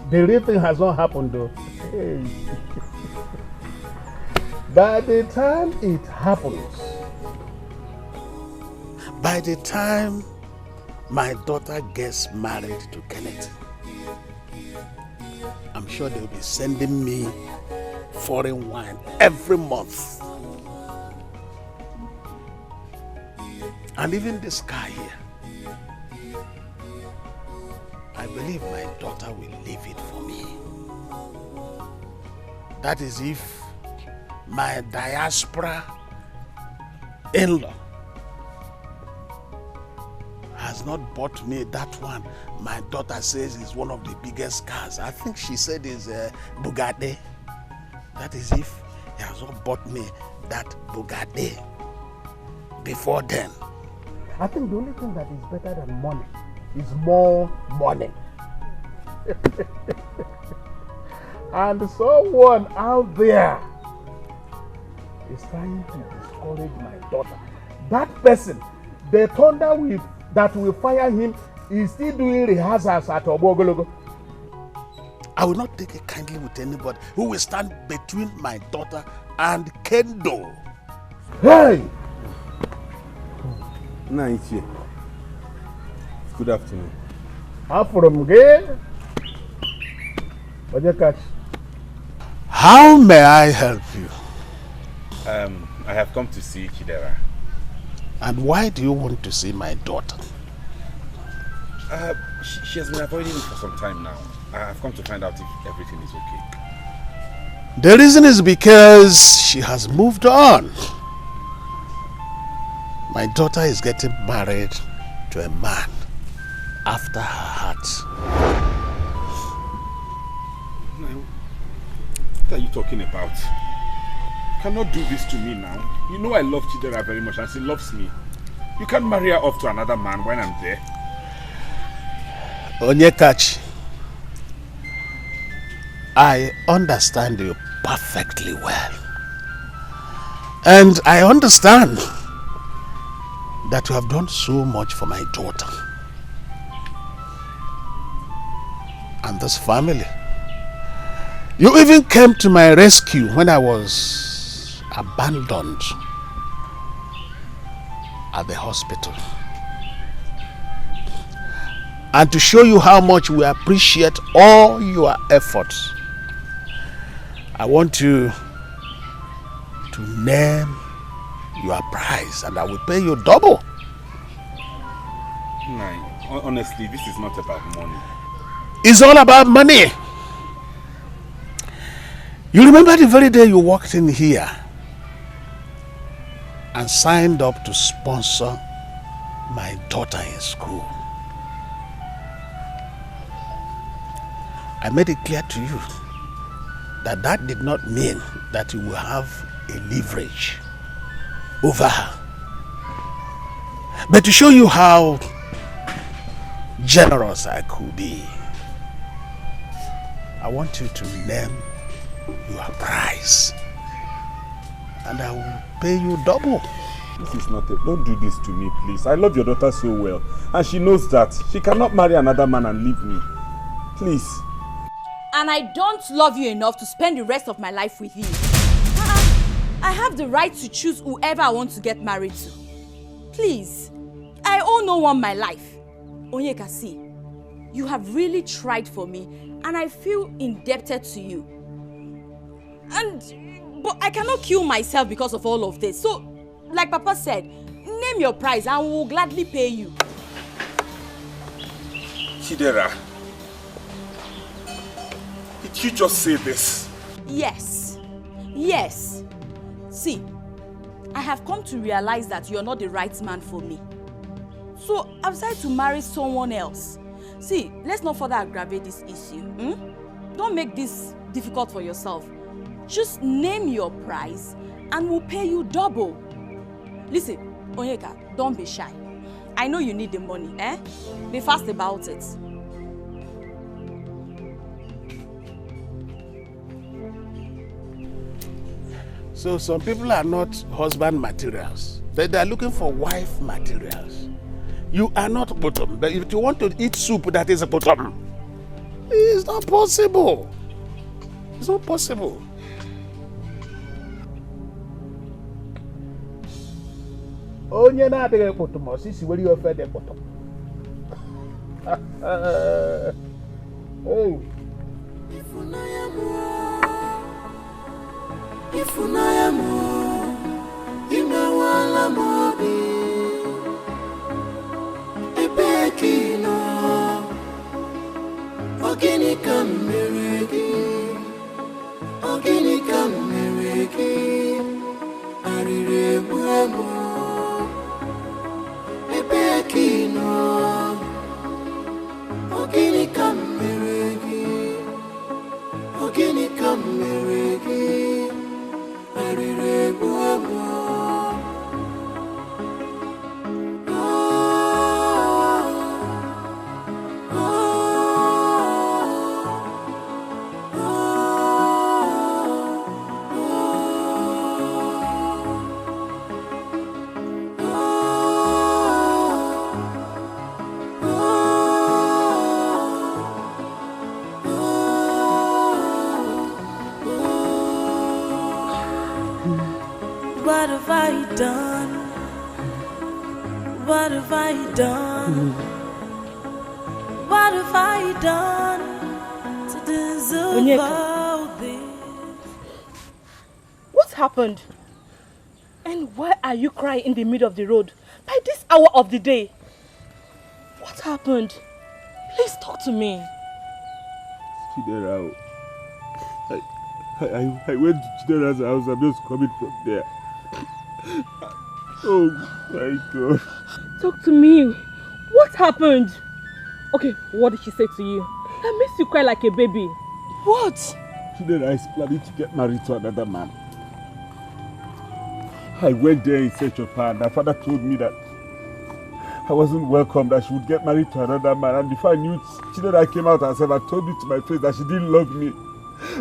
A: The real thing has not happened though. Hey. By the time it happens, by the time my daughter gets married to Kenneth, I'm sure they'll be sending me foreign wine every month. And even this car here, I believe my daughter will leave it for me. That is if my diaspora in-law has not bought me that one. My daughter says is one of the biggest cars. I think she said is a Bugatti. That is if he has not bought me that Bugatti before then. I think the only thing that is better than money is more money. And someone out there is trying to discourage my daughter. That person, the thunder that will fire him, is still doing rehearsals at Obogologo. I will not take it kindly with anybody who will stand between my daughter and Kendo. Hey!
H: Naichi. Good afternoon.
A: How may I help you?
H: I have come to see Chidera.
A: And why do you want to see my daughter?
H: She has been avoiding me for some time now. I have come to find out if everything is okay.
A: The reason is because she has moved on. My daughter is getting married to a man after her heart.
H: What are you talking about? You cannot do this to me now. You know I love Chidera very much and she loves me. You can't marry her off to another man when I'm there.
A: Onyekachi, I understand you perfectly well. And I understand that you have done so much for my daughter and this family. You even came to my rescue when I was abandoned at the hospital. And to show you how much we appreciate all your efforts, I want you to name your price and I will pay you double.
H: No, honestly, this is not about money.
A: It's all about money. You remember the very day you walked in here and signed up to sponsor my daughter in school. I made it clear to you that that did not mean that you will have a leverage over her. But to show you how generous I could be, I want you to name your price. And I will pay you double.
H: This is not it. Don't do this to me, please. I love your daughter so well. And she knows that. She cannot marry another man and leave me. Please.
B: And I don't love you enough to spend the rest of my life with you. I have the right to choose whoever I want to get married to. Please. I owe no one my life. Onyeka, see, you have really tried for me and I feel indebted to you. But I cannot kill myself because of all of this. So, like Papa said, name your price and we'll gladly pay you.
H: Chidera, did you just say this?
B: Yes. Yes. See, I have come to realize that you're not the right man for me. So, I've decided to marry someone else. See, let's not further aggravate this issue. Don't make this difficult for yourself. Just name your price and we'll pay you double. Listen, Onyeka, don't be shy. I know you need the money, eh? Be fast about it.
A: So some people are not husband materials. They are looking for wife materials. You are not bottom. But if you want to eat soup that is a bottom, it's not possible. It's not possible. Onye na adịghị bottom osisi were your ofe dị bottom. Hey.
F: Ifunaya mo, imewala mobi, epekino, ogini kameregi, arire buemo, epekino, ogini kameregi, arire buemo.
V: What have I done? What have I done? What have I done to deserve all this?
C: What happened? And why are you crying in the middle of the road by this hour of the day? What happened? Please talk to me.
H: Chidera, I went to Chidera's house. I'm just coming from there. Oh my God.
C: Talk to me. What happened? Okay, what did she say to you? That makes you cry like a baby. What?
H: Chidera is planning to get married to another man. I went there in search of her and her father told me that I wasn't welcome, that she would get married to another man. And before I knew it, Chidera came out herself and told me to my face that she didn't love me.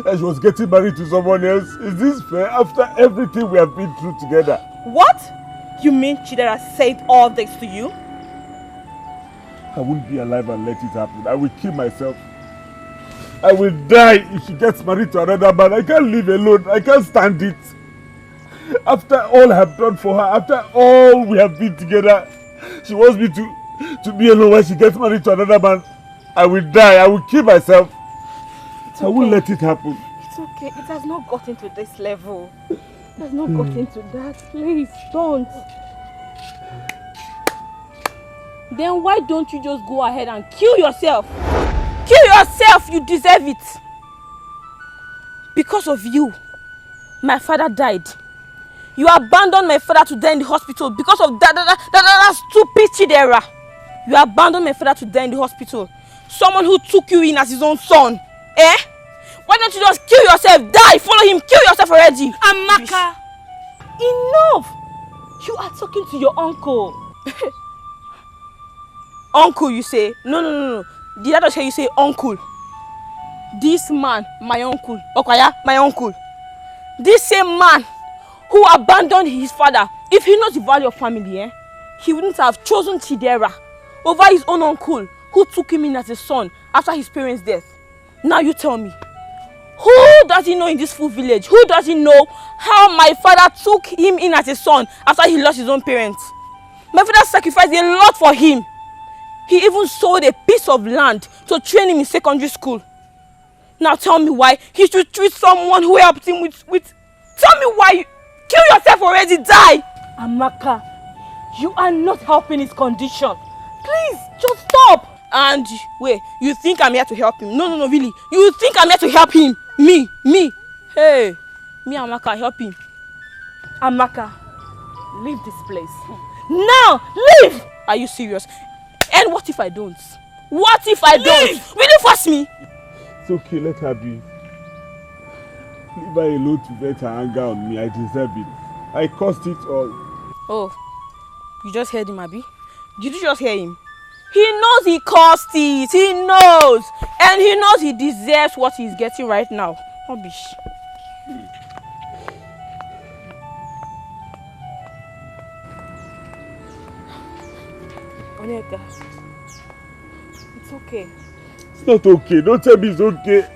H: That she was getting married to someone else. Is this fair after everything we have been through together?
C: What? You mean Chidera said all this to you?
H: I wouldn't be alive and let it happen. I will kill myself. I will die if she gets married to another man. I can't live alone. I can't stand it. After all I have done for her, after all we have been together, she wants me to be alone when she gets married to another man. I will die. I will kill myself.
C: It's okay.
H: I won't let it happen.
C: It's okay. It has not gotten to this level. It has not gotten to that. Please, don't. Then why don't you just go ahead and kill yourself? Kill yourself! You deserve it. Because of you, my father died. You abandoned my father to die in the hospital because of that stupid Chidera. You abandoned my father to die in the hospital. Someone who took you in as his own son. Eh? Why don't you just kill yourself? Die! Follow him! Kill yourself already!
V: Amaka!
C: Enough!
K: You are talking to your uncle. Uncle, you say? No. Did I just hear you say uncle? This man, my uncle. Okwaya, my uncle. This same man who abandoned his father, if he knows the value of family, he wouldn't have chosen Chidera over his own uncle who took him in as a son after his parents' death. Now you tell me, who does he know in this full village? Who does he know how my father took him in as a son after he lost his own parents? My father sacrificed a lot for him. He even sold a piece of land to train him in secondary school. Now tell me why he should treat someone who helped him with... Tell me why you... Kill yourself already, die!
B: Amaka, you are not helping his condition. Please, just stop!
K: And wait, you think I'm here to help him? No, really. You think I'm here to help him? Me. Hey, me Amaka, help him.
B: Amaka, leave this place. Now, leave!
K: Are you serious? And what if I don't? What if I don't? Will you force me?
A: It's okay, let her be. Leave her alone to vent her anger on me. I deserve it. I caused it all.
K: Oh, you just heard him, Abi? Did you just hear him? He knows he caused it. He knows. And he knows he deserves what he's getting right now. Rubbish. Onyeka, it's okay.
A: It's not okay. Don't tell me it's okay.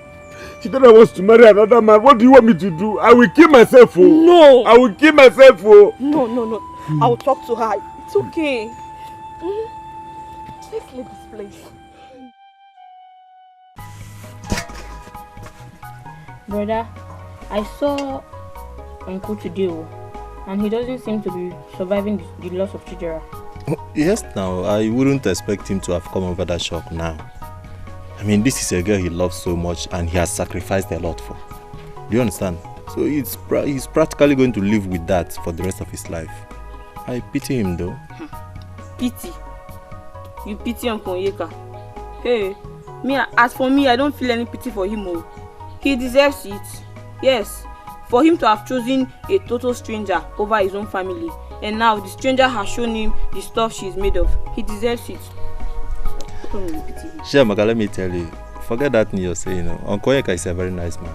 A: Chidera wants to marry another man. What do you want me to do? I will kill myself. Oh.
K: No.
A: I will kill myself. Oh.
K: No. I will talk to her. It's okay. Let's leave this place.
I: Brother, I saw Uncle today, and he doesn't seem to be surviving the loss of Chidera.
N: Yes, now, I wouldn't expect him to have come over that shock now. I mean, this is a girl he loves so much and he has sacrificed a lot for. Do you understand? So he's practically going to live with that for the rest of his life. I pity him though.
K: Pity? You pity Uncle Onyeka? Hey, as for me, I don't feel any pity for him. Oh. He deserves it. Yes, for him to have chosen a total stranger over his own family. And now the stranger has shown him the stuff she's made of. He deserves it.
N: Sure, Maka, let me tell you. Forget that thing you're saying. Uncle Onyeka is a very nice man.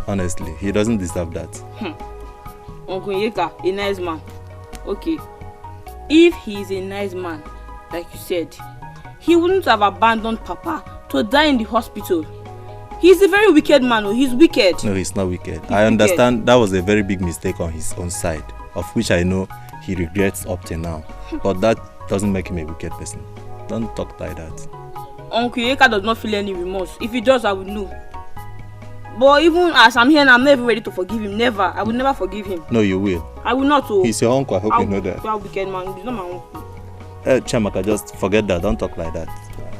N: Honestly, he doesn't deserve that.
K: Uncle Onyeka, a nice man. Okay. If he is a nice man, like you said, he wouldn't have abandoned Papa to die in the hospital. He's a very wicked man. He's wicked.
N: No, he's not wicked. I understand that was a very big mistake on his own side, of which I know he regrets up to now. But that doesn't make him a wicked person. Don't talk like that.
K: Uncle Onyeka does not feel any remorse. If he does, I would know. But even as I'm here, I'm never ready to forgive him. Never. I will never forgive him.
N: No, you will.
K: I will not. Oh.
N: He's your uncle. I hope you know that.
K: You are a wicked man. He's not my uncle.
N: Chiamaka, just forget that. Don't talk like that.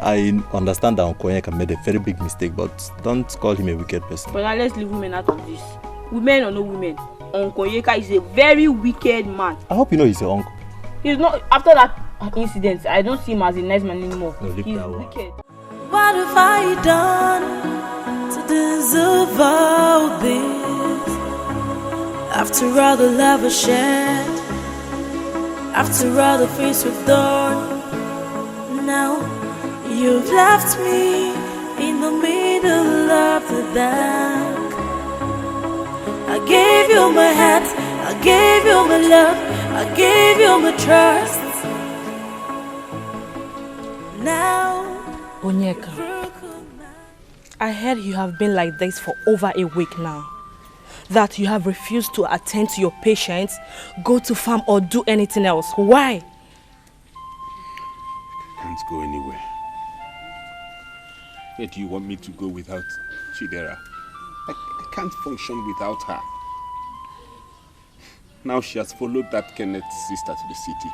N: I understand that Uncle Onyeka made a very big mistake, but don't call him a wicked person.
K: But now let's leave women out of this. Women or no women, Uncle Onyeka is a very wicked man.
N: I hope you know he's your uncle.
K: He's not. After that incident, I don't see him as a nice man anymore.
N: No,
K: he's wicked.
V: What have I done to deserve all this? After all the love I shared, after all the things we've done, now you've left me in the middle of the dark. I gave you my heart, I gave you my love, I gave you my trust. Now,
B: Onyeka, I heard you have been like this for over a week now. That you have refused to attend to your patients, go to farm or do anything else. Why?
H: I can't go anywhere. Where do you want me to go without Chidera? I can't function without her. Now she has followed that Kenneth's sister to the city.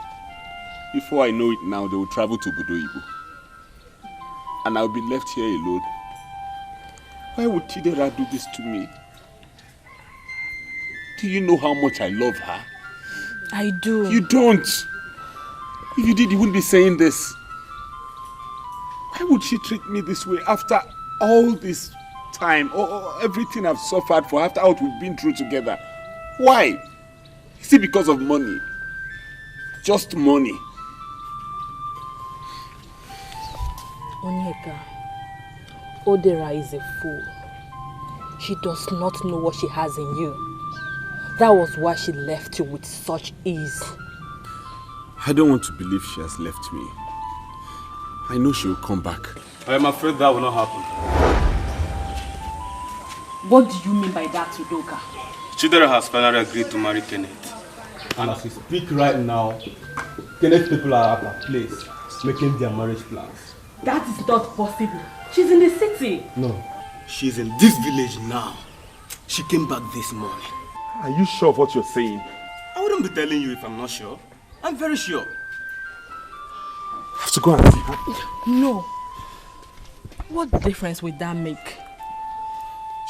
H: Before I know it now, they will travel to Budo-Ibu. And I'll be left here alone. Why would Chidera do this to me? Do you know how much I love her?
B: I do.
H: You don't. If you did, you wouldn't be saying this. Why would she treat me this way after all this time, or everything I've suffered for, after what we've been through together? Why? Is it because of money?
A: just money.
E: Onyeka, Odera is a fool. She does not know what she has in you. That was why she left you with such ease.
H: I don't want to believe she has left me. I know she will come back.
O: I am afraid that will not happen.
L: What do you mean by that, Udoka?
O: Chidera has finally agreed to marry Kenneth.
T: And as we speak right now, Kenneth's people are at her place, making their marriage plans.
L: That is not possible. She's in the city.
T: No.
S: She's in this village now. She came back this morning.
T: Are you sure of what you're saying?
S: I wouldn't be telling you if I'm not sure. I'm very sure.
T: I have to go and see her.
E: No. What difference would that make?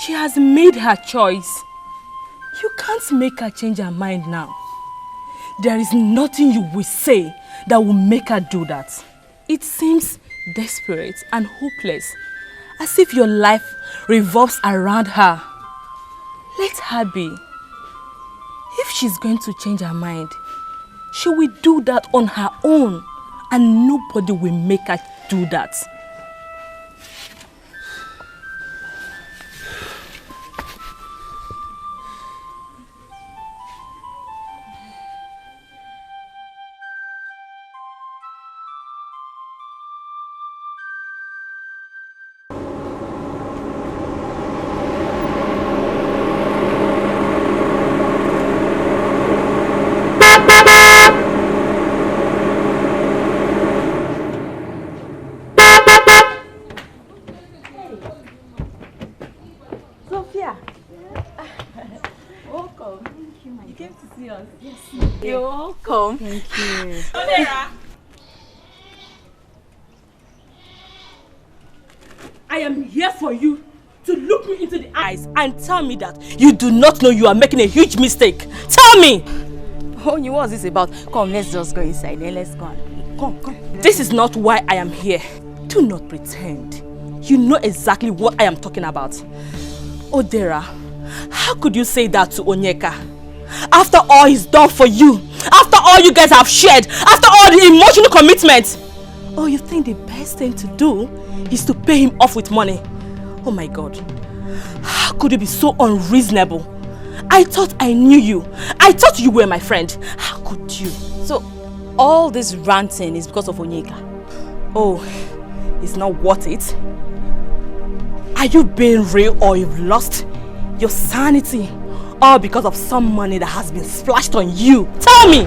E: She has made her choice. You can't make her change her mind now. There is nothing you will say that will make her do that. It seems desperate and hopeless, as if your life revolves around her. Let her be. If she's going to change her mind, she will do that on her own, and nobody will make her do that.
L: You're welcome.
C: Thank you.
E: I am here for you to look me into the eyes and tell me that you do not know you are making a huge mistake. Tell me!
B: Oh, what's this about? Come, let's just go inside. Then let's go. Come.
E: This is not why I am here. Do not pretend. You know exactly what I am talking about. Odera, how could you say that to Onyeka? After all he's done for you, after all you guys have shared, after all the emotional commitment, oh, you think the best thing to do is to pay him off with money? Oh my God, how could you be so unreasonable? I thought I knew you. I thought you were my friend. How could you?
B: So, all this ranting is because of Onyeka?
E: Oh, it's not worth it. Are you being real, or you've lost your sanity? All because of some money that has been splashed on you? Tell me!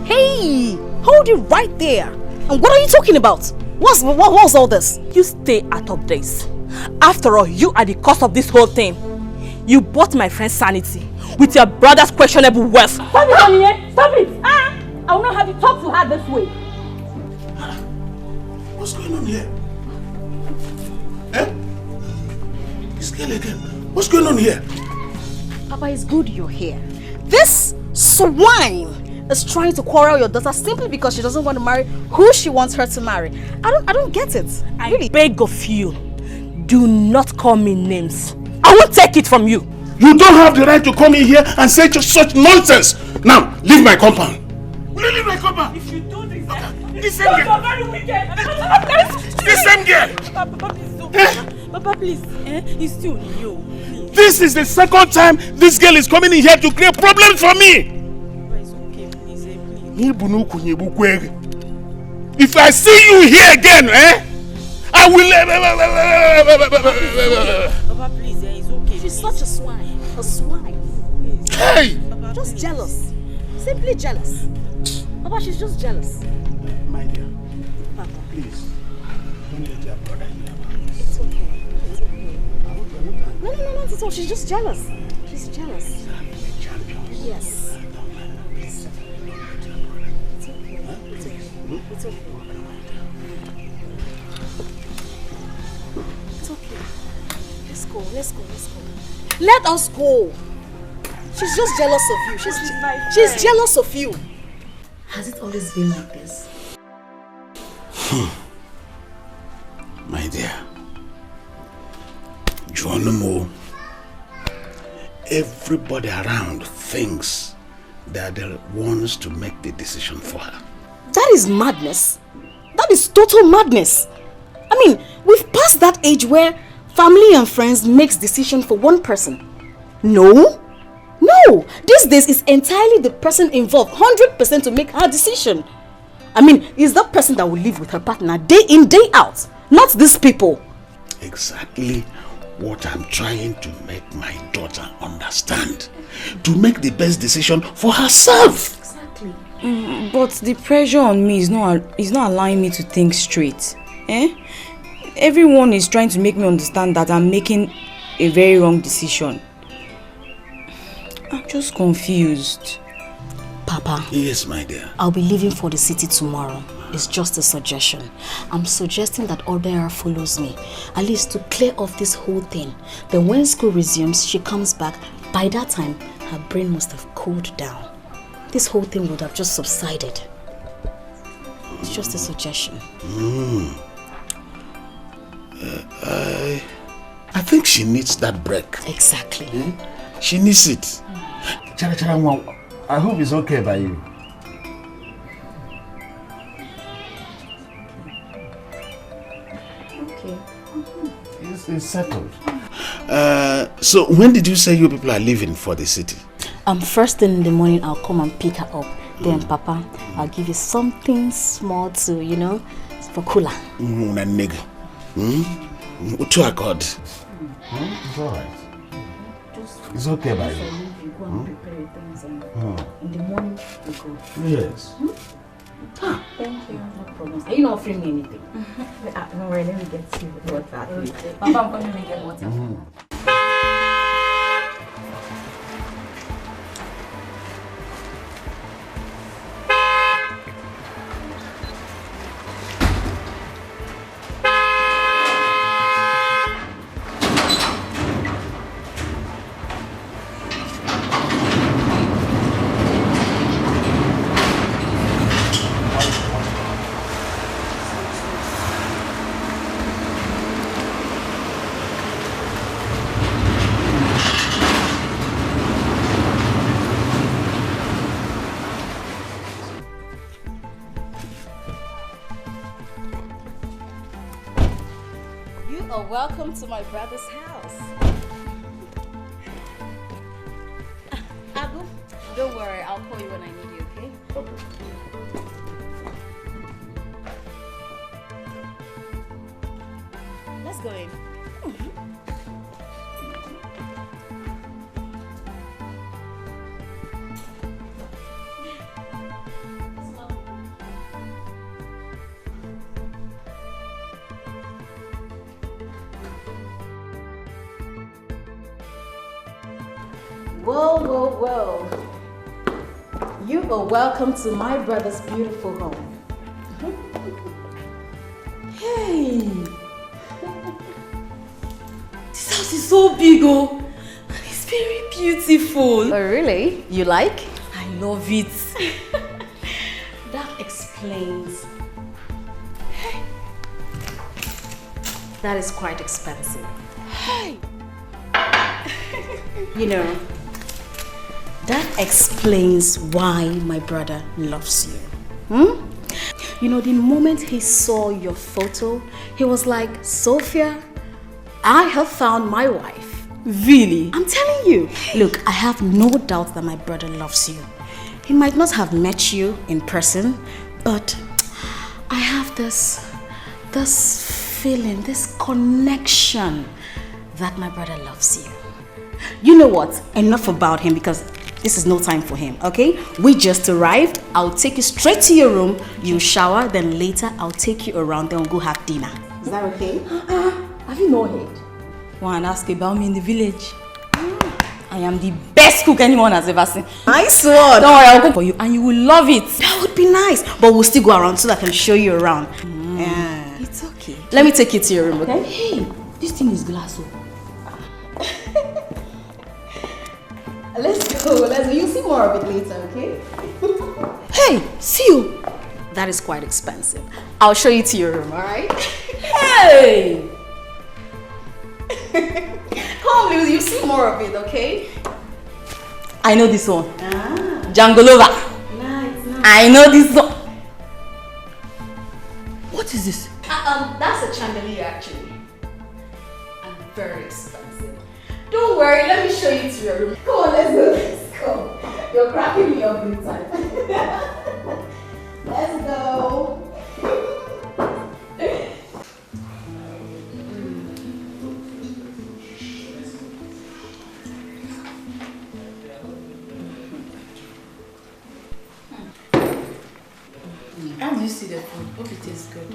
C: Hey! Hold it right there. And what are you talking about? What's all this?
E: You stay out of this. After all, you are the cause of this whole thing. You bought my friend's sanity with your brother's questionable wealth.
L: Stop it, Onyeka! Stop it! I will not have you talk to her this way.
A: What's going on here? Eh? This girl again. What's going on here?
C: Papa, it's good you're here. This swine is trying to quarrel your daughter simply because she doesn't want to marry who she wants her to marry. I don't get it.
E: I beg of you, do not call me names. I won't take it from you.
A: You don't have the right to come in here and say just such nonsense. Now, leave my compound. Will you leave my compound?
L: If you do this,
A: this same girl.
L: You're very wicked.
A: This same girl.
L: Papa, please don't. Papa, please. It's still you.
A: This is the second time this girl is coming in here to create problems for me. If I see you here again, I will.
L: Papa, please, it's okay.
C: She's such a swine. A swine.
A: Hey!
C: Papa, just jealous. Simply jealous. Papa, she's just jealous.
A: My dear, Papa, please. Don't let your brother hear about this.
C: It's okay. It's okay. No, it's all. She's just jealous. She's jealous. Yes. It's okay. It's okay. It's okay. Let's go. Let us go. She's just jealous of you. She's jealous of you.
M: Has it always been like this?
A: My dear, Geronimo, everybody around thinks they are the ones to make the decision for her.
L: That is madness. That is total madness. I mean, we've passed that age where family and friends makes decision for one person. No. These days it's entirely the person involved, 100% to make her decision. I mean, it's that person that will live with her partner day in, day out, not these people.
A: Exactly what I'm trying to make my daughter understand. To make the best decision for herself.
L: Exactly.
B: But the pressure on me is not allowing me to think straight. Everyone is trying to make me understand that I'm making a very wrong decision. I'm just confused.
L: Papa.
A: Yes, my dear.
L: I'll be leaving for the city tomorrow. It's just a suggestion. I'm suggesting that Orbera follows me, at least to clear off this whole thing. Then when school resumes, she comes back. By that time, her brain must have cooled down. This whole thing would have just subsided. It's just a suggestion.
A: I think she needs that break.
L: Exactly.
A: She needs it.
U: I hope it's okay by you.
L: Okay.
U: It's settled.
A: So when did you say you people are leaving for the city?
L: First thing in the morning, I'll come and pick her up. Then, Papa, I'll give you something small to, for cooler.
A: To a god.
U: It's alright. It's okay by you.
L: Go and prepare your things and in the morning we go.
U: Yes.
L: Thank you. No problem. Are you not offering me anything?
R: No worry, let me get you water.
L: Okay. Papa, I'm coming to get water. Welcome to my brother's house. Abu, don't worry, I'll call you when I need you, okay? Let's go in. Whoa. You are welcome to my brother's beautiful home.
B: Hey! This house is so big, and it's very beautiful.
L: Oh, really? You like?
B: I love it.
L: That explains. That is quite expensive.
B: Hey!
L: That explains why my brother loves you. The moment he saw your photo, he was like, Sophia, I have found my wife.
B: Really?
L: I'm telling you. Look, I have no doubt that my brother loves you. He might not have met you in person, but I have this feeling, this connection that my brother loves you. You know what? Enough about him, because this is no time for him, okay? We just arrived. I'll take you straight to your room. You shower, then later I'll take you around, then we'll go have dinner. Is that okay? Have you no head?
B: One ask about me in the village. I am the best cook anyone has ever seen.
L: Nice one.
B: Don't worry, I'll cook for you and you will love it.
L: That would be nice. But we'll still go around so that I can show you around.
B: Yeah. It's okay.
L: Let me take you to your room, okay?
B: Hey, this thing is glass.
L: Let's go. You'll see more of it later, okay?
B: Hey, see you.
L: That is quite expensive. I'll show you to your room, alright?
B: Hey!
L: Come, you'll see more of it, okay?
B: I know this one. Jangolova.
M: Nice.
B: I know this song.
M: What is this? That's a chandelier actually. And very expensive. Don't worry, let me show you to your room. Come on, let's go. You're cracking me up big time. Let's go.
L: How do you see the food? Hope it tastes good.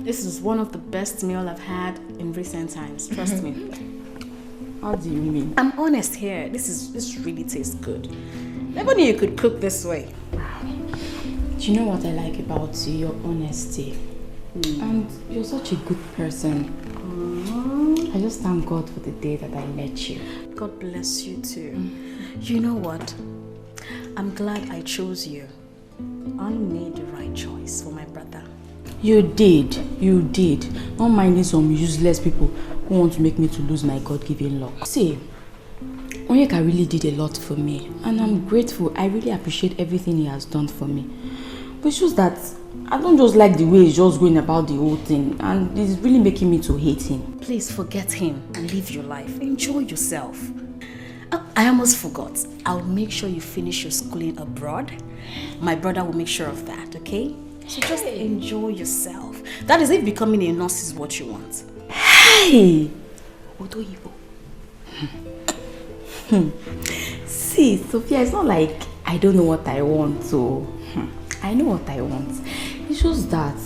M: This is one of the best meals I've had in recent times. Trust me.
B: How do you mean?
M: I'm honest here. This really tastes good. Never knew you could cook this way.
B: Do you know what I like about you? Your honesty. And you're such a good person. I just thank God for the day that I met you.
M: God bless you too. You know what? I'm glad I chose you. I made the right choice for my brother.
B: You did. Not minding some useless people who want to make me to lose my God-given luck. See, Onyeka really did a lot for me, and I'm grateful. I really appreciate everything he has done for me. But it's just that I don't just like the way he's just going about the whole thing, and it's really making me to hate him.
M: Please forget him and live your life. Enjoy yourself. I almost forgot. I'll make sure you finish your schooling abroad. My brother will make sure of that, okay? So just enjoy yourself. That is if becoming a nurse is what you want.
B: Hey! See, Sophia, it's not like I don't know what I want, so I know what I want. It's just that,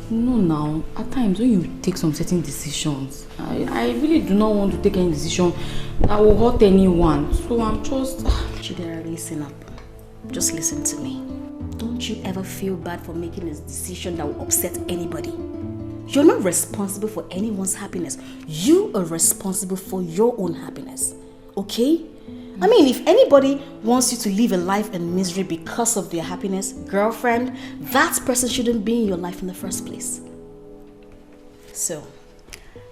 B: now, at times when you take some certain decisions, I really do not want to take any decision that will hurt anyone. So I'm just...
M: Chidera, listen up. Just listen to me. Don't you ever feel bad for making a decision that will upset anybody. You're not responsible for anyone's happiness. You are responsible for your own happiness. Okay? I mean, if anybody wants you to live a life in misery because of their happiness, girlfriend, that person shouldn't be in your life in the first place. So,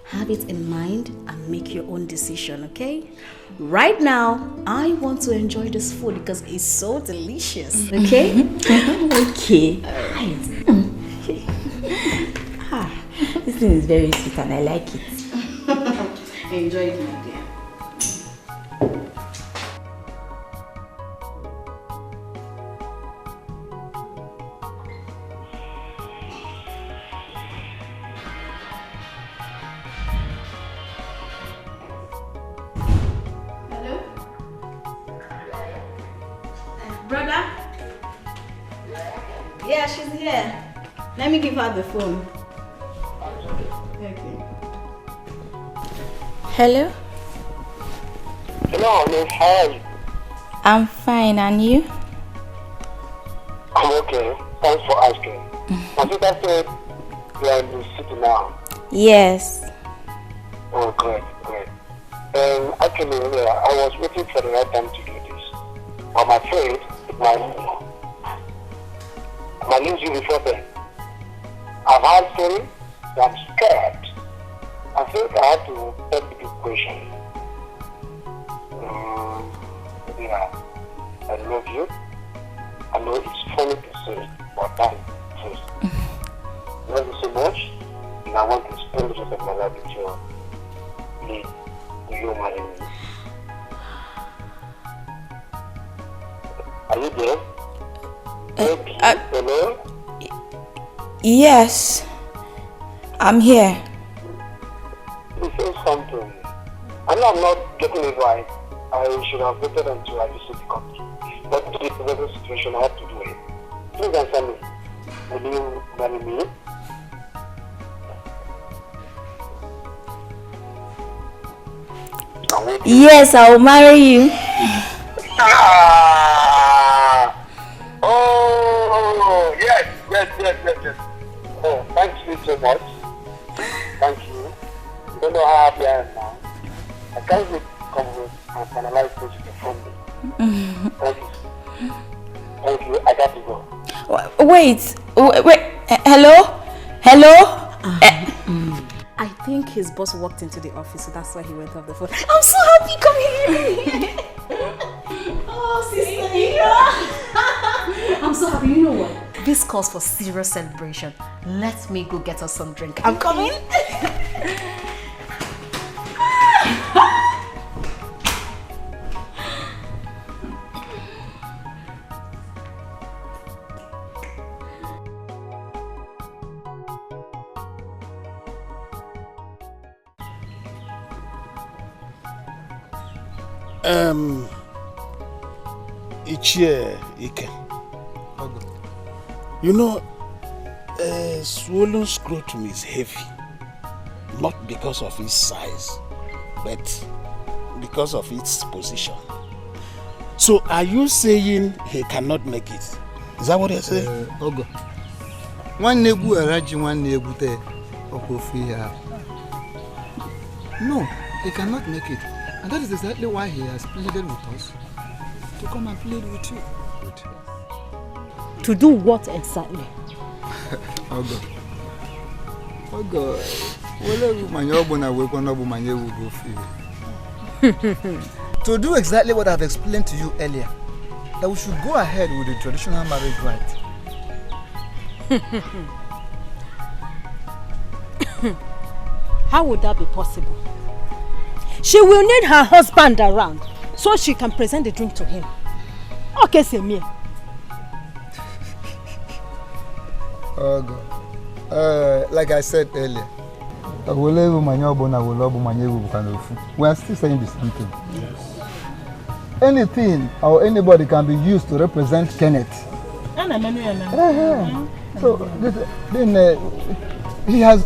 M: have it in mind and make your own decision, okay? Right now, I want to enjoy this food because it's so delicious, okay?
B: Okay. This thing is very sweet and I like it.
M: Enjoy it, my dear. Brother? Yeah, she's here. Let me give her the phone. Okay.
B: Hello?
P: Hello, Miss. How are you?
B: I'm fine, and you?
P: I'm okay. Thanks for asking. My sister said you are in the city now.
B: Yes.
P: Oh, great. And actually, I was waiting for the right time to do this. But I'm afraid it might lose you before then. I've had story, I'm scared. I think I have to ask you a question. I love you. I know it's funny to say, but that's truth. I love you so much, and I want to spend the rest of my life with you. Please, will you marry me? Are you there? Hello?
B: Yes. I'm here.
P: You say something. I know I'm not getting it right. I should have waited until I visit the country. But in the present situation, I have to do it. Please answer me. Will you marry me?
B: Yes, I'll marry you.
P: Oh, yes. Oh, thank you so much. Thank you. You don't know how happy I am now. I can't wait to come home and finalize this with the family. Thank you. I got to go.
B: Wait. Hello?
M: I think his boss walked into the office, so that's why he went off the phone. I'm so happy. Come here.
C: Oh, sister. I'm so happy. You know what? This calls for serious celebration. Let me go get us some drink. I'm coming.
A: Ike. You know, a swollen scrotum is heavy, not because of its size, but because of its position. So are you saying he cannot make it? Is that what you're saying?
U: Ogo. One negu araji, one negu te okofi. No, he cannot make it. And that is exactly why he has pleaded with us to come and plead with you.
C: To do what exactly?
U: Ogo. To do exactly what I've explained to you earlier, that we should go ahead with the traditional marriage rite.
C: How would that be possible? She will need her husband around so she can present the drink to him. Okay, Semir.
U: Like I said earlier, we are still saying the same thing. Yes. Anything or anybody can be used to represent Kenneth. So then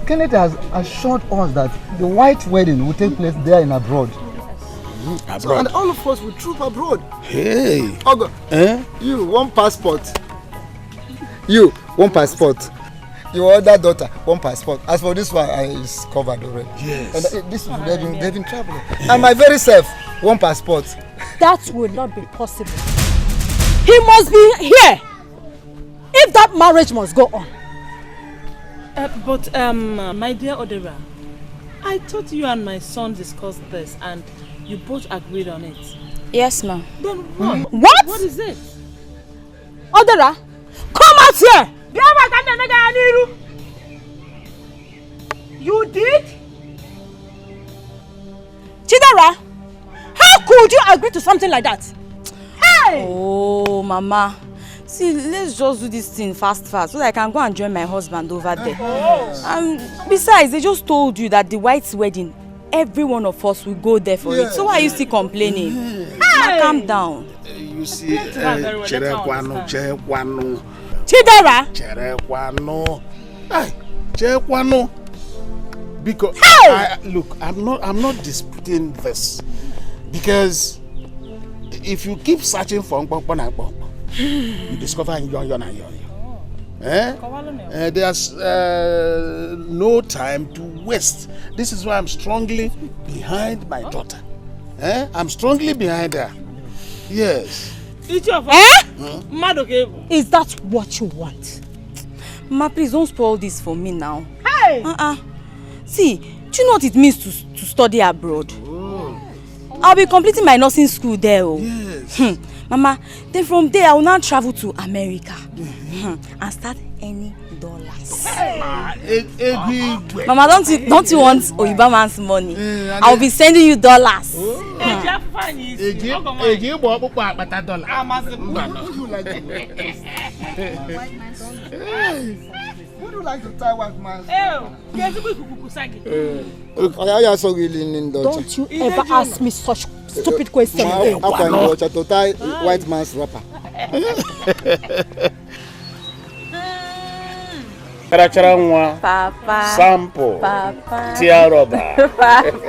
U: Kenneth has assured us that the white wedding will take place there in abroad. Abroad. So, and all of us will troop abroad.
A: Hey.
U: Ogo, you one passport. You one passport. Your other daughter one passport. As for this one, is covered already.
A: Yes.
U: And this they've been traveling. And my very self one passport.
C: That will not be possible. He must be here. If that marriage must go on.
L: But my dear Odera, I thought you and my son discussed this and you both agreed on it.
B: Yes, ma'am.
L: Then what?
C: What?
L: What is it?
C: Odera, come out here! You did? Chidera, how could you agree to something like that? Hey!
B: Oh, Mama. See, let's just do this thing fast so that I can go and join my husband over there. Besides, they just told you that the white wedding, every one of us will go there for it. So why are you still complaining? Hey! Now calm down.
A: You see, Cherekwano.
C: Chidera!
A: Cherekwano. Hey, Cherekwano. Because look, I'm not disputing this. Because if you keep searching for you discover yon. There's no time to waste. This is why I'm strongly behind my daughter. I'm strongly behind her. Yes.
C: Is that what you want?
B: Ma, please don't spoil this for me now.
C: Hey!
B: See, do you know what it means to study abroad? I'll be completing my nursing school there.
A: Yes.
B: Mama, then from there I will now travel to America and start earning dollars. Mama, don't you want Oyiba man's money? I'll be sending you dollars.
U: Would you like to tie white man's?
C: Don't you ever ask me such stupid questions.
U: To tie white man's wrapper.
A: Papa. Sample.
B: Papa.
A: Tiaroba.
B: Papa.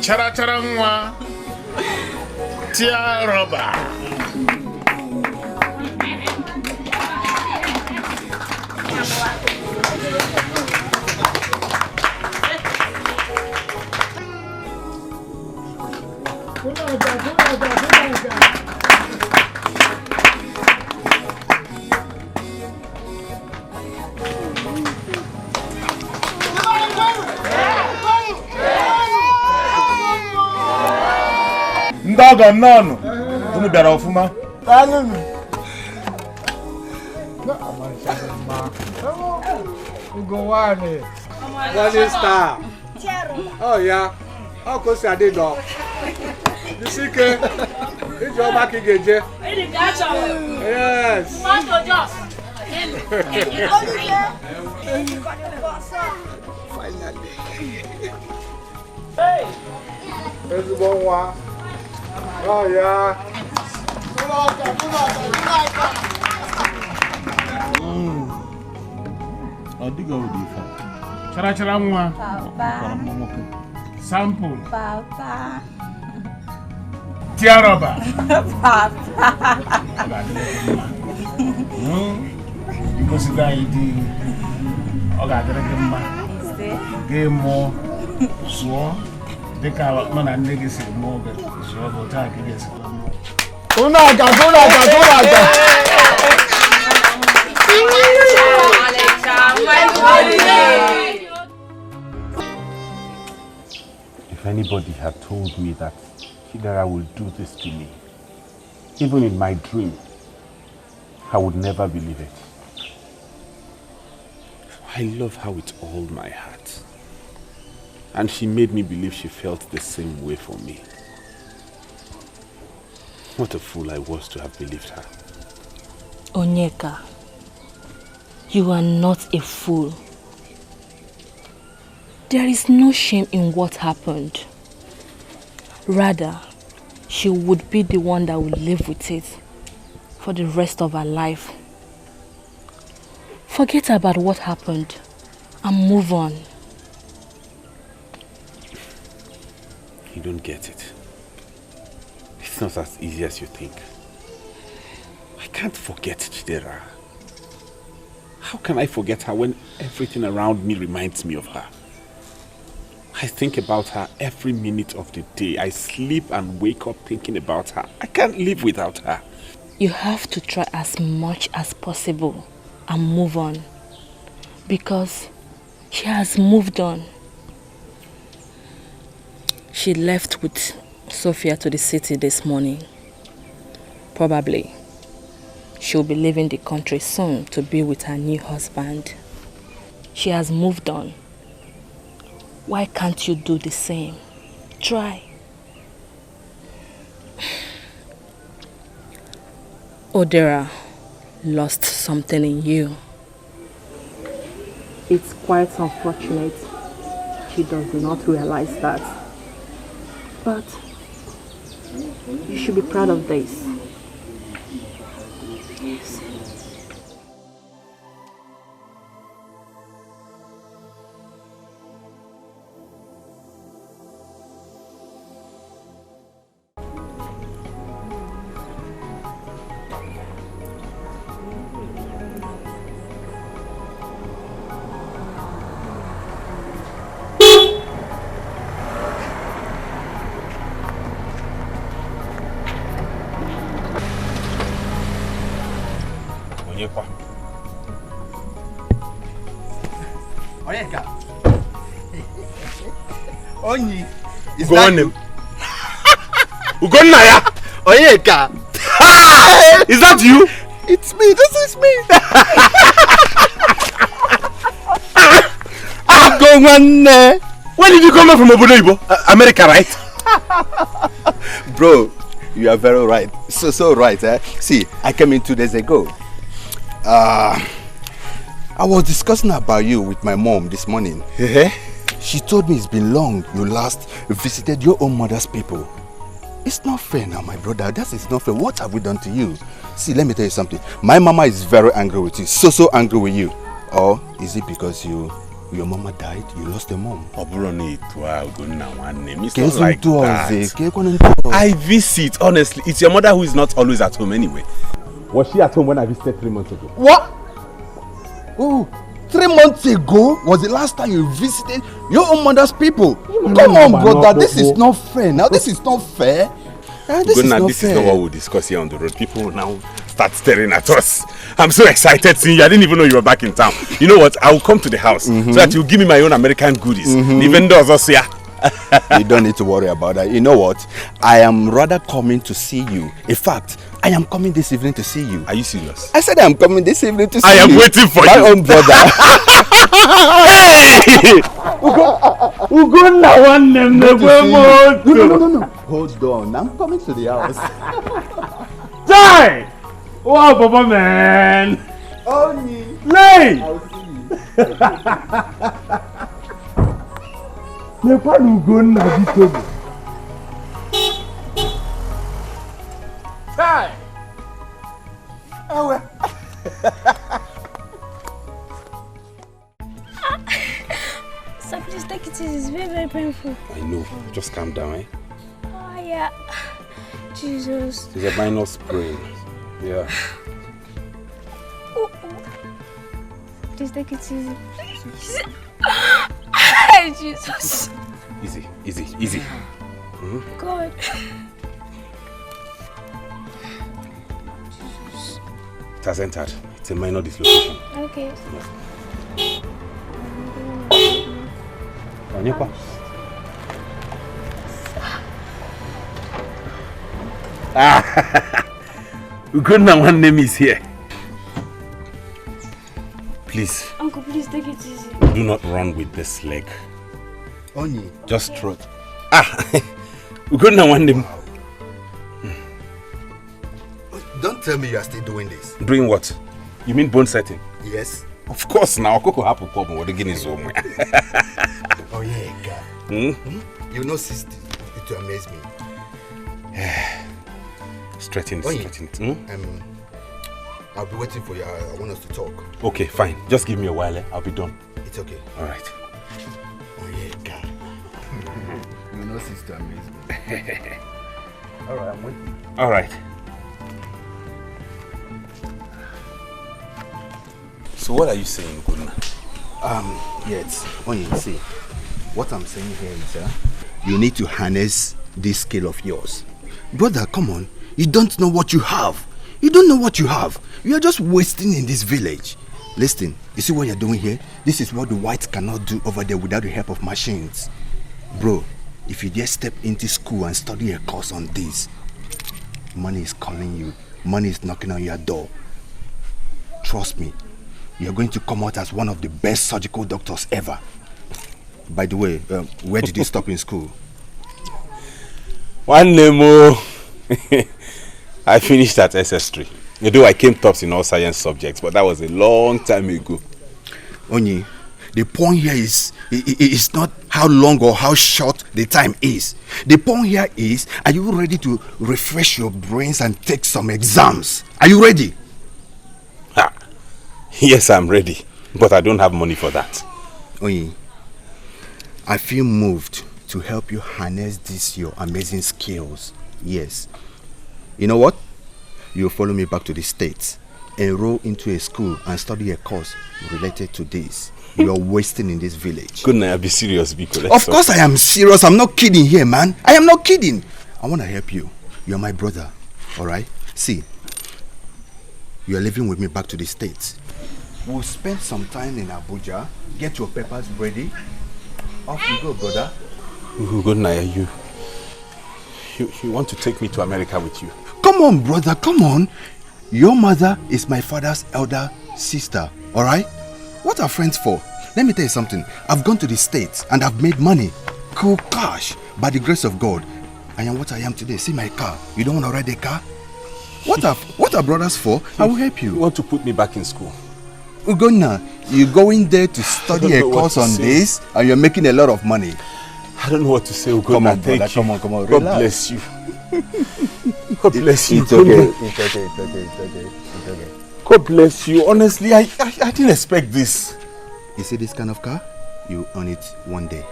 A: Chara chara nwa. Tia rubber.
J: Ndaga nanu. Unu biara ofuma.
U: Talunu.
Q: Ugowani. One star. Oh yeah. How close are they dog? You see, it's your back again. Yes. Finally. Hey. There's one. Oh yeah.
A: I dig out the Chara chara nwa.
D: Papa.
A: Sample.
D: Papa.
A: Tia rubber.
D: Papa.
A: Because the guy did. Game more. So, they can't man and niggas say more than so I'll go talk against
U: Unaga.
H: If anybody had told me that Chidera will do this to me, even in my dream, I would never believe it. I love her with all my heart. And she made me believe she felt the same way for me. What a fool I was to have believed her.
E: Onyeka, you are not a fool. There is no shame in what happened. Rather, she would be the one that will live with it for the rest of her life. Forget about what happened and move on.
H: You don't get it. It's not as easy as you think. I can't forget Chidera. How can I forget her when everything around me reminds me of her? I think about her every minute of the day. I sleep and wake up thinking about her. I can't live without her.
E: You have to try as much as possible and move on. Because she has moved on. She left with Sophia to the city this morning. Probably she'll be leaving the country soon to be with her new husband. She has moved on. Why can't you do the same? Try. Odera lost something in you. It's quite unfortunate she does not realize that. But you should be proud of this. Yes.
U: Onyi.
J: Go on him. Ugonaya.
U: Onyeka.
J: Is that you?
U: It's me. This is me.
J: When did you come back from Obodo Ibo? America, right?
U: Bro, you are very right. So right. See, I came in 2 days ago. I was discussing about you with my mom this morning. She told me it's been long you last visited your own mother's people. It's not fair now, my brother. That is not fair. What have we done to you? See, let me tell you something. My mama is very angry with you. So angry with you. Or is it because you
F: Your mama died, you lost your mom.
H: It's
F: Can't
H: not like
F: do
H: that. I visit, honestly. It's your mother who is not always at home anyway. Was she at home when I visited 3 months ago?
F: What? Oh, 3 months ago was the last time you visited your own mother's people. Come on, brother, this is not fair. Now, this is not fair. This is not
H: what we'll discuss here on the road. People will now start staring at us. I'm so excited seeing you. I didn't even know you were back in town. You know what? I will come to the house so that you'll give me my own American goodies. The vendors also here.
F: You don't need to worry about that. You know what? I am rather coming to see you. In fact, I am coming this evening to see you.
H: Are you serious?
F: I said I am coming this evening to see you.
H: I am waiting for
F: my
H: you.
F: My own brother.
H: Hey!
F: No. Hold on. I'm coming to the house.
J: Die! Wow, Papa man!
F: Oni!
J: Lay!
F: I'll see you.
J: Die!
F: Oh, well.
G: So please take it easy. It's very, very painful.
H: I know. Just calm down, eh?
G: Oh, yeah. Jesus.
H: It's a minor sprain. Yeah.
G: Oh. Please take it easy. Please. Hey, Jesus.
H: Easy.
G: God.
H: It has entered. It's a minor dislocation.
G: Okay.
H: Onyekwa. Ugonna, one name is here. Please.
G: Uncle, please take it easy.
H: Do not run with this leg.
F: Onyi.
H: Just trot. Ugonna, one name.
F: Don't tell me you are still doing this.
H: Doing what? You mean bone setting?
F: Yes.
H: Of course now. Koko hapu problem. What again is home.
F: Oh yeah, God. You know, sister, it will amaze me.
H: Stretching.
F: I'll be waiting for you. I want us to talk.
H: Okay, fine. Just give me a while. I'll be done.
F: It's okay.
H: All right.
F: Oh yeah, God. You know, sister, amaze me. All right, I'm waiting.
H: All right. So what are you saying, Guna?
F: Yes. Only see. What I'm saying here is, you need to harness this skill of yours. Brother, come on. You don't know what you have. You don't know what you have. You are just wasting in this village. Listen, you see what you're doing here? This is what the whites cannot do over there without the help of machines. Bro, if you just step into school and study a course on this, money is calling you. Money is knocking on your door. Trust me, you're going to come out as one of the best surgical doctors ever. By the way, where did you stop in school?
H: One more. I finished at SS3. Although I came tops in all science subjects, but that was a long time ago.
F: Onyi, the point here is not how long or how short the time is. The point here is, are you ready to refresh your brains and take some exams? Are you ready?
H: Yes, I'm ready, but I don't have money for that.
F: Onyi, I feel moved to help you harness these your amazing skills. Yes. You know what? You'll follow me back to the States, enroll into a school and study a course related to this. You're wasting in this village.
H: Good night, I'll be serious, because
F: of course I am serious. I'm not kidding here, man. I am not kidding. I want to help you. You're my brother, alright? See, you're living with me back to the States. We'll spend some time in Abuja, get your papers ready. Off you go, brother.
H: Good night, you want to take me to America with you?
F: Come on, brother, come on. Your mother is my father's elder sister, alright? What are friends for? Let me tell you something. I've gone to the States and I've made money. Cool cash. By the grace of God, I am what I am today. See my car. You don't want to ride a car? What are brothers for? I will help you.
H: You want to put me back in school?
F: Ugonna, you're going there to study a course on this and you're making a lot of money.
H: I don't know what to say, Ugonna.
F: Come on, brother, come on.
H: God
F: Relax.
H: bless you. God bless you.
F: It's okay. It's okay.
H: God bless you. Honestly, I didn't expect this.
F: You see this kind of car? You earn it one day.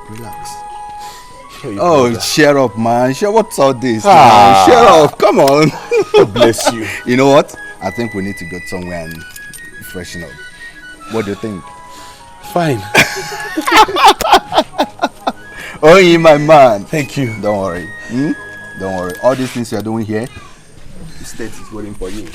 F: Relax.
H: Oh,
F: cheer up, man. What's all this?
H: Ah.
F: Cheer up. Come on.
H: God bless you.
F: You know what? I think we need to go somewhere and freshen up. What do you think?
H: Fine.
F: Oh, yeah, my man.
H: Thank you.
F: Don't worry. Don't worry. All these things you're doing here, the state is waiting for you.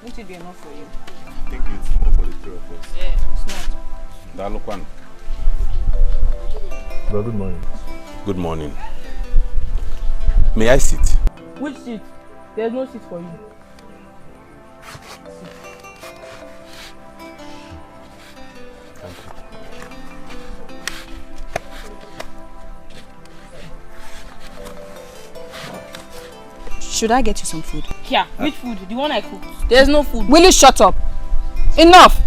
L: Won't it be enough for you?
F: I think it's more for the three of us.
L: Yeah, it's not.
H: Dalukwan.
I: Well, good morning.
H: Good morning. May I sit?
K: Which seat? There's no seat for you.
L: Should I get you some food?
K: Yeah, which food? The one I cooked. There's no food.
L: Will you shut up? Enough!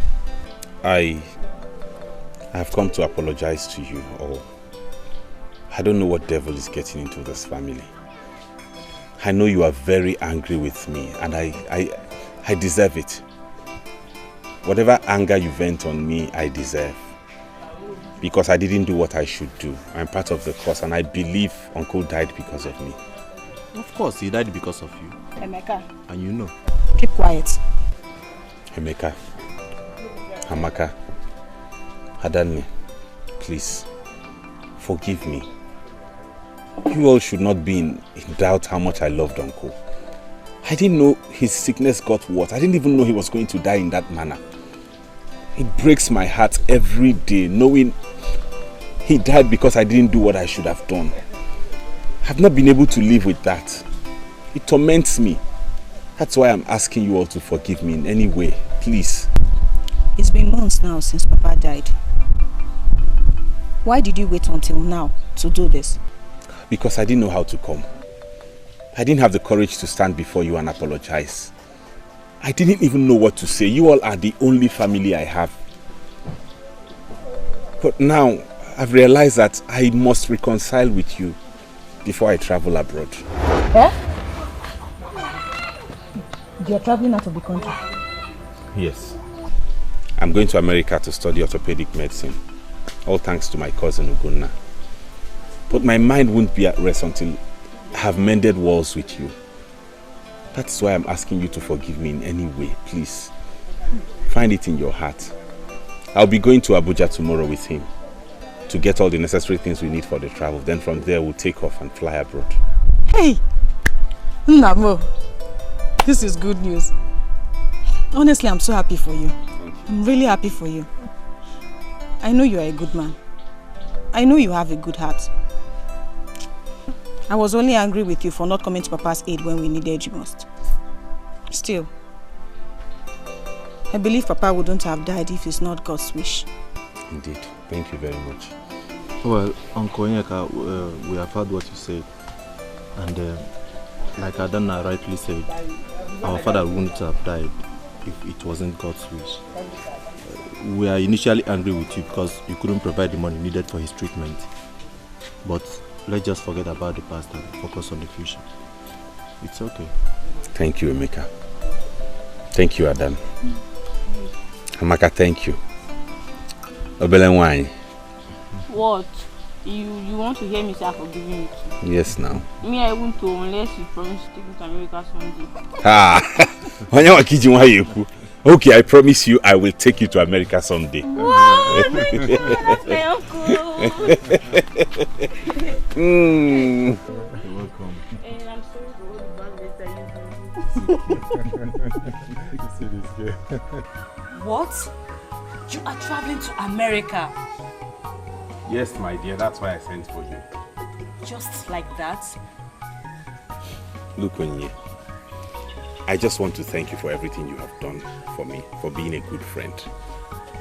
H: I have come to apologize to you all. I don't know what devil is getting into this family. I know you are very angry with me and I deserve it. Whatever anger you vent on me, I deserve. Because I didn't do what I should do. I'm part of the cause and I believe Uncle died because of me.
I: Of course, he died because of you.
K: Emeka.
I: And you know.
L: Keep quiet.
H: Emeka, Amaka, Adanne, please, forgive me. You all should not be in doubt how much I loved Uncle. I didn't know his sickness got worse. I didn't even know he was going to die in that manner. It breaks my heart every day knowing he died because I didn't do what I should have done. I've not been able to live with that. It torments me. That's why I'm asking you all to forgive me in any way, please.
L: It's been months now since Papa died. Why did you wait until now to do this?
H: Because I didn't know how to come. I didn't have the courage to stand before you and apologize. I didn't even know what to say. You all are the only family I have. But now, I've realized that I must reconcile with you before I travel abroad.
L: Eh? You're traveling out of the country?
H: Yes. I'm going to America to study orthopedic medicine. All thanks to my cousin Ugunna. But my mind won't be at rest until I have mended walls with you. That's why I'm asking you to forgive me in any way, please. Find it in your heart. I'll be going to Abuja tomorrow with him to get all the necessary things we need for the travel. Then from there we'll take off and fly abroad.
L: Hey! Namo, this is good news. Honestly, I'm so happy for you. I'm really happy for you. I know you are a good man. I know you have a good heart. I was only angry with you for not coming to Papa's aid when we needed you most. Still, I believe Papa wouldn't have died if it's not God's wish.
H: Indeed. Thank you very much.
I: Well, Uncle Onyeka, we have heard what you said. And like Adanna rightly said, our father wouldn't have died if it wasn't God's wish. We are initially angry with you because you couldn't provide the money needed for his treatment. But let's just forget about the past and focus on the future. It's okay.
H: Thank you, Emeka. Thank you, Adam. Amaka, thank you. Obelenwany.
K: What? You want to hear me say I'm forgiving you too?
H: Yes, now.
K: Me, I won't too unless you promise to take me to America someday.
H: Okay, I promise you I will take you to America someday.
K: Wow, that's my uncle.
I: You're welcome.
K: And I'm sorry for all the bad letter you
E: What? You are traveling to America?
H: Yes, my dear, that's why I sent for you.
E: Just like that?
H: Look, Onye, I just want to thank you for everything you have done for me, for being a good friend.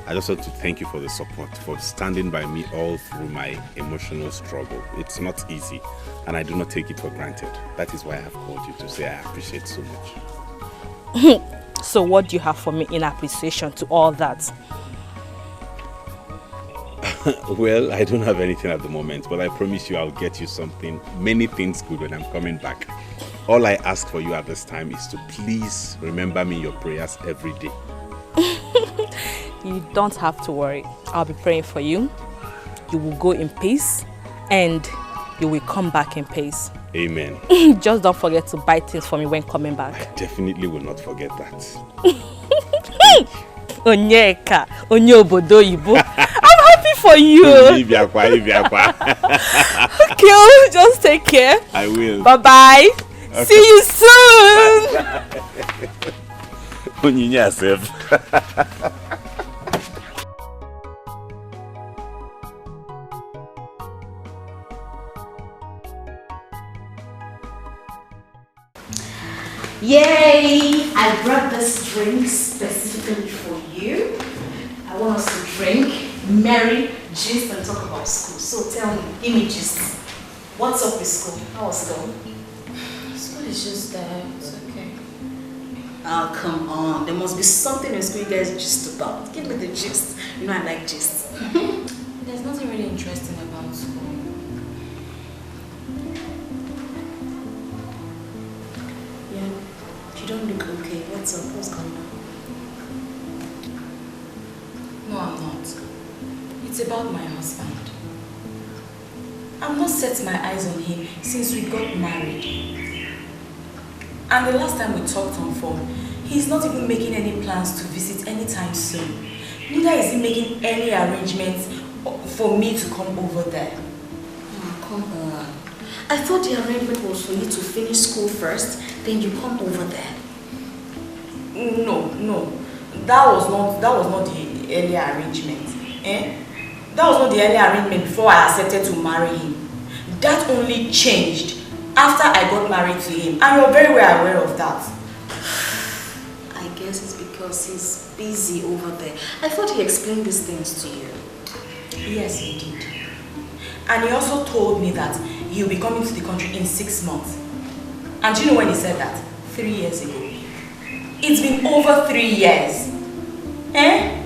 H: I just want to thank you for the support, for standing by me all through my emotional struggle. It's not easy, and I do not take it for granted. That is why I have called you to say I appreciate so much.
E: So what do you have for me in appreciation to all that?
H: Well, I don't have anything at the moment, but I promise you I'll get you something, many things good when I'm coming back. All I ask for you at this time is to please remember me in your prayers every day.
E: You don't have to worry. I'll be praying for you. You will go in peace and you will come back in peace.
H: Amen.
E: Just don't forget to buy things for me when coming back.
H: I definitely will not forget that.
E: Onyeka, Onyobodo Ibo. I'm happy for you. Okay, just take care.
H: I will.
E: Bye-bye. Okay. See you soon.
H: Onyinya self.
R: Yay! I brought this drink specifically for you. I want us to drink, marry, gist, and talk about school. So tell me, give me gist. What's up with school? How's it going?
K: School is just there. It's okay.
R: Oh, come on. There must be something in school you guys gist about. Give me the gist. You know I like gist.
K: There's nothing really interesting about school.
R: Yeah. You don't look okay. What's up? What's going on?
K: No, I'm not. It's about my husband. I've not set my eyes on him since we got married. And the last time we talked on phone, he's not even making any plans to visit anytime soon. Neither is he making any arrangements for me to come over there.
R: Oh, come on. I thought the arrangement was for you to finish school first, then you come over there.
K: No. That was not the earlier arrangement. That was not the earlier arrangement before I accepted to marry him. That only changed after I got married to him, and you're very well aware of that.
R: I guess it's because he's busy over there. I thought he explained these things to you.
K: Yes, he did. And he also told me that he'll be coming to the country in 6 months. And do you know when he said that? 3 years ago. It's been over 3 years. I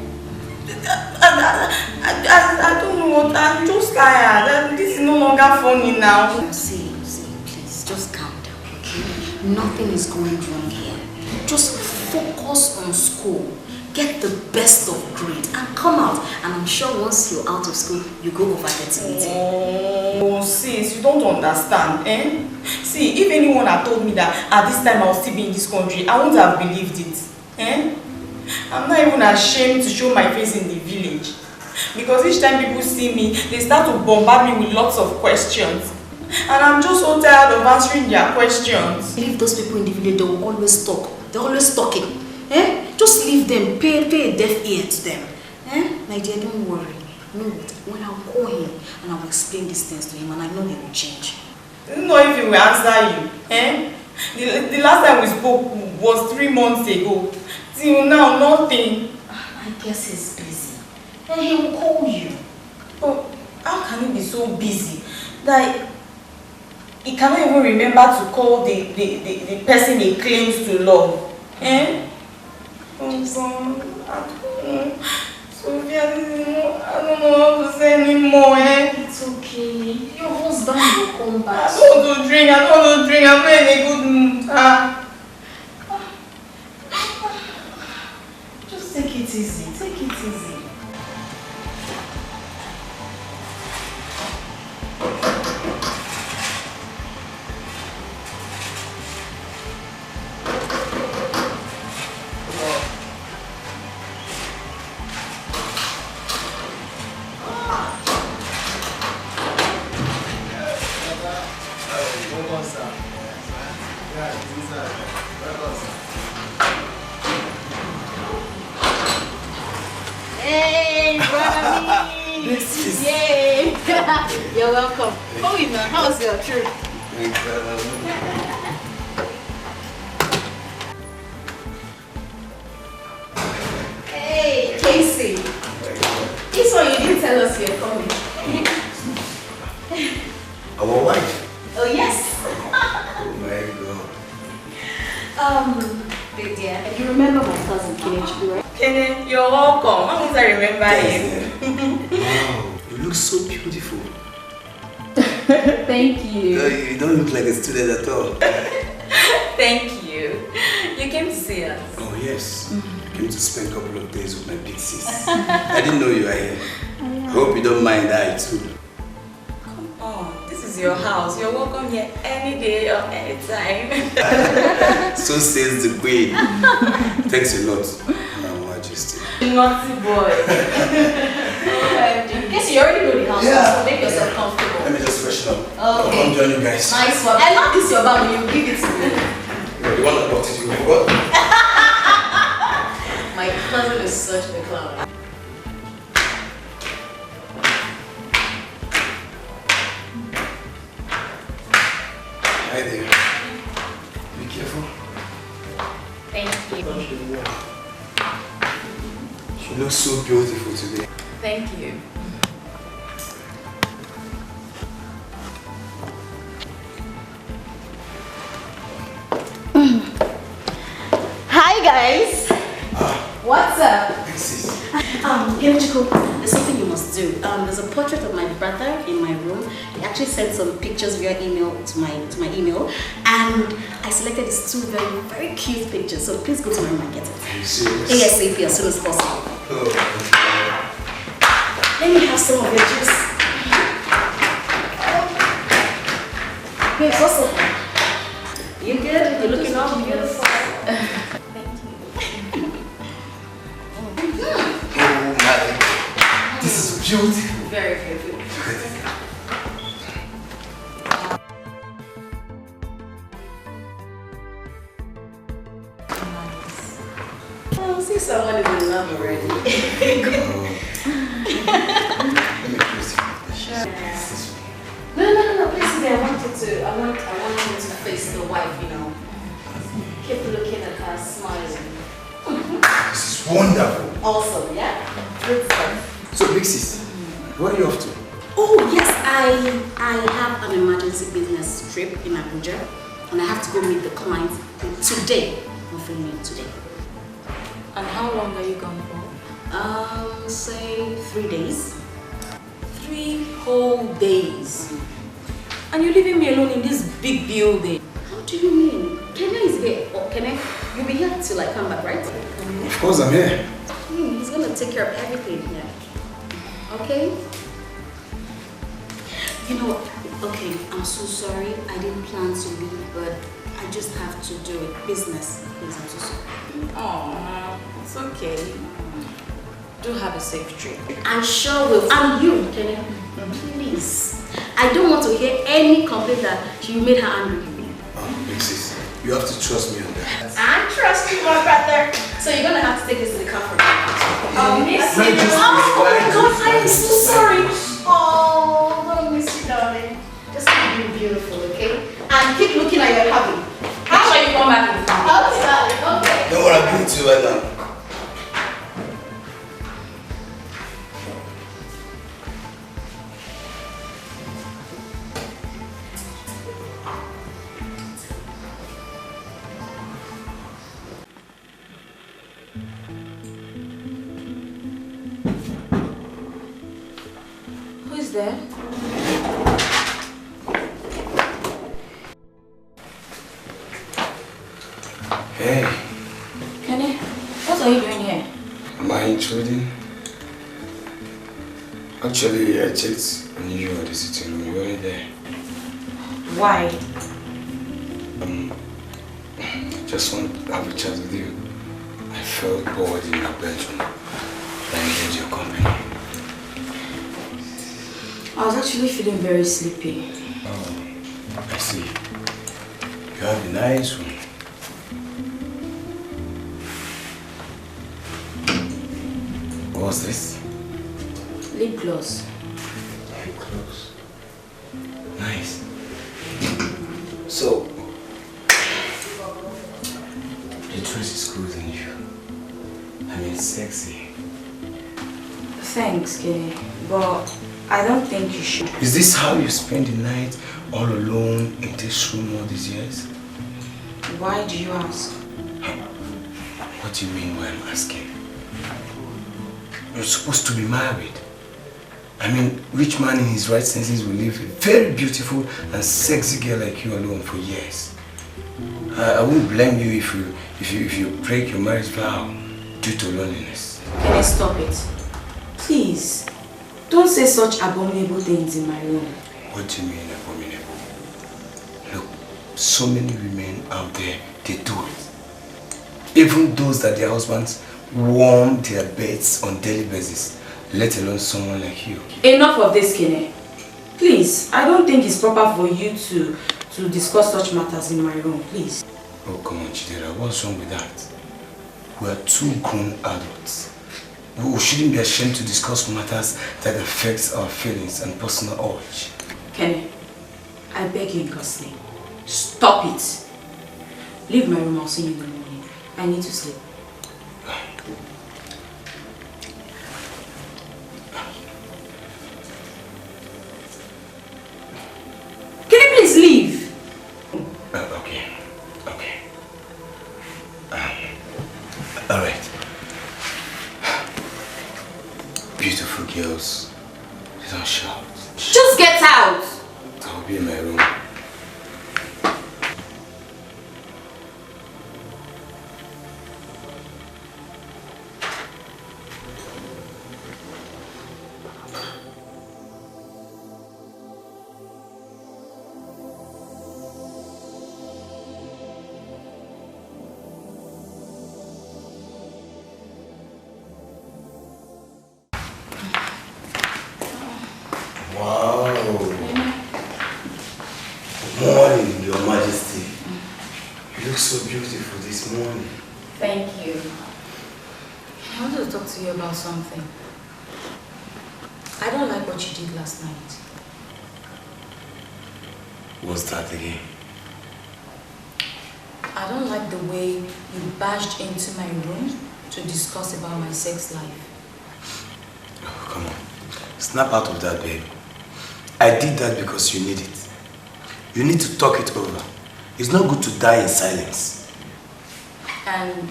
K: don't know what, I'm just tired. This is no longer funny now.
R: See, please, just calm down, okay? Nothing is going wrong here. Just focus on school. Get the best of grade and come out. And I'm sure once you're out of school, you go over there to meet him.
K: Oh, sis, you don't understand, See, if anyone had told me that at this time I'll still be in this country, I wouldn't have believed it, I'm not even ashamed to show my face in the village. Because each time people see me, they start to bombard me with lots of questions. And I'm just so tired of answering their questions.
R: Leave those people in the village, they will always talk. They're always talking. Just leave them, pay a deaf ear to them. My dear, don't worry. You know what? When I'll call him and I'll explain these things to him, and I know he will change.
K: I don't know if he will answer you. The last time we spoke was 3 months ago. Till now, nothing.
R: I guess he's busy. And he will call you.
K: Oh, how can he be so busy that he cannot even remember to call the person he claims to love? Oh God, I don't know. Sophia, I don't know how to say anymore.
R: It's okay. Your husband will come back.
K: I don't want to drink. I'm not in a good mood. Just take it easy. Take it easy.
R: Hey, brother! Yay! You're welcome. Come in, man. How's your trip? Hey, Casey. tell us you're coming.
F: Our wife?
R: Oh, yes.
F: Oh my God.
R: Big dear, you remember my cousin Kenichi, right?
K: Kenny, you're welcome. How I remember him?
F: Wow, you look so beautiful.
R: Thank you.
F: No, you don't look like a student at all.
K: Thank you. You came to see us.
F: Oh yes, I came to spend a couple of days with my big sis. I didn't know you were here. I hope you don't mind I too.
K: Oh, this is your house. You're welcome here any day or any time.
F: So says the queen. Thanks a lot, Your Majesty.
K: Naughty boy.
R: Guess you already know the house, so make yourself comfortable.
F: Let me just freshen up.
R: Okay.
F: I'll come join you guys.
R: Nice one. I love this your bag, you give it to me.
F: You want to talk to you? What?
R: My cousin is such a clown.
F: Hi there. Be careful.
R: Thank you.
F: She looks so beautiful today.
R: Thank you. Hi guys. What's up? Kenichiko, there's something you must do. There's a portrait of my brother in my room. He actually sent some pictures via email to my email, and I selected these two very, very cute pictures. So please go to my room and get it.
F: Are you serious?
R: ASAP as soon as possible.
F: Oh.
R: Let me have some of your juice. Hey, what's up? You good? You're looking all beautiful.
F: This is beautiful.
R: Very beautiful. Oh, see someone is in love already. Sure. No, please I want you to face the wife, you know. Keep looking at her, smiling.
F: This is wonderful.
R: Awesome, yeah? Good stuff.
F: So, big sis, what are you off to?
R: Oh, yes, I have an emergency business trip in Abuja, and I have to go meet the client today. I'm filming it today.
K: And how long are you gone for?
R: Say 3 days. 3 whole days. And you're leaving me alone in this big building. How do you mean? Kenya is here. Oh, Kenya, you'll be here till I come back, right?
F: Of course, I'm here.
R: He's gonna take care of everything here. Okay? You know what? Okay, I'm so sorry. I didn't plan to leave, but I just have to do it. Business. Please, I'm so sorry.
K: Oh, it's okay. Do have a safe trip.
R: I sure will. And you, Kenya, please. I don't want to hear any complaint that you made her angry with me.
F: Big sis, you have to trust me on that.
R: I trust you, my brother. So you're gonna have to take this to the car for me. I'll miss you. Oh my God, I am so sorry. Oh, don't miss you, darling. Just keep being beautiful, okay? And keep looking at your hubby.
K: How shall you come back in?
R: Okay.
F: Don't worry, I'm going to right now.
K: Who's there?
F: Hey,
K: Kenny, what are you doing here?
F: am I intruding? Actually, I checked on you at the sitting room. You weren't there.
K: Why?
F: Just want to have a chat with you. I felt bored in your bedroom. I needed your company.
K: I was actually feeling very sleepy.
F: Oh, I see. You have a nice room. What's this?
K: Lip gloss.
F: Lip gloss. Nice. So, the dress is good on you. I mean, sexy.
B: Thanks, Kenny, but I don't think you should.
N: Is this how you spend the night all alone in this room all these years?
B: Why do you ask?
N: What do you mean why I'm asking? You're supposed to be married. I mean, which man in his right senses will leave a very beautiful and sexy girl like you alone for years? I won't blame you if you break your marriage vow due to loneliness.
B: Can I stop it? Please, don't say such abominable things in my room.
N: What do you mean abominable? Look, so many women out there, they do it. Even those that their husbands warm their beds on daily basis, let alone someone like you.
B: Enough of this, Kene. Please, I don't think it's proper for you to discuss such matters in my room, please.
N: Oh, come on, Chidera, what's wrong with that? We are two grown adults. We shouldn't be ashamed to discuss matters that affect our feelings and personal urge.
B: Kene, I beg you in God's name, stop it. Leave my room, I'll see you in the morning. I need to sleep. Can you please leave?
N: Okay. Alright. Beautiful girls, they don't shout.
B: Just get out!
N: I'll be in my room.
B: About something. I don't like what you did last night.
N: What's that again?
B: I don't like the way you barged into my room to discuss about my sex life.
N: Oh, come on. Snap out of that, babe. I did that because you need it. You need to talk it over. It's not good to die in silence.
B: And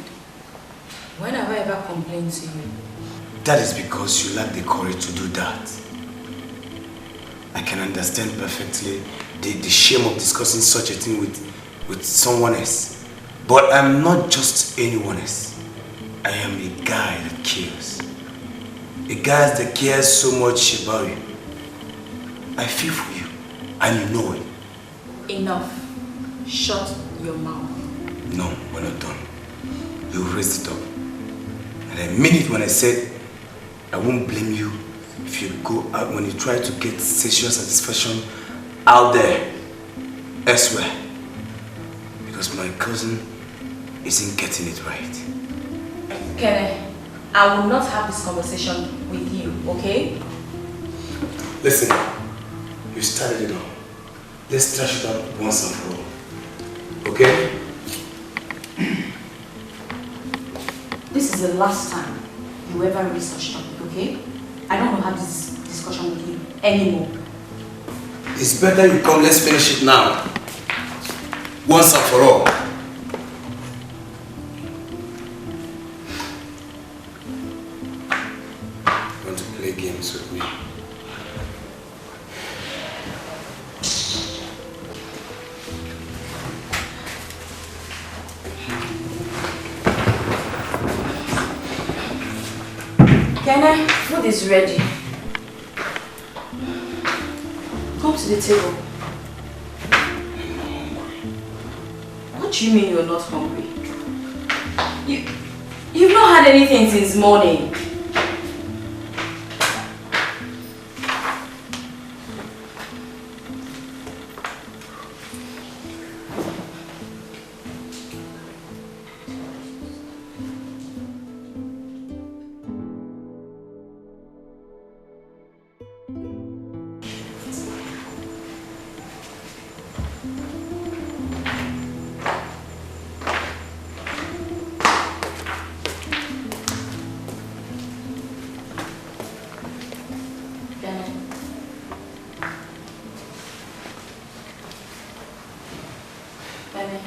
B: when have I ever complained to you?
N: That is because you lack the courage to do that. I can understand perfectly the shame of discussing such a thing with someone else. But I'm not just anyone else. I am a guy that cares. A guy that cares so much about you. I feel for you, and you know it.
B: Enough. Shut your mouth.
N: No, we're not done. You raised it up. And I mean it when I said I won't blame you if you go out when you try to get sexual satisfaction out there, elsewhere. Because my cousin isn't getting it right.
B: Kene, I will not have this conversation with you, okay?
N: Listen, you started it all. Let's trash it out once and for all. Okay?
B: This is the last time you ever raise such topic, okay? I don't want to have this discussion with you anymore.
N: It's better you come, let's finish it now. Once and for all. You want to play games with me?
B: Kene, food is ready. Come to the table. What do you mean you're not hungry? You've not had anything since morning.
R: Kenny.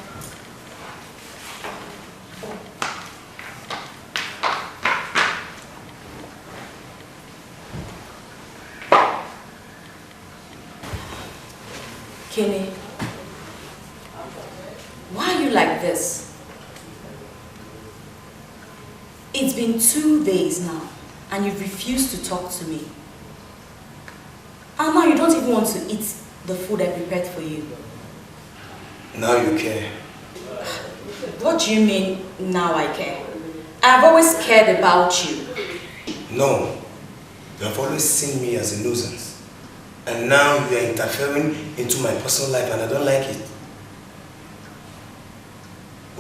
R: Kenny, why are you like this? It's been 2 days now, and you've refused to talk to me. And now you don't even want to eat the food I prepared for you.
N: Now you care.
R: What do you mean, now I care? I've always cared about you.
N: No. You have always seen me as a nuisance. And now you are interfering into my personal life and I don't like it.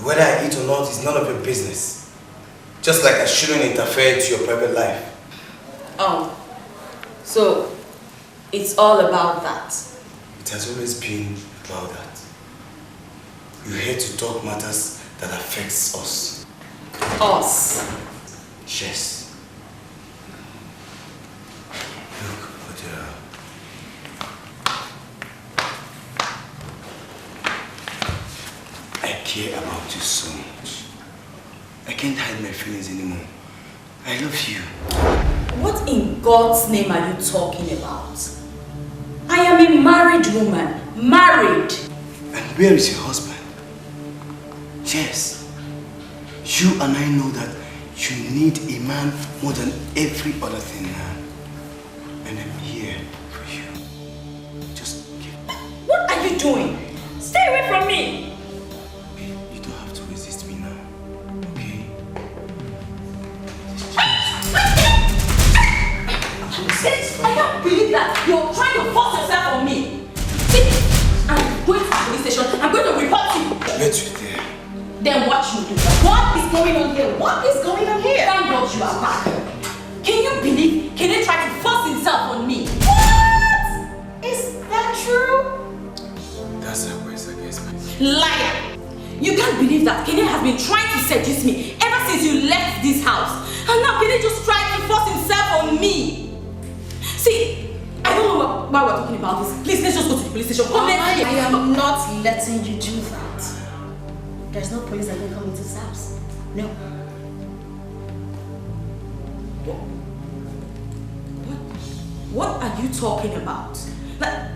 N: Whether I eat or not is none of your business. Just like I shouldn't interfere into your private life.
R: Oh, so it's all about that.
N: It has always been about that. You're here to talk matters that affects us.
R: Us?
N: Yes. Look, Odera. I care about you so much. I can't hide my feelings anymore. I love you.
R: What in God's name are you talking about? I am a married woman. Married.
N: And where is your husband? Yes. You and I know that you need a man more than every other thing now. And I'm here for you. Just give.
R: What are you doing? Stay away from me.
N: You don't have to resist me now. Okay?
R: I can't believe that you're trying to force yourself on me. See, I'm going to the police station. I'm going to report you.
N: Let you there.
R: Then watch me do that. What is going on here? What is going on here? Thank God you are back. Can you believe Kenny tried to force himself on me? What? Is that true?
N: That's how words against me.
R: Liar! You can't believe that Kenny has been trying to seduce me ever since you left this house. And now Kenny just tried to force himself on me. See, I don't know why we're talking about this. Please, let's just go to the police station. Come here.
M: I am not letting you do that. There's no police that can come into this house. No.
R: What are you talking about? Like,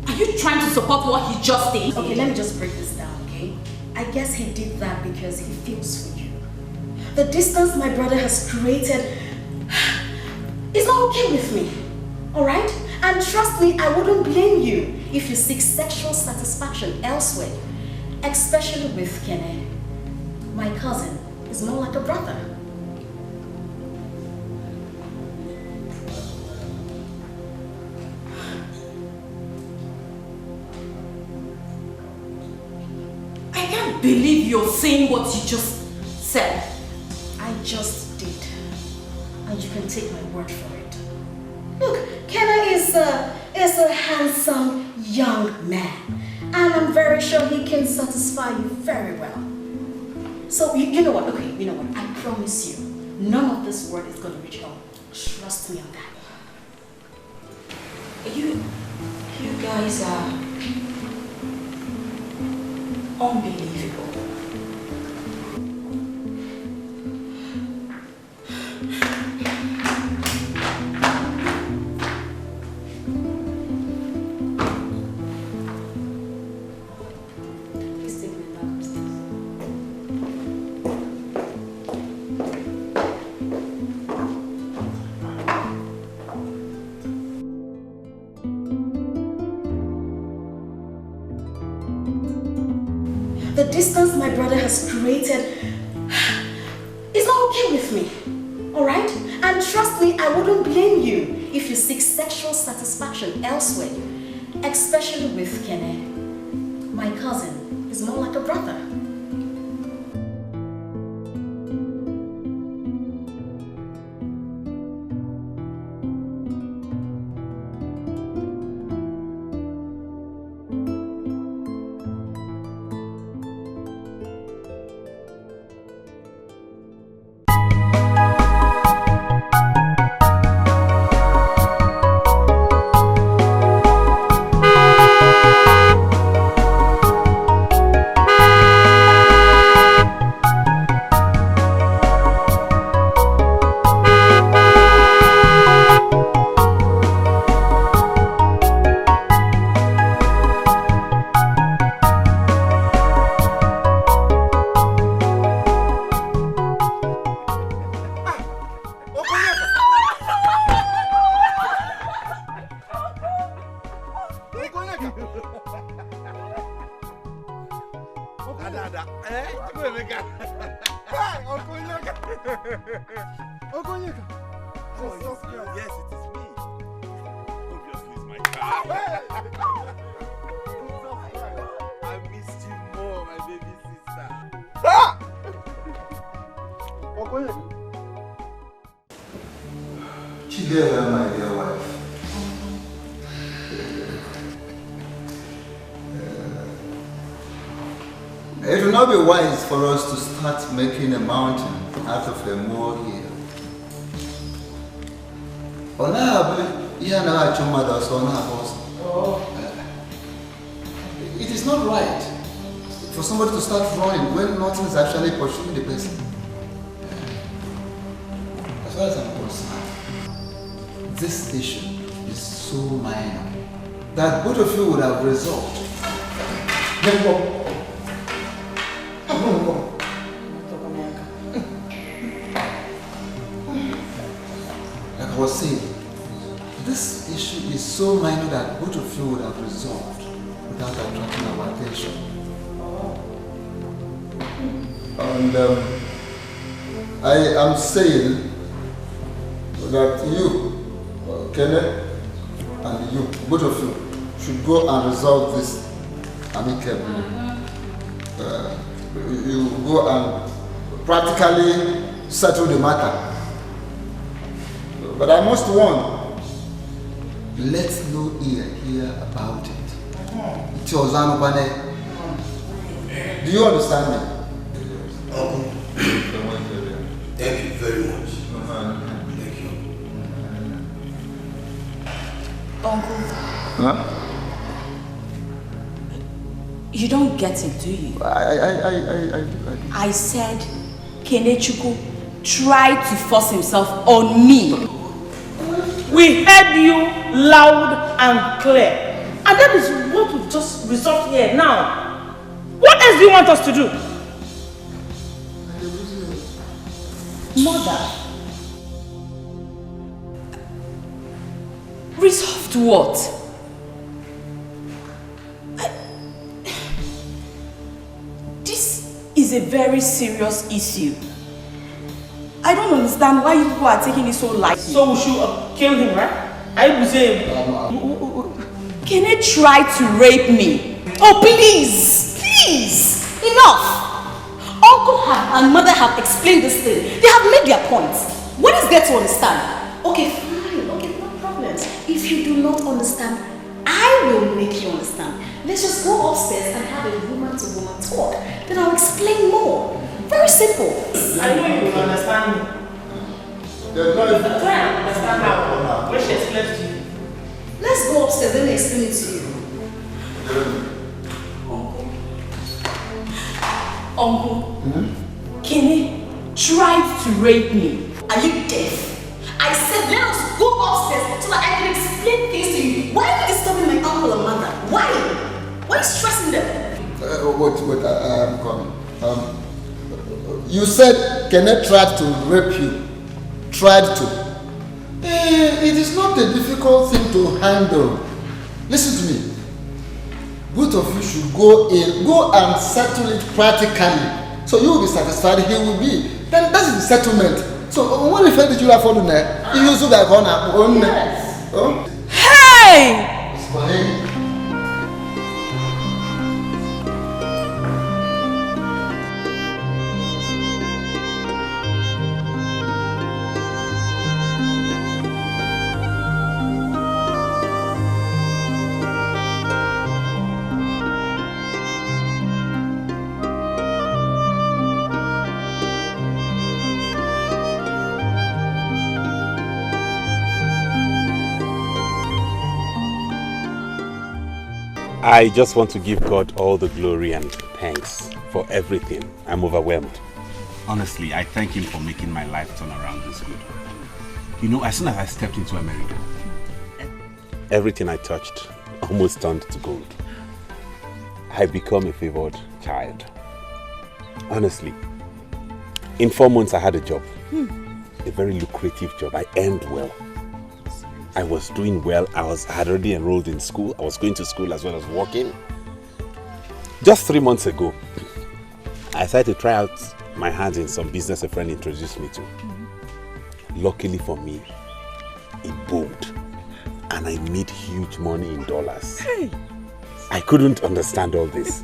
R: are you trying to support what he just did?
M: Okay, let me just break this down, okay? I guess he did that because he feels for you. The distance my brother has created is not okay with me, alright? And trust me, I wouldn't blame you if you seek sexual satisfaction elsewhere, especially with Kenny. My cousin is more like a brother.
R: I can't believe you're saying what you just said.
M: I just did. And you can take my word for it. Look, Kenna is a handsome young man. And I'm very sure he can satisfy you very well. So, you know what? Okay, you know what? I promise you, none of this word is going to reach home. Trust me on that.
R: You guys are unbelievable.
M: The distance my brother has created is not okay with me, alright? And trust me, I wouldn't blame you if you seek sexual satisfaction elsewhere, especially with Kenny. My cousin is more like a brother.
H: Ada. Eh?
U: Okonyeka.
H: Yes, it is me. Obviously, it's my car. I missed you more, my baby sister.
U: Okonyeka. Chidera, my dear wife. It will not be wise for us to start making a mountain out of a molehill. It is not right for somebody to start running when nothing is actually pursuing the person. As far as I'm concerned, this issue is so minor that both of you would have resolved. Like I was saying, this issue is so minor that both of you would have resolved without attracting our attention. And I am saying that you, Kenneth, and you, both of you, should go and resolve this amicably. You go and practically settle the matter. But I must warn, let no ear hear about it. Do you understand me?
N: Thank you very much. Thank you.
R: Uncle.
U: Huh?
R: You don't get it, do you? I said Kenechukwu tried to force himself on me.
K: We heard you loud and clear. And that is what we've just resolved here now. What else do you want us to do?
R: Mother. Resolved what? This is a very serious issue. I don't understand why you people are taking it so lightly.
K: So we should kill him, right? I will say.
R: Can they try to rape me? Oh, please! Please! Enough! Uncle and mother have explained this thing. They have made their points. What is there to understand? Okay, fine. Okay, no problems. If you do not understand, I will make you understand. Let's just go upstairs and have a woman-to-woman talk. Then I'll explain more. Very simple.
K: I know you will understand me. Try and understand how. When she explains to you.
R: Let's go upstairs, let me explain it to you. Uncle, Kenny tried to rape me. Are you deaf? I said let us go upstairs so that I can explain things to you. Why are you disturbing my uncle and mother? Why? Why are you stressing them?
U: Wait, I am coming. You said Kenneth tried to rape you. Tried to. It is not a difficult thing to handle. Listen to me. Both of you should go and settle it practically. So you will be satisfied, he will be. Then that is the settlement. So what effect did you have on that? You use that on.
K: Hey!
H: I just want to give God all the glory and thanks for everything. I'm overwhelmed. Honestly, I thank Him for making my life turn around this good. You know, as soon as I stepped into America, everything I touched almost turned to gold. I become a favored child. Honestly, in 4 months I had a job. A very lucrative job. I earned well. I was doing well. I had already enrolled in school. I was going to school as well as working. Just 3 months ago, I decided to try out my hands in some business a friend introduced me to. Luckily for me, it boomed and I made huge money in dollars. I couldn't understand all this.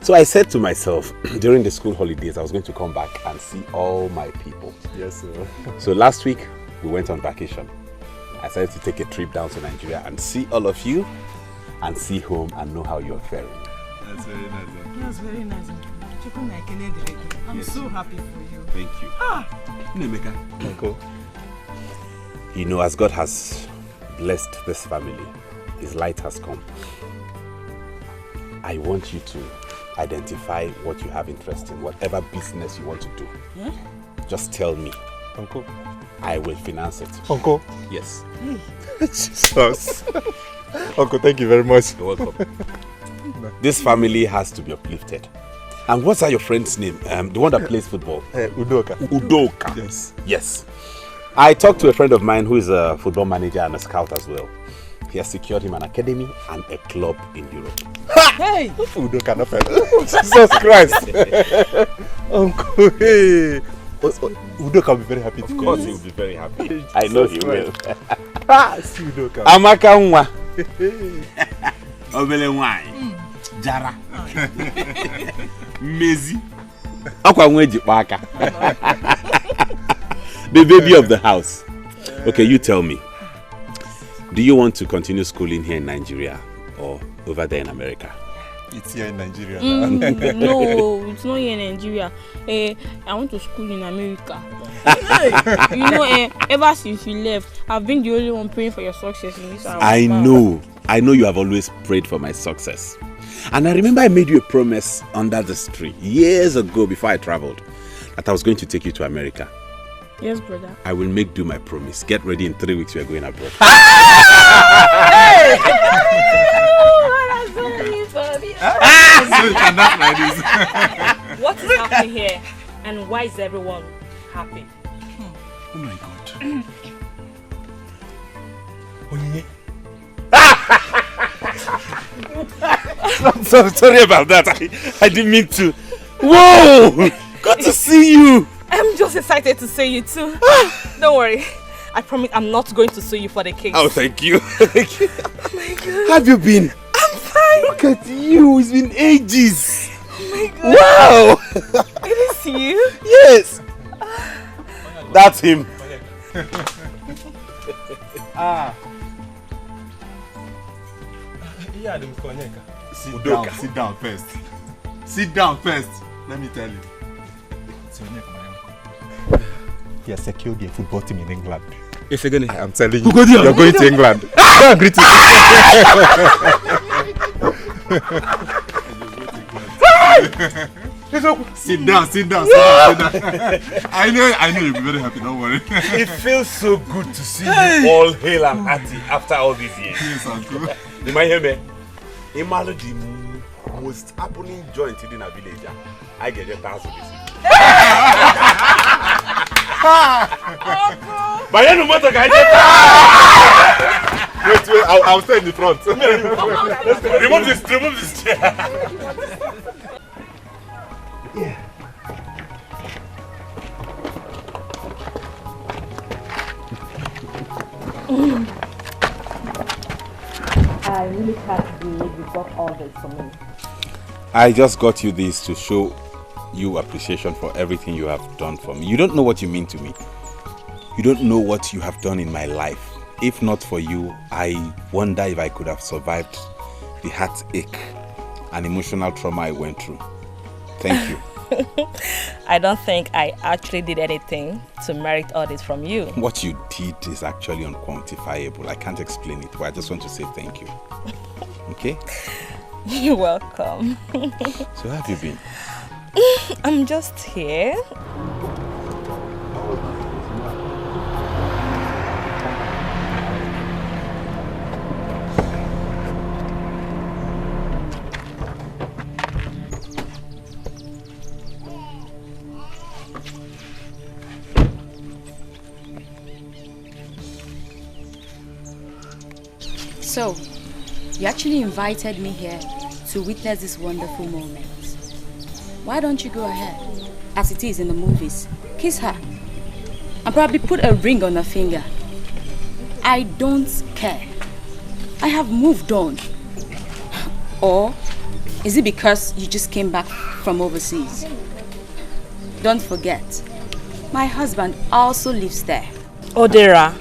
H: So I said to myself, during the school holidays, I was going to come back and see all my people.
I: Yes, sir.
H: So last week, we went on vacation. I decided to take a trip down to Nigeria and see all of you and see home and know how you're faring.
I: That's very nice.
L: That's very nice. I'm so happy for you.
H: Thank you.
I: Nemeka. Uncle.
H: You know, as God has blessed this family, His light has come. I want you to identify what you have interest in, whatever business you want to do. Just tell me.
I: Uncle.
H: I will finance it.
I: Uncle.
H: Yes.
I: Jesus. Uncle, thank you very much.
H: You're welcome. This family has to be uplifted. And what's your friend's name? The one that plays football?
I: Udoka.
H: Udoka.
I: Yes.
H: Yes. I talked to a friend of mine who is a football manager and a scout as well. He has secured him an academy and a club in Europe.
I: Hey! Udoka, no fair. Jesus Christ. Uncle, hey. Udoka will be very happy.
H: Of course, he will be very happy. I know he will.
I: See Udoka.
H: Amaka nwa. Obele nwanyị. Jara. Mezi. Akwa nweji kpaka. The baby of the house. Okay, you tell me. Do you want to continue schooling here in Nigeria or over there in America?
I: It's here in Nigeria.
K: No, it's not here in Nigeria. I went to school in America. You know, ever since you left, I've been the only one praying for your success in this house.
H: I know you have always prayed for my success. And I remember I made you a promise under this tree years ago before I traveled that I was going to take you to America.
K: Yes, brother.
H: I will make do my promise. Get ready, in 3 weeks we are going abroad.
K: What is happening here? And why is everyone happy?
H: Oh my God. I'm sorry about that. I didn't mean to. Whoa! Good to see you.
K: I'm just excited to see you too. Don't worry. I promise I'm not going to sue you for the case.
H: Oh, thank you. Thank you.
K: Oh my God.
H: How have you been?
K: I'm fine.
H: Look at you. It's been ages.
K: Oh my God.
H: Wow.
K: It is you?
H: Yes. That's him.
I: Sit down first. Sit down first. Let me tell you. He has secured a football team in England.
J: If you're gonna,
I: I'm telling you, you're going to England. Go and greet him. Sit down. I know you'll be very happy, don't worry.
H: It feels so good to see you all hale and hearty after all these years.
I: Yes, uncle.
H: You might hear me? Imalo the most happening joint in a village. I get a thousand this. But you know what I
I: Wait, I'll stay in the front.
H: Remove this chair.
I: Yeah.
E: I really can't believe you got all this for me.
H: I just got you this to show you appreciation for everything you have done for me. You don't know what you mean to me. You don't know what you have done in my life. If not for you, I wonder if I could have survived the heartache and emotional trauma I went through. Thank you.
K: I don't think I actually did anything to merit all this from you.
H: What you did is actually unquantifiable. I can't explain it, but I just want to say thank you. Okay?
K: You're welcome.
H: So how have you been?
K: I'm just here.
B: So, you actually invited me here to witness this wonderful moment. Why don't you go ahead, as it is in the movies? Kiss her. And probably put a ring on her finger. I don't care. I have moved on. Or is it because you just came back from overseas? Don't forget, my husband also lives there.
E: Odera,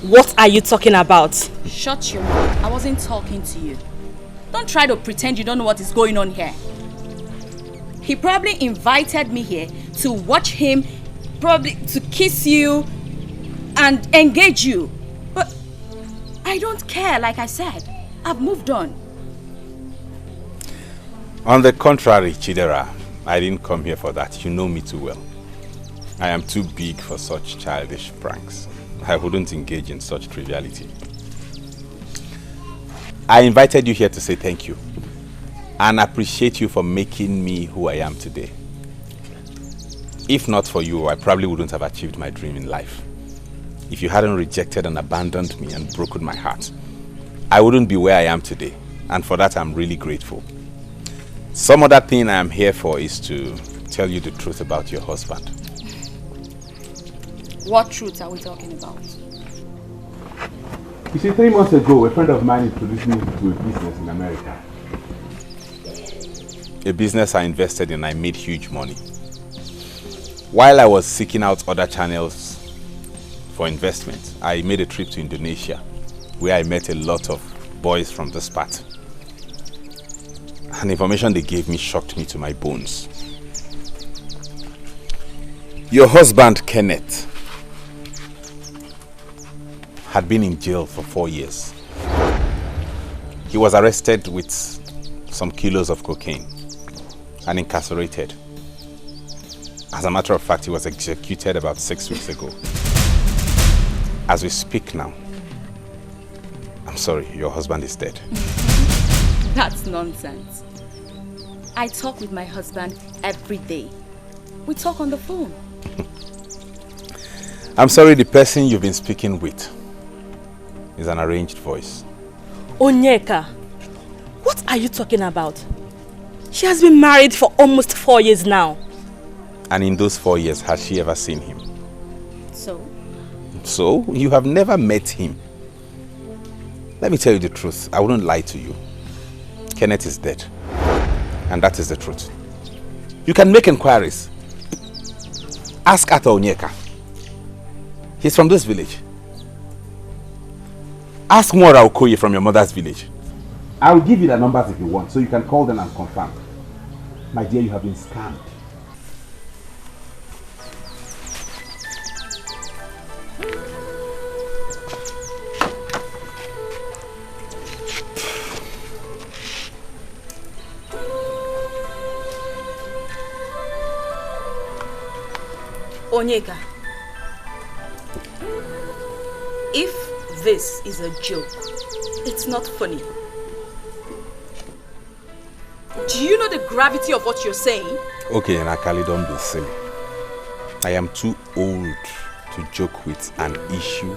E: what are you talking about?
B: Shut your mouth. I wasn't talking to you. Don't try to pretend you don't know what is going on here. He probably invited me here to watch him, probably to kiss you and engage you. But I don't care, like I said. I've moved on.
H: On the contrary, Chidera, I didn't come here for that. You know me too well. I am too big for such childish pranks. I wouldn't engage in such triviality. I invited you here to say thank you and appreciate you for making me who I am today. If not for you, I probably wouldn't have achieved my dream in life. If you hadn't rejected and abandoned me and broken my heart, I wouldn't be where I am today, and for that I'm really grateful. Some other thing I am here for is to tell you the truth about your husband.
B: What truth are we talking about?
H: You see, 3 months ago, a friend of mine introduced me to a business in America. A business I invested in, I made huge money. While I was seeking out other channels for investment, I made a trip to Indonesia, where I met a lot of boys from this part. And the information they gave me shocked me to my bones. Your husband, Kenneth, had been in jail for 4 years. He was arrested with some kilos of cocaine and incarcerated. As a matter of fact, he was executed about 6 weeks ago. As we speak now, I'm sorry, your husband is dead.
B: That's nonsense. I talk with my husband every day. We talk on the phone.
H: I'm sorry, the person you've been speaking with is an arranged voice.
E: Onyeka, what are you talking about? She has been married for almost 4 years now.
H: And in those 4 years, has she ever seen him?
B: So?
H: So, you have never met him. Let me tell you the truth. I wouldn't lie to you. Kenneth is dead. And that is the truth. You can make inquiries. Ask Ata Onyeka. He's from this village. Ask Mora Okoye from your mother's village. I'll give you the numbers if you want, so you can call them and confirm. My dear, you have been scammed.
B: Onyeka, if this is a joke, it's not funny. Do you know the gravity of what you're saying?
H: Okay, Nakali, don't be silly. I am too old to joke with an issue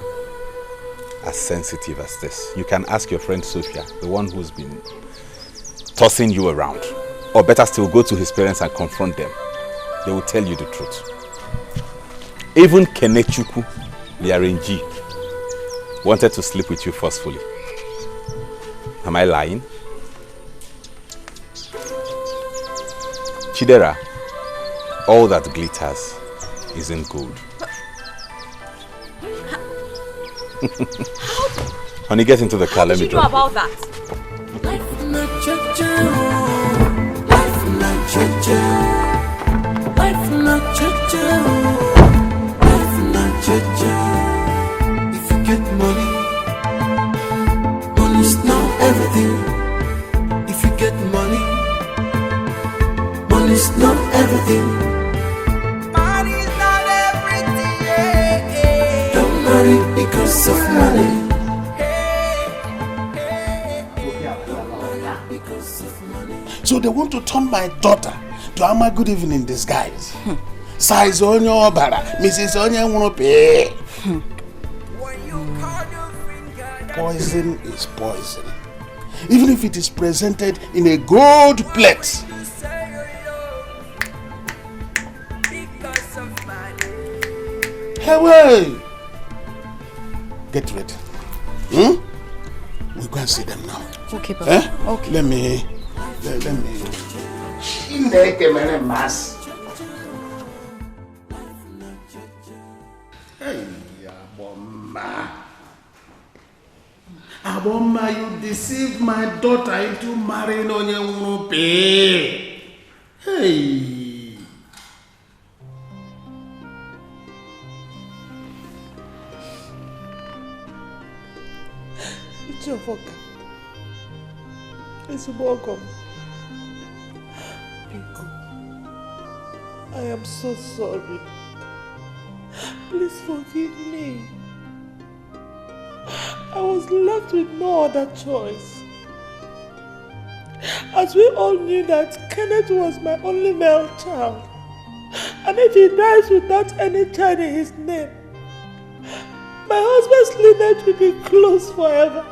H: as sensitive as this. You can ask your friend Sophia, the one who's been tossing you around. Or better still, go to his parents and confront them. They will tell you the truth. Even Kenechukwu, the RNG, wanted to sleep with you forcefully. Am I lying? Chidera, all that glitters isn't gold. Honey, get into the car, let me drive.
B: How did you know about that?
O: If you get money, money's not everything. If you get money, money's not everything. Money's not everything. Don't marry because of money.
A: So they want to turn my daughter to Ama Good Evening in disguise. Size on your bara, Mrs. Onya won't pay. Poison is poison. Even if it is presented in a gold plate. Hey! Get ready. We go and see them now.
B: Okay, Papa. Okay.
A: Let me. In the mass. Hey, Aboma, you deceived my daughter into marrying Onyemupe. Hey.
S: It's your fault. It's welcome. Pico, I am so sorry. Please forgive me. I was left with no other choice. As we all knew that Kenneth was my only male child, and if he dies without any child in his name, my husband's lineage will be closed forever.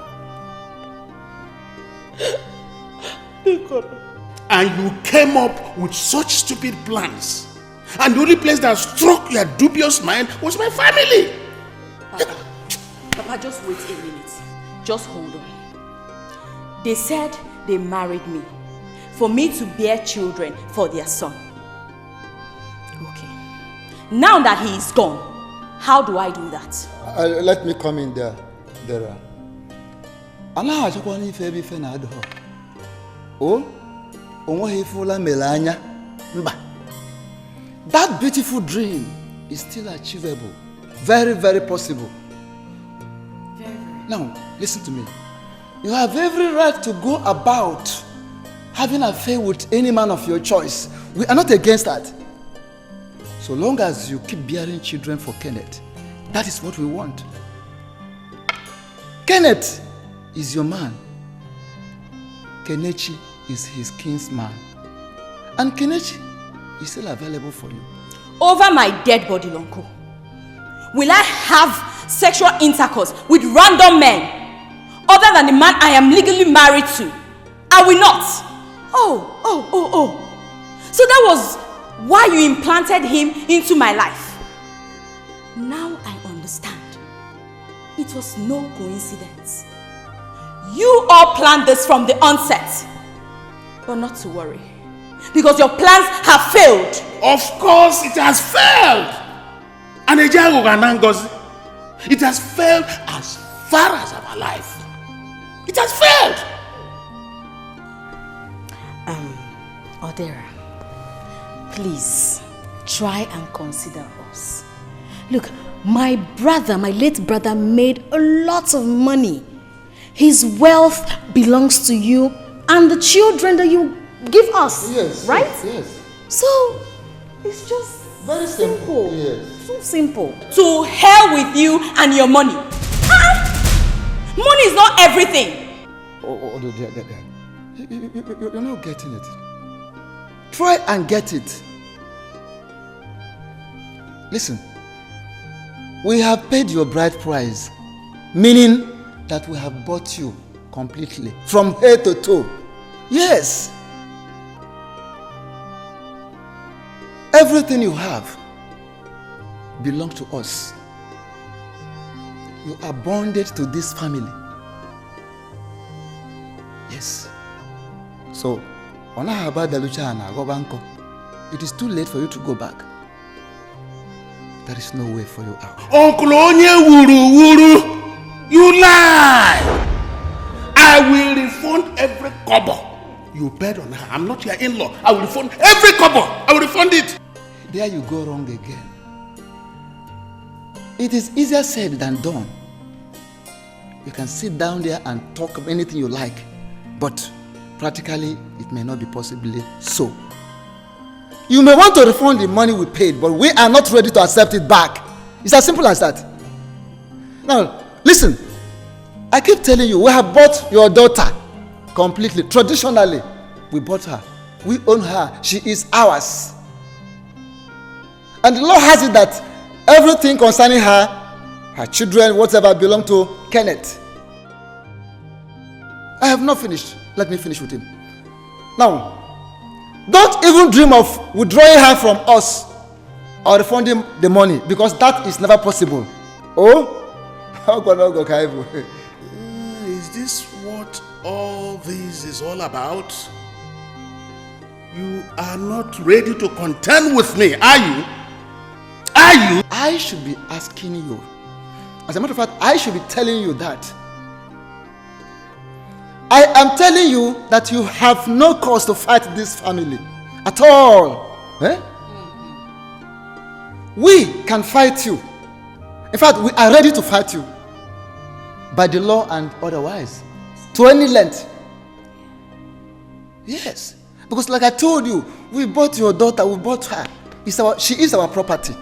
A: And you came up with such stupid plans. And the only place that struck your dubious mind was my family.
R: Papa, just wait a minute. Just hold on. They said they married me for me to bear children for their son. Okay. Now that he is gone, how do I do that?
U: Let me come in there. That beautiful dream is still achievable. Very, very possible. Now, listen to me. You have every right to go about having an affair with any man of your choice. We are not against that. So long as you keep bearing children for Kenneth, that is what we want. Kenneth is your man. Kenechi is his kinsman. And Kenechi is still available for you.
R: Over my dead body, Lonko. Will I have sexual intercourse with random men other than the man I am legally married to? I will not. Oh. So that was why you implanted him into my life. Now I understand. It was no coincidence. You all planned this from the onset. But not to worry, because your plans have failed.
A: Of course it has failed. And it has failed as far as our life. It has failed.
R: Odera, please try and consider us. Look, my late brother made a lot of money. His wealth belongs to you and the children that you give us.
U: Yes.
R: Right?
U: Yes.
R: So, it's just
U: very simple. Yes.
R: So simple. To hell with you and your money. Money is not everything.
U: You're not getting it. Try and get it. Listen, we have paid your bride price, meaning that we have bought you completely from head to toe. Yes. Everything you have belongs to us. You are bonded to this family. Yes. So, it is too late for you to go back. There is no way for you out.
A: Uncle Onye Wuru, you lie! I will refund every kobo you paid on her. I'm not your in-law. I will refund every kobo. I will refund it.
U: There you go wrong again. It is easier said than done. You can sit down there and talk of anything you like, but practically it may not be possibly so. You may want to refund the money we paid, but we are not ready to accept it back. It's as simple as that. Now, listen. I keep telling you, we have bought your daughter completely. Traditionally, we bought her. We own her. She is ours. And the law has it that everything concerning her, her children, whatever, belong to Kenneth. I have not finished. Let me finish with him. Now, don't even dream of withdrawing her from us. or refunding the money, because that is never possible. Oh?
A: Is this what all this is all about? You are not ready to contend with me, are you? Are you?
U: I should be asking you. As a matter of fact, I should be telling you that. I am telling you that you have no cause to fight this family at all. Eh? We can fight you. In fact, we are ready to fight you. By the law and otherwise. To any length. Yes. Because like I told you, we bought your daughter, we bought her. She is our property.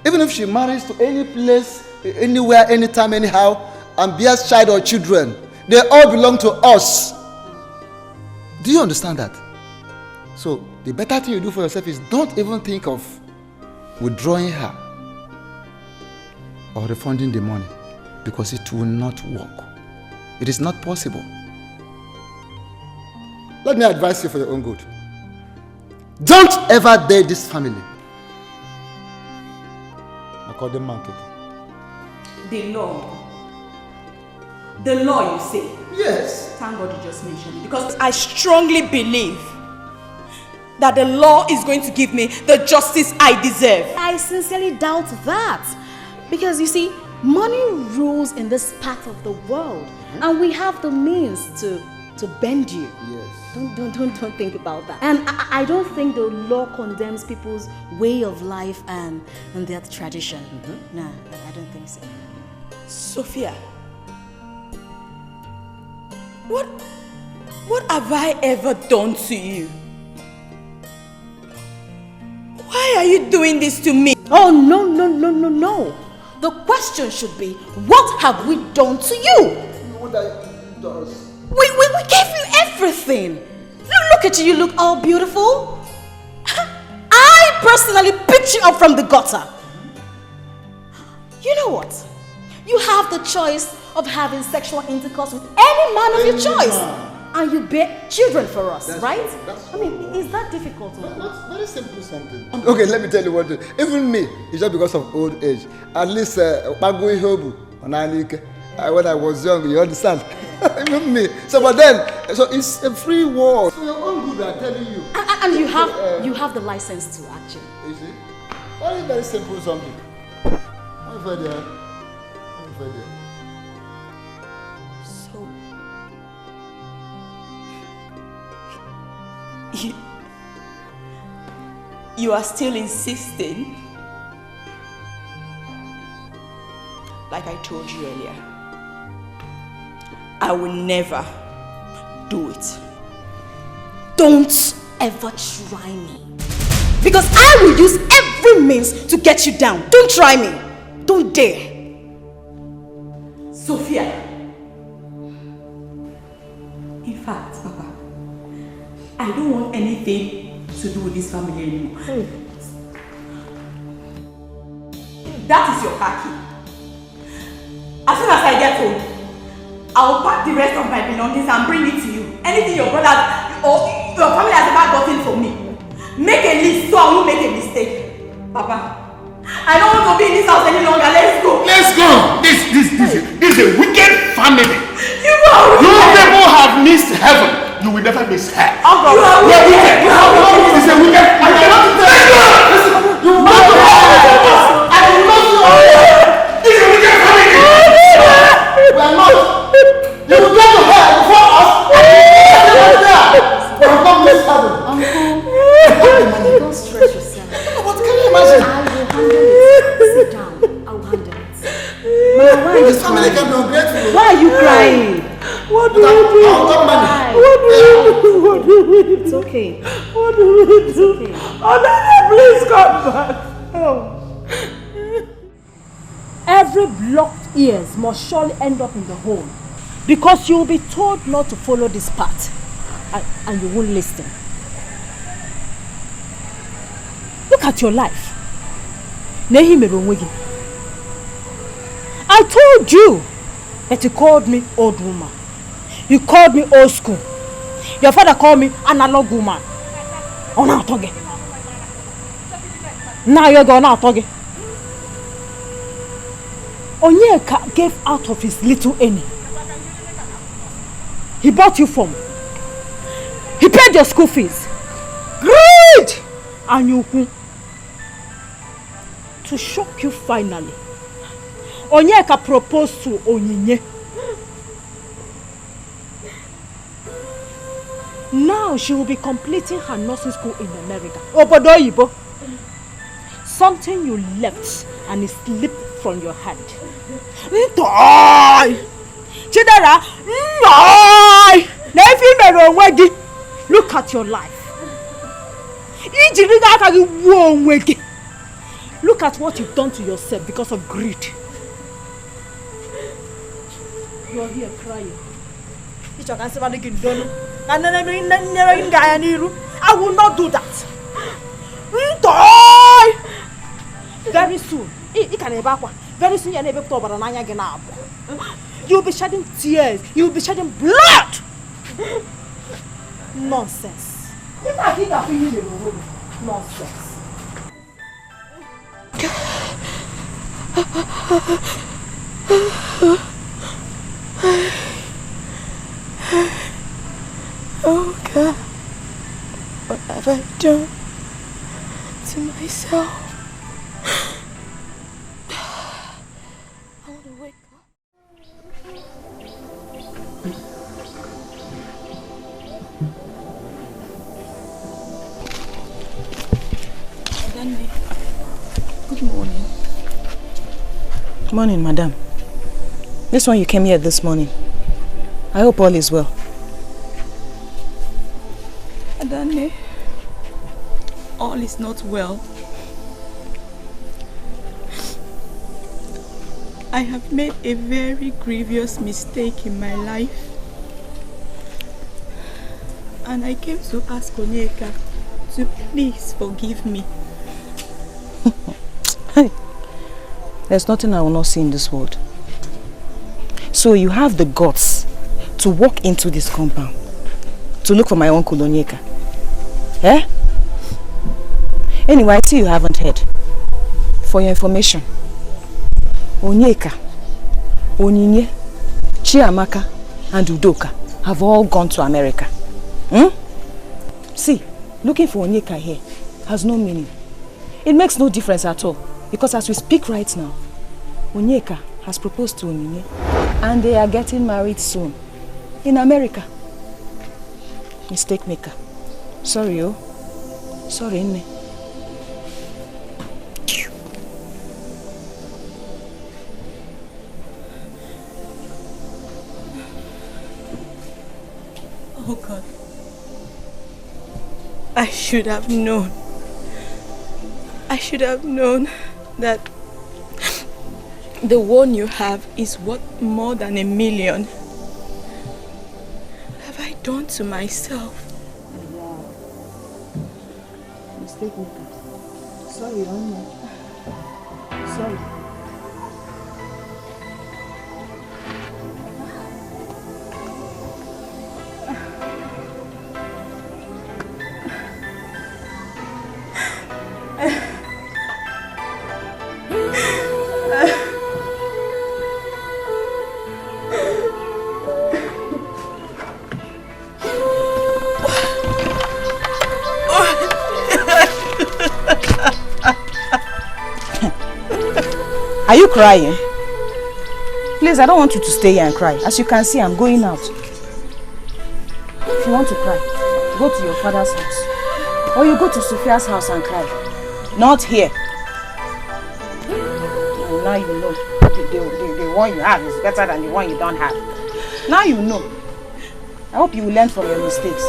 U: Even if she marries to any place, anywhere, anytime, anyhow, and bears child or children, they all belong to us. Do you understand that? So, the better thing you do for yourself is don't even think of withdrawing her or refunding the money, because it will not work. It is not possible. Let me advise you for your own good. Don't ever date this family. According to market.
R: The law. The law, you say?
U: Yes.
R: Thank God you just mentioned it. Because I strongly believe that the law is going to give me the justice I deserve.
E: I sincerely doubt that. Because you see, money rules in this part of the world. And we have the means to bend you.
U: Yes.
E: Don't think about that. And I don't think the law condemns people's way of life and their tradition. No, I don't think so.
R: Sophia, what have I ever done to you? Why are you doing this to me?
E: Oh, no. The question should be, what have we done to you?
U: What are you doing?
E: We gave you everything. Look at you, you look all beautiful. I personally picked you up from the gutter. You know what? You have the choice of having sexual intercourse with any man of your choice. And you bear children for us, right? I mean, is that difficult?
U: That's very simple something. Okay, let me tell you what. Even me, it's just because of old age. At least, when I was young, you understand? Even me. So, but then, it's a free world. So your own good, I'm telling you.
E: And you have the license to actually.
U: You see? Very, very simple something. I'm there.
R: So, you are still insisting? Like I told you earlier, I will never do it.
E: Don't ever try me. Because I will use every means to get you down. Don't try me. Don't dare.
R: Sophia. In fact, Papa, I don't want anything to do with this family anymore. That is your car key. As soon as I get home, I'll pack the rest of my belongings and bring it to you. Anything your brother or your family has ever gotten for me, make a list so I won't make a mistake. Papa, I don't want to be in this house any longer. Let's go.
A: Let's go. This is a wicked family.
R: You are wicked.
A: You people have missed heaven. You will never miss hell.
R: Uncle, you are wicked.
A: You are wicked. This is a wicked family. You will not I will not do it. This is a wicked family. We are not. You will go to hell before us. We have not missed heaven.
E: Uncle, don't stress yourself.
U: What can you imagine?
E: I will handle it. Sit down. I will handle it. Mama, why are you
U: This family can be ungrateful.
E: Why are you crying?
S: What do we do? What do we do?
E: It's okay.
S: What do we do?
E: It's okay.
S: Oh, please come back. Oh.
C: Every blocked ears must surely end up in the hole, because you will be told not to follow this path, and you won't listen. Look at your life. I told you that you called me old woman. You called me old school. Your father called me analog woman. Now you're going out again. Onyeka gave out of his little any. He bought you from. He paid your school fees. Great! And you to shock you finally. Onyeka proposed to Onyinye. Now she will be completing her nursing school in America. Obodoyibo. Something you left and it slipped from your hand. Ntoy! Chidera! Ntoy! Look at your life. Look at what you've done to yourself because of greed. You're here crying. I will not do that. Very soon. Very soon you'll be shedding tears. You'll be shedding blood. Nonsense. Nonsense.
B: Oh God, what have I done to myself? I want to wake up.
K: Good morning.
B: Morning, madam. This one you came here this morning. I hope all is well.
K: Adane, all is not well. I have made a very grievous mistake in my life. And I came to ask Onyeka to please forgive me.
B: There's nothing I will not see in this world. So you have the guts to walk into this compound to look for my uncle Onyeka. Eh? Anyway, I see you haven't heard. For your information, Onyeka, Onyinye, Chiamaka, and Udoka have all gone to America. See, looking for Onyeka here has no meaning. It makes no difference at all. Because as we speak right now, Onyeka has proposed to Onyinye and they are getting married soon in America. Mistake maker. Sorry, oh. Sorry, Nne.
K: Oh God. I should have known. I should have known that the one you have is worth more than $1 million. What have I done to myself?
B: Mistake maker. Sorry, Onyinye. Sorry. Are you crying? Please, I don't want you to stay here and cry. As you can see, I'm going out. If you want to cry, go to your father's house. Or you go to Sophia's house and cry. Not here. And now you know the one you have is better than the one you don't have. Now you know. I hope you will learn from your mistakes.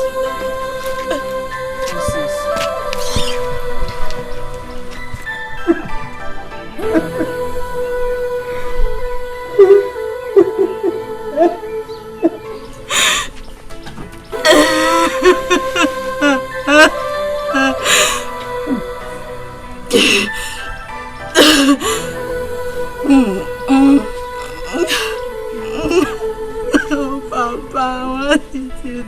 K: Oh, Papa, what did you do?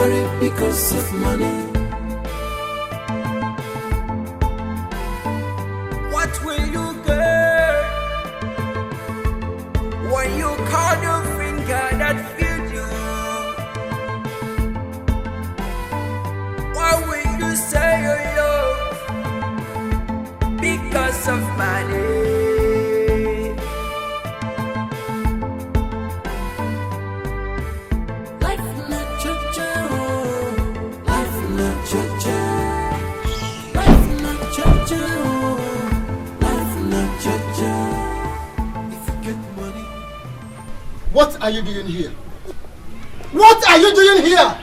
O: marry because of money.
T: What will you get when you call your finger that feeds you? What will you say your love because of money?
O: Life not cha-cha, life not cha-cha, life not cha-cha, life not cha-cha. If you get money.
U: What are you doing here? What are you doing here?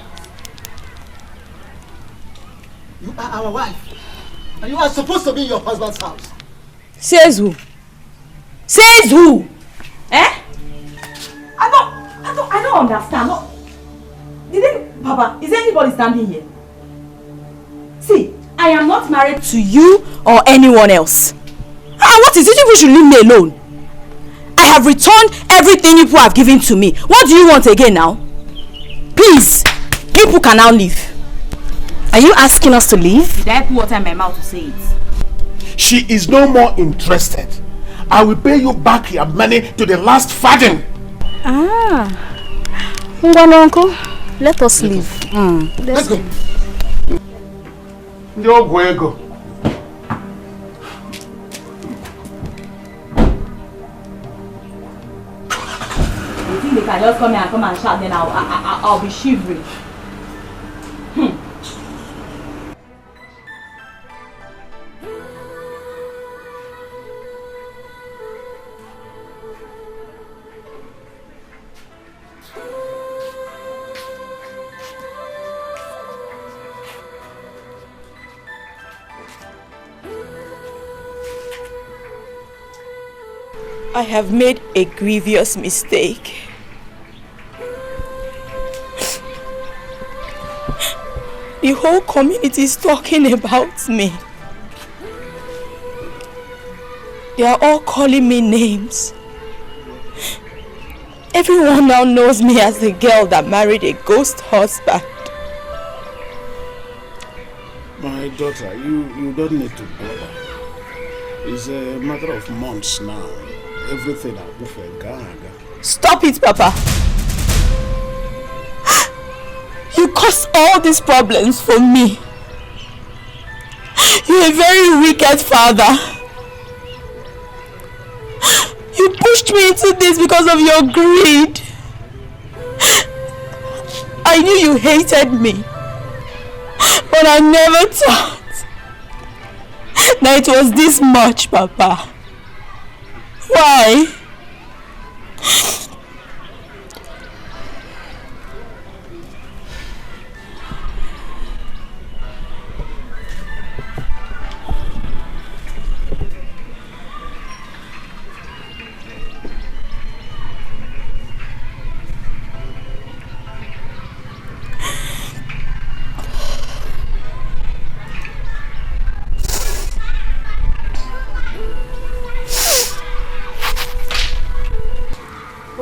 U: You are our wife, and you are supposed to be in your husband's house.
B: Says who? Says who? Eh?
E: I don't understand. No. Papa, is anybody standing here? See, I am not married
B: To you or anyone else? What is it? You people should leave me alone. I have returned everything you people have given to me. What do you want again now? Please, you people can now leave. Are you asking us to leave?
E: Did I put water in my mouth to say it?
A: She is no more interested. I will pay you back your money to the last farthing.
B: Ngwan, uncle, let us leave.
A: Let's go. Go.
E: You think they can just come here and come and shout, then I'll be shivering.
B: I have made a grievous mistake. The whole community is talking about me. They are all calling me names. Everyone now knows me as the girl that married a ghost husband.
A: My daughter, you don't need to bother. It's a matter of months now. Everything I do for Gaga.
B: Stop it, Papa. You caused all these problems for me. You're a very wicked father. You pushed me into this because of your greed. I knew you hated me, but I never thought that it was this much, Papa. Why?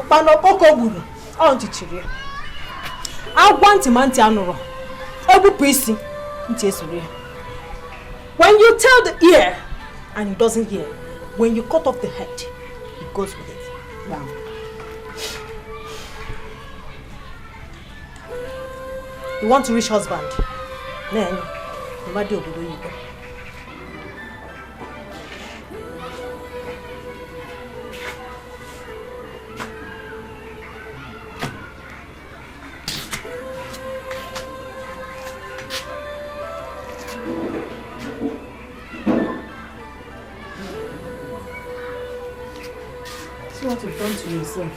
C: Pano Oko Buru, Auntie Chiri. I want to Mantianoro. Ebu Prissy, when you tell the ear and it doesn't hear, when you cut off the head, it goes with it. Now. You want to reach husband? Then, no matter what you do.
E: See what you've done to yourself.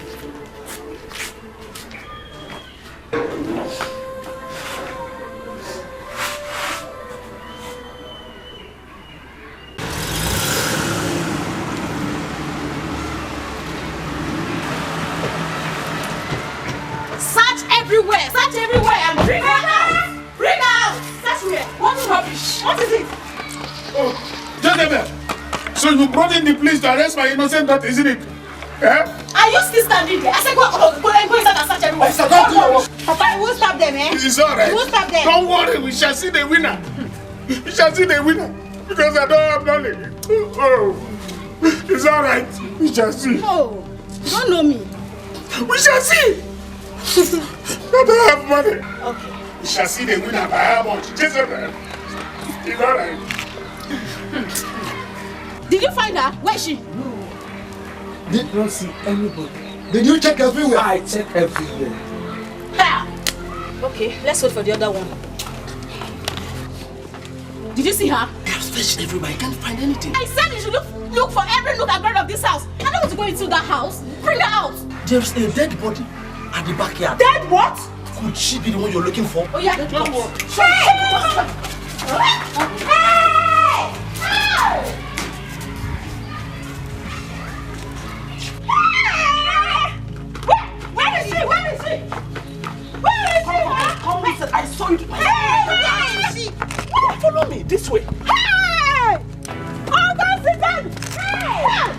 C: Search everywhere and bring her out! Bring her out! Search where? What rubbish? What is it?
A: Oh, gentlemen! So you brought in the police to arrest my innocent daughter, isn't it? Eh?
C: Are you still standing there? I said go inside and search everywhere.
A: Don't do your work.
D: Papa, you won't stop them, eh?
A: It's alright.
D: You won't stop them.
A: Don't worry, we shall see the winner. We shall see the winner. Because I don't have money. Oh, it's alright. We shall see.
D: Oh, you don't know me.
A: We shall see. I don't have money.
D: Okay.
A: We shall see the winner by how much? Jezebel. It's alright.
D: Did you find her? Where is she?
U: Did not see anybody. Did you check everywhere?
P: I checked everywhere.
D: Ha! Okay, let's wait for the other one. Did you see her?
P: I have searched everywhere. I can't find anything.
D: I said you should look for every nook and cranny of this house. I don't want to go into that house. Bring her out.
P: There's a dead body at the backyard.
D: Dead what?
P: Could she be the one you're looking for?
D: Oh yeah.
P: Dead
D: Don't
P: corpse.
D: worry. Where is she? Where is she? Where is she?
P: Come listen. I saw you.
D: Where is she?
P: Follow me this way.
D: Hey! Oh, that's it then! Hey!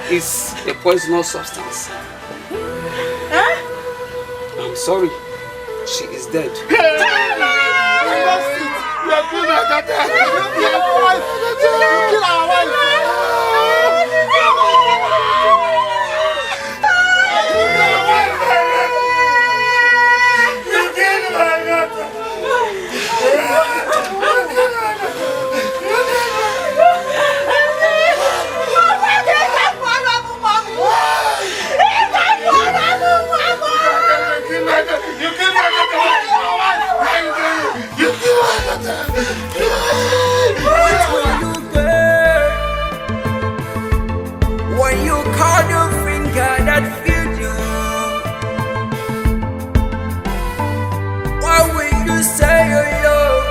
V: Is a poisonous substance.
D: Huh?
V: I'm sorry. She is dead.
T: When you call your finger that feed you, why will you say your love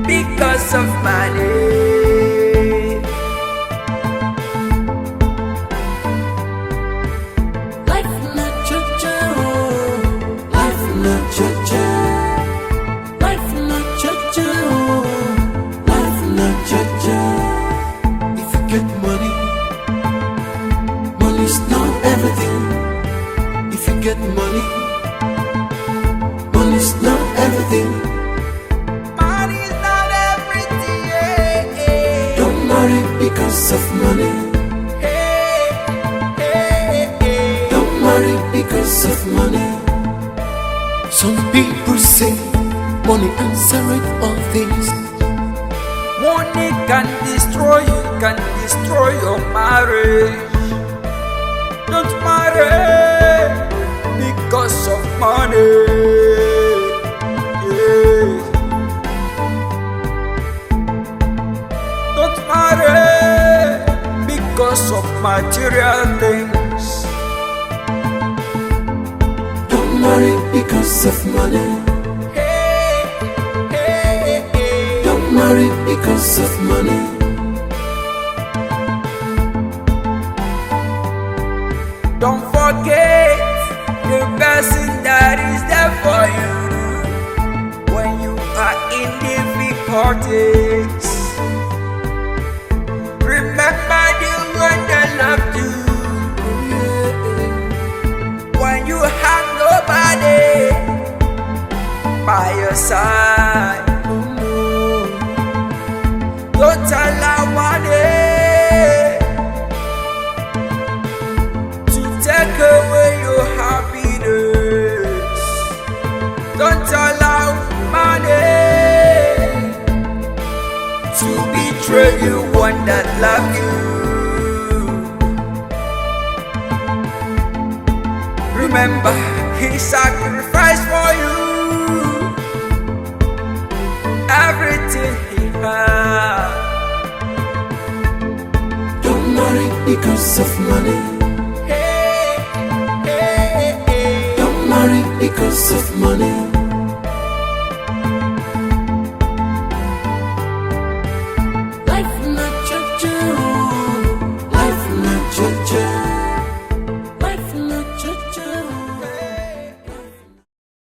T: because of money?
O: Life not cha-cha, life not cha-cha, life not cha-cha, life not cha-cha. If you get money, money's not everything. If you get money, money's not everything.
T: Money's not everything.
O: Don't marry because of money. Don't marry because of money. Some people say money answers all things.
T: Money can destroy you, can destroy your marriage. Don't marry because of money. Yeah. Don't marry because of material things.
O: Don't marry because of money. Don't marry because of money.
T: Don't forget the person that is there for you when you are in difficulties. Remember the one that loved you when you have nobody by your side. Don't allow money to take away your happiness. Don't allow money to betray you, one that love you. Remember, he sacrificed for you everything he
O: Don't marry because of money. Don't marry because of money.